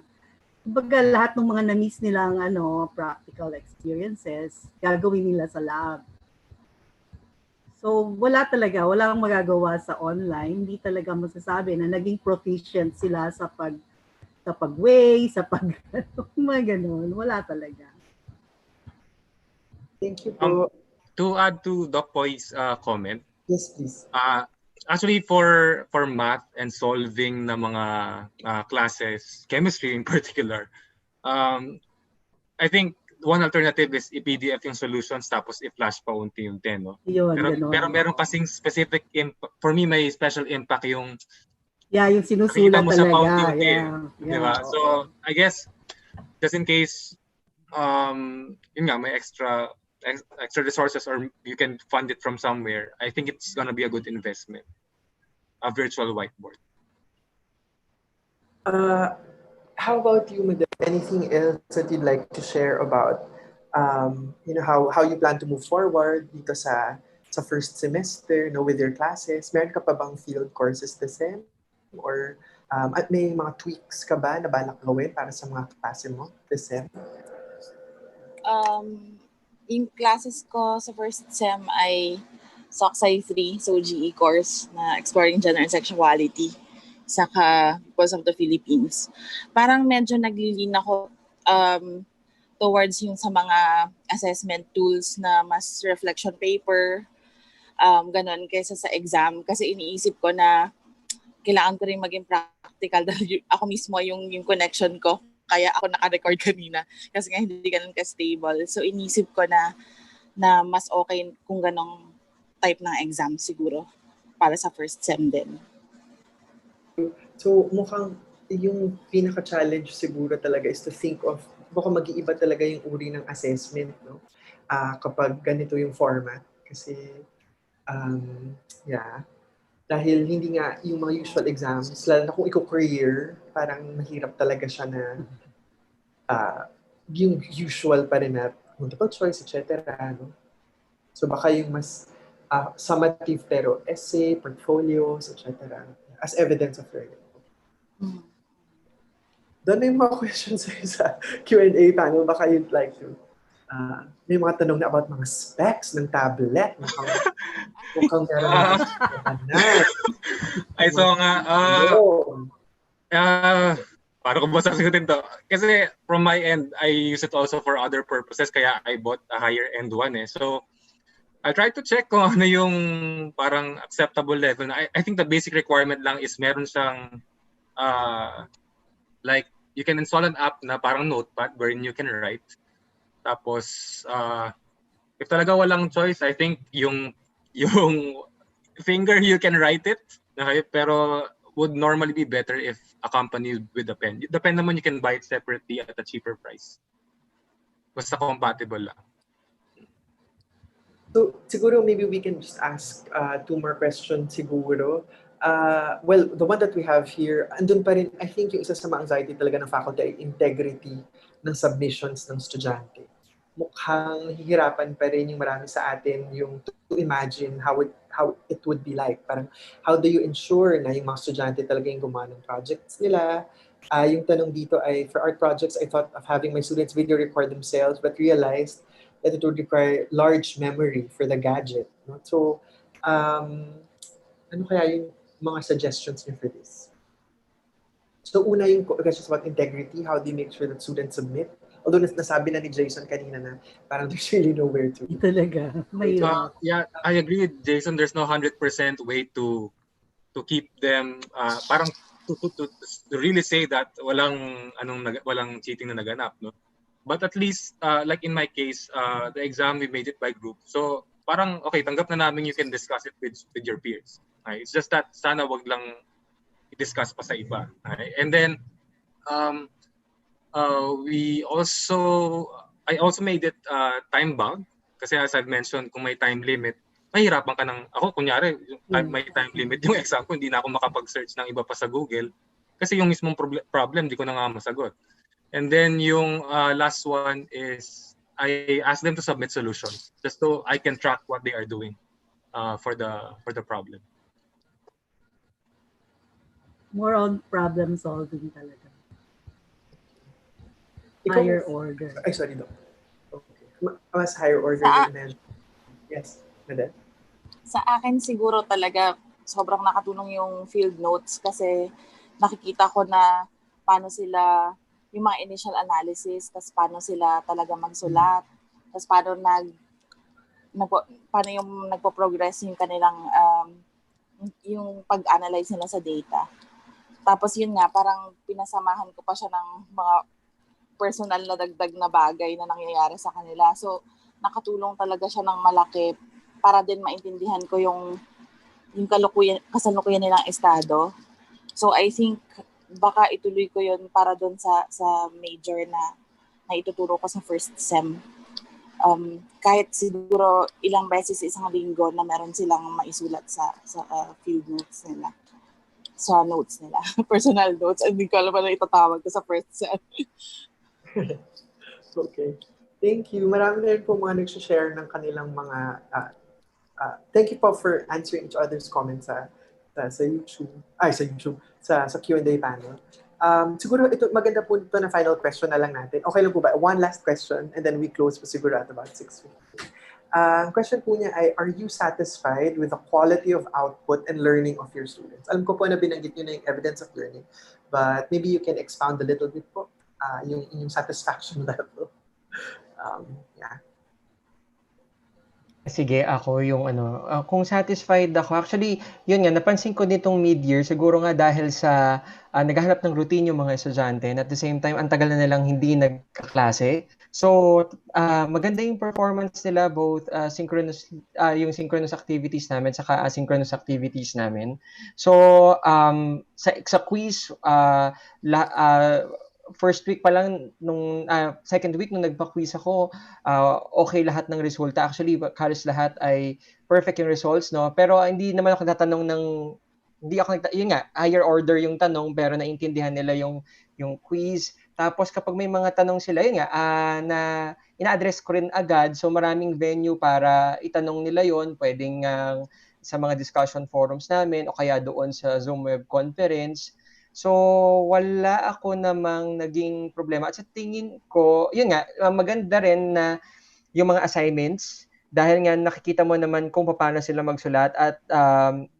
kumbaga lahat ng mga na-miss nilang practical experiences, gagawin nila sa lab. So walang magagawa sa online, hindi talaga masasabi na naging proficient sila sa pag-weigh, sa mga ganun, wala talaga. Thank you po. To add to Doc Poy's comment, yes, please. Actually, for math and solving na mga classes, chemistry in particular, I think one alternative is i-PDF yung solutions tapos i-flash pa unti-unti, no? Pero meron kasing specific for me may special impact yung yung sinusulat mo talaga. Sa paunti-unti, di ba? So, I guess just in case yun nga may extra resources or you can fund it from somewhere, I think it's gonna be a good investment. A virtual whiteboard. How about you, Madam? Anything else that you'd like to share about how you plan to move forward dito sa first semester, with your classes? Meron ka pa bang field courses the same? Or at may mga tweaks ka ba na balak gawin para sa mga klase mo the same? Yung classes ko sa first sem ay SOCSI 3, so GE course na Exploring Gender and Sexuality, saka Because of the Philippines. Parang medyo naglilin ako towards yung sa mga assessment tools na mas reflection paper, ganun, kaysa sa exam. Kasi iniisip ko na kailangan ko rin maging practical dahil ako mismo yung connection ko. Kaya ako naka-record kanina kasi nga hindi ganun ka-stable. So inisip ko na mas okay kung ganong type ng exam siguro para sa first sem din. So mukhang yung pinaka-challenge siguro talaga is to think of baka mag-iiba talaga yung uri ng assessment, no? Kapag ganito yung format. Kasi, dahil hindi nga yung mga usual exams, lalo na kung iko-career, parang mahirap talaga siya na yung usual pa rin na multiple choice, etc. No? So baka yung mas summative pero essay, portfolios, etc. as evidence of learning. Doon may mga questions sa Q&A panel. Baka you'd like to. May mga tanong na about mga specs ng tablet. Mukhang meron ay, so nga, paano ko ba sasagutin to? Kasi from my end, I use it also for other purposes, kaya I bought a higher end one. So, I try to check kung ano yung parang acceptable level. I think the basic requirement lang is meron siyang like, you can install an app na parang notepad wherein you can write. Tapos, if talaga walang choice, I think yung finger, you can write it. Okay? Pero would normally be better if accompanied with a pen. The pen naman, you can buy it separately at a cheaper price. Basta compatible lang. So, siguro maybe we can just ask 2 more questions siguro. Well, the one that we have here, andun pa rin, I think yung isa sa mga anxiety talaga ng faculty ay integrity ng submissions ng estudyante. mukhang hihirapan pa rin yung marami sa atin yung to imagine how it would be like. Parang, how do you ensure na yung mga estudyante talaga yung gumawa ng projects nila? Yung tanong dito ay, for art projects, I thought of having my students video record themselves, but realized that it would require large memory for the gadget. No? So, ano kaya yung mga suggestions niyo for this? So una yung questions about integrity, how do you make sure that students submit? Although nasabi na ni Jayson kanina na parang there's really nowhere to. Talaga, mahirap. Yeah, I agree with Jayson. There's no 100% way to keep them parang to really say that walang cheating na naganap, no? But at least like in my case, the exam we made it by group. So parang okay, tanggap na namin you can discuss it with your peers. It's just that sana wag lang i-discuss pa sa iba. And then I also made it time bound kasi as I've mentioned, kung may time limit, mahirapan ka ako kunyari, may time limit yung exam ko, hindi na ako makapag-search ng iba pa sa Google kasi yung mismong problem di ko na nga masagot. And then yung last one is I ask them to submit solutions just so I can track what they are doing for the problem. More on problem solving talaga. Higher order. Ay, sorry, Doc. Okay. Mas higher order yung measure. Yes, Madel? Sa akin siguro talaga sobrang nakatulong yung field notes kasi nakikita ko na paano sila, yung mga initial analysis, tapos paano sila talaga magsulat, tapos paano paano yung nagpo-progress yung kanilang yung pag-analyze nila sa data. Tapos yun nga, parang pinasamahan ko pa siya ng mga personal na dagdag na bagay na nangyayari sa kanila. So, nakatulong talaga siya ng malaki para din maintindihan ko yung kasalukuyan nilang estado. So, I think baka ituloy ko yun para doon sa major na ituturo ko sa first sem. Kahit siguro ilang beses isang linggo na meron silang maisulat sa field notes nila. Sa notes nila. Personal notes. Hindi ko alam na itatawag ko sa first sem. Okay. Thank you. Marami na rin po mga nag-share ng kanilang mga thank you po for answering each other's comments sa YouTube. Sa Q&A panel. Siguro ito maganda po ito na final question na lang natin. Okay lang po ba? One last question and then we close po siguro at about 6:50. Question po niya ay, are you satisfied with the quality of output and learning of your students? Alam ko po na binanggit niyo na yung evidence of learning, but maybe you can expound a little bit po yung satisfaction level. Yeah. Sige, ako yung kung satisfied ako. Actually, yun nga, napansin ko nitong mid-year, siguro nga dahil sa naghahanap ng routine yung mga estudyante and at the same time, ang tagal na nilang hindi nagkaklase. So, maganda yung performance nila, both yung synchronous activities namin saka asynchronous activities namin. So, sa quiz, first week pa lang, second week nung nagpa-quiz ako, okay lahat ng resulta. Actually, halos lahat ay perfect yung results, no? Pero hindi naman ako nagtatanong yun nga, higher order yung tanong, pero naintindihan nila yung quiz. Tapos kapag may mga tanong sila, yun nga, na ina-address ko rin agad. So maraming venue para itanong nila yon, pwedeng sa mga discussion forums namin o kaya doon sa Zoom web conference. So, wala ako namang naging problema. At sa tingin ko, yun nga, maganda rin na yung mga assignments, dahil nga nakikita mo naman kung paano sila magsulat. At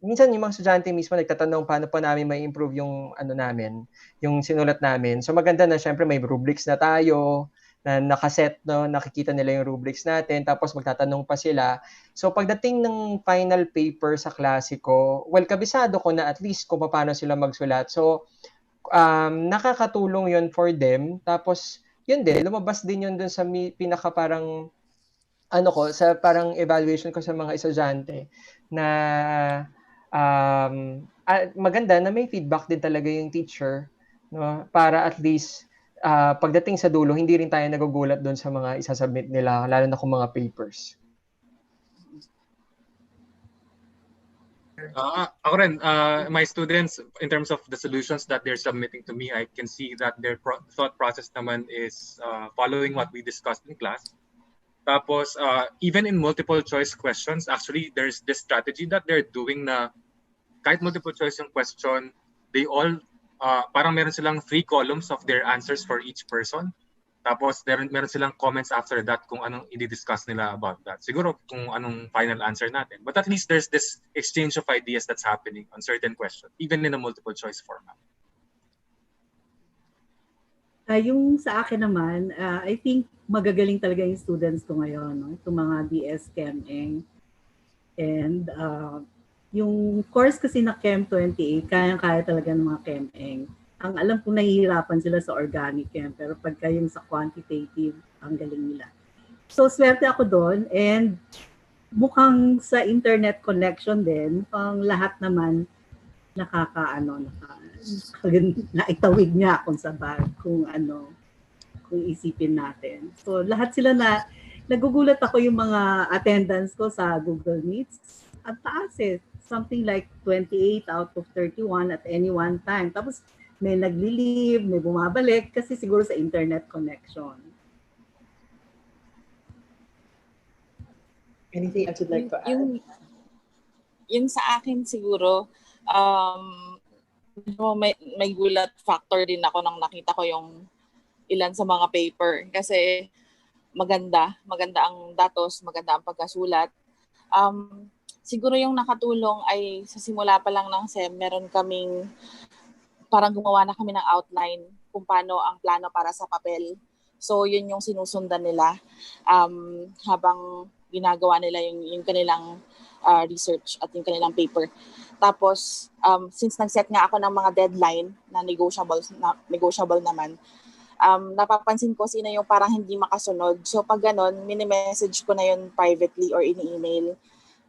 minsan yung mga estudyante mismo nagtatanong paano pa namin may improve yung namin, yung sinulat namin. So, maganda na syempre may rubrics na tayo, na nakaset, no, nakikita nila yung rubrics natin, tapos magtatanong pa sila. So pagdating ng final paper sa klase ko, well, kabisado ko na at least kung paano sila magsulat. So nakakatulong yun for them. Tapos yun din, lumabas din yun dun sa pinaka parang sa parang evaluation ko sa mga estudyante na maganda na may feedback din talaga yung teacher, no, para at least pagdating sa dulo, hindi rin tayo nagugulat doon sa mga isasubmit nila, lalo na kung mga papers. Ako rin, my students, in terms of the solutions that they're submitting to me, I can see that their thought process naman is following what we discussed in class. Tapos, even in multiple choice questions, actually, there's this strategy that they're doing na kahit multiple choice yung question, they all, parang meron silang 3 columns of their answers for each person. Tapos, meron silang comments after that kung anong i-discuss nila about that. Siguro kung anong final answer natin. But at least there's this exchange of ideas that's happening on certain questions, even in a multiple choice format. Yung sa akin naman, I think magagaling talaga yung students ko ngayon, no? Itong mga BS Chem-Eng. And yung course kasi na Chem 28, kayang-kaya talaga ng mga Chem-Eng. Ang alam ko nahihirapan sila sa organic chem, pero pagka yung sa quantitative, ang galing nila. So, swerte ako doon, and mukhang sa internet connection din, pang lahat naman naitawid niya kung sa bag, kung isipin natin. So, lahat sila nagugulat ako yung mga attendance ko sa Google Meets. At taas something like 28 out of 31 at any one time. Tapos, may nagli-leave, may bumabalik kasi siguro sa internet connection. Anything else you'd like to add? Yung sa akin siguro, may gulat factor din ako nang nakita ko yung ilan sa mga paper. Kasi maganda ang datos, maganda ang pagkasulat. Siguro yung nakatulong ay sa simula pa lang ng SEM, meron kaming parang gumawa na kami ng outline kung paano ang plano para sa papel. So, yun yung sinusundan nila habang ginagawa nila yung kanilang research at yung kanilang paper. Tapos, since nag-set nga ako ng mga deadline na negotiable naman, napapansin ko sino yung parang hindi makasunod. So, pag ganon, mini-message ko na yun privately or in-email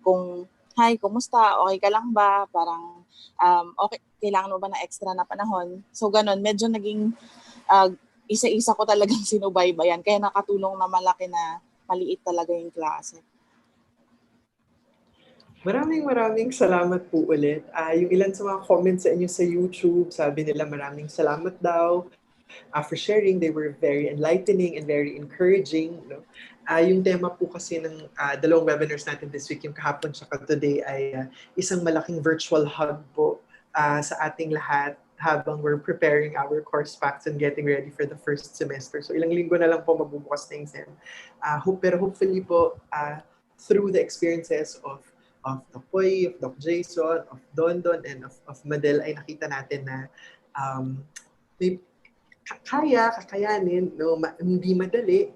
kung, hi, kumusta? Okay ka lang ba? Parang, okay, kailangan mo ba ng extra na panahon? So, ganon, medyo naging isa-isa ko talagang sinubaybayan. Kaya nakatulong na malaki na maliit talaga yung klase. Maraming salamat po ulit. Yung ilan sa mga comments sa inyo sa YouTube, sabi nila maraming salamat daw for sharing. They were very enlightening and very encouraging. No? Yung tema po kasi ng dalawang webinars natin this week, yung kahapon tsaka today, ay isang malaking virtual hub po sa ating lahat habang we're preparing our course packs and getting ready for the first semester. So ilang linggo na lang po magbubukas na yung SEM. Pero hopefully po, through the experiences of Doc Poy, of Doc Jayson, of Dondon, and of Madel, ay nakita natin na may kakayanin, no? Hindi madali,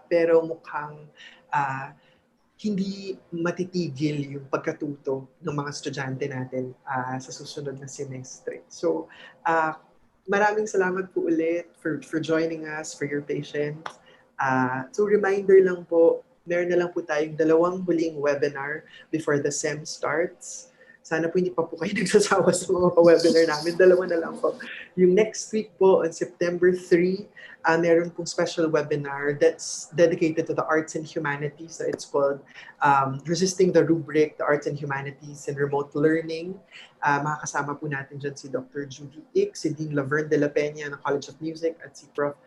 pero mukhang hindi matitigil yung pagkatuto ng mga estudyante natin sa susunod na semestre. So, maraming salamat po ulit for joining us, for your patience. So, reminder lang po, meron na lang po tayong 2 huling webinar before the SEM starts. Sana po hindi pa po kayo nagsasawa sa mga webinar namin. 2 na lang po. Yung next week po, on September 3, meron pong special webinar that's dedicated to the arts and humanities. So it's called Resisting the Rubric, the Arts and Humanities and Remote Learning. Makakasama po natin dyan si Dr. Judy Ick, si Dean Laverne de la Peña ng College of Music, at si Prof.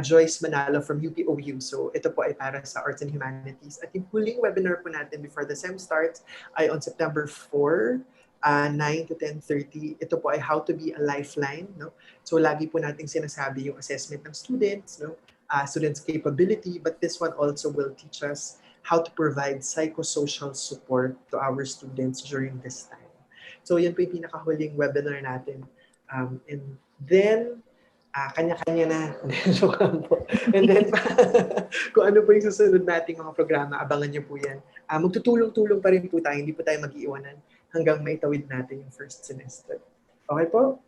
Joyce Manalo from UPOU. So ito po ay para sa Arts and Humanities. At yung huling webinar po natin before the SEM starts ay on September 4, 9 to 10:30. Ito po ay How to be a Lifeline. No? So lagi po nating sinasabi yung assessment ng students, no? Students' capability, but this one also will teach us how to provide psychosocial support to our students during this time. So yan po yung pinakahuling webinar natin. And then, kanya-kanya na. And then, kung ano po yung susunod nating mga programa, abangan niyo po yan. Magtutulong-tulong pa rin po tayo, hindi po tayo mag-iiwanan hanggang maitawid natin yung first semester. Okay po?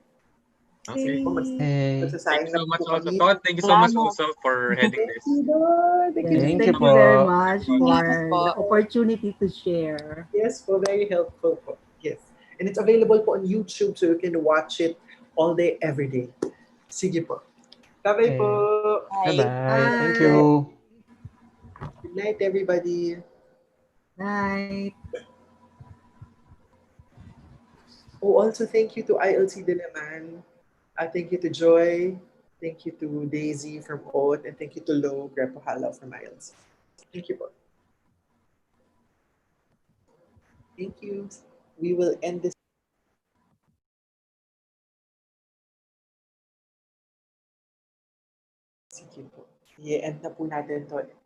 Okay. Thank you so much also, Todd. Thank you so much also for heading this. Thank you very much for the opportunity to share. Yes po, very helpful po. Yes. And it's available po on YouTube so you can watch it all day, every day. Sige po. Bye-bye po. Bye-bye. Thank you. Good night, everybody. Night. Oh, also thank you to ILC Diliman. Thank you to Joy. Thank you to Daisy from OAT. And thank you to Lo Grepohala from ILC. Thank you po. Thank you. We will end this. Sige po. I-end na po natin to.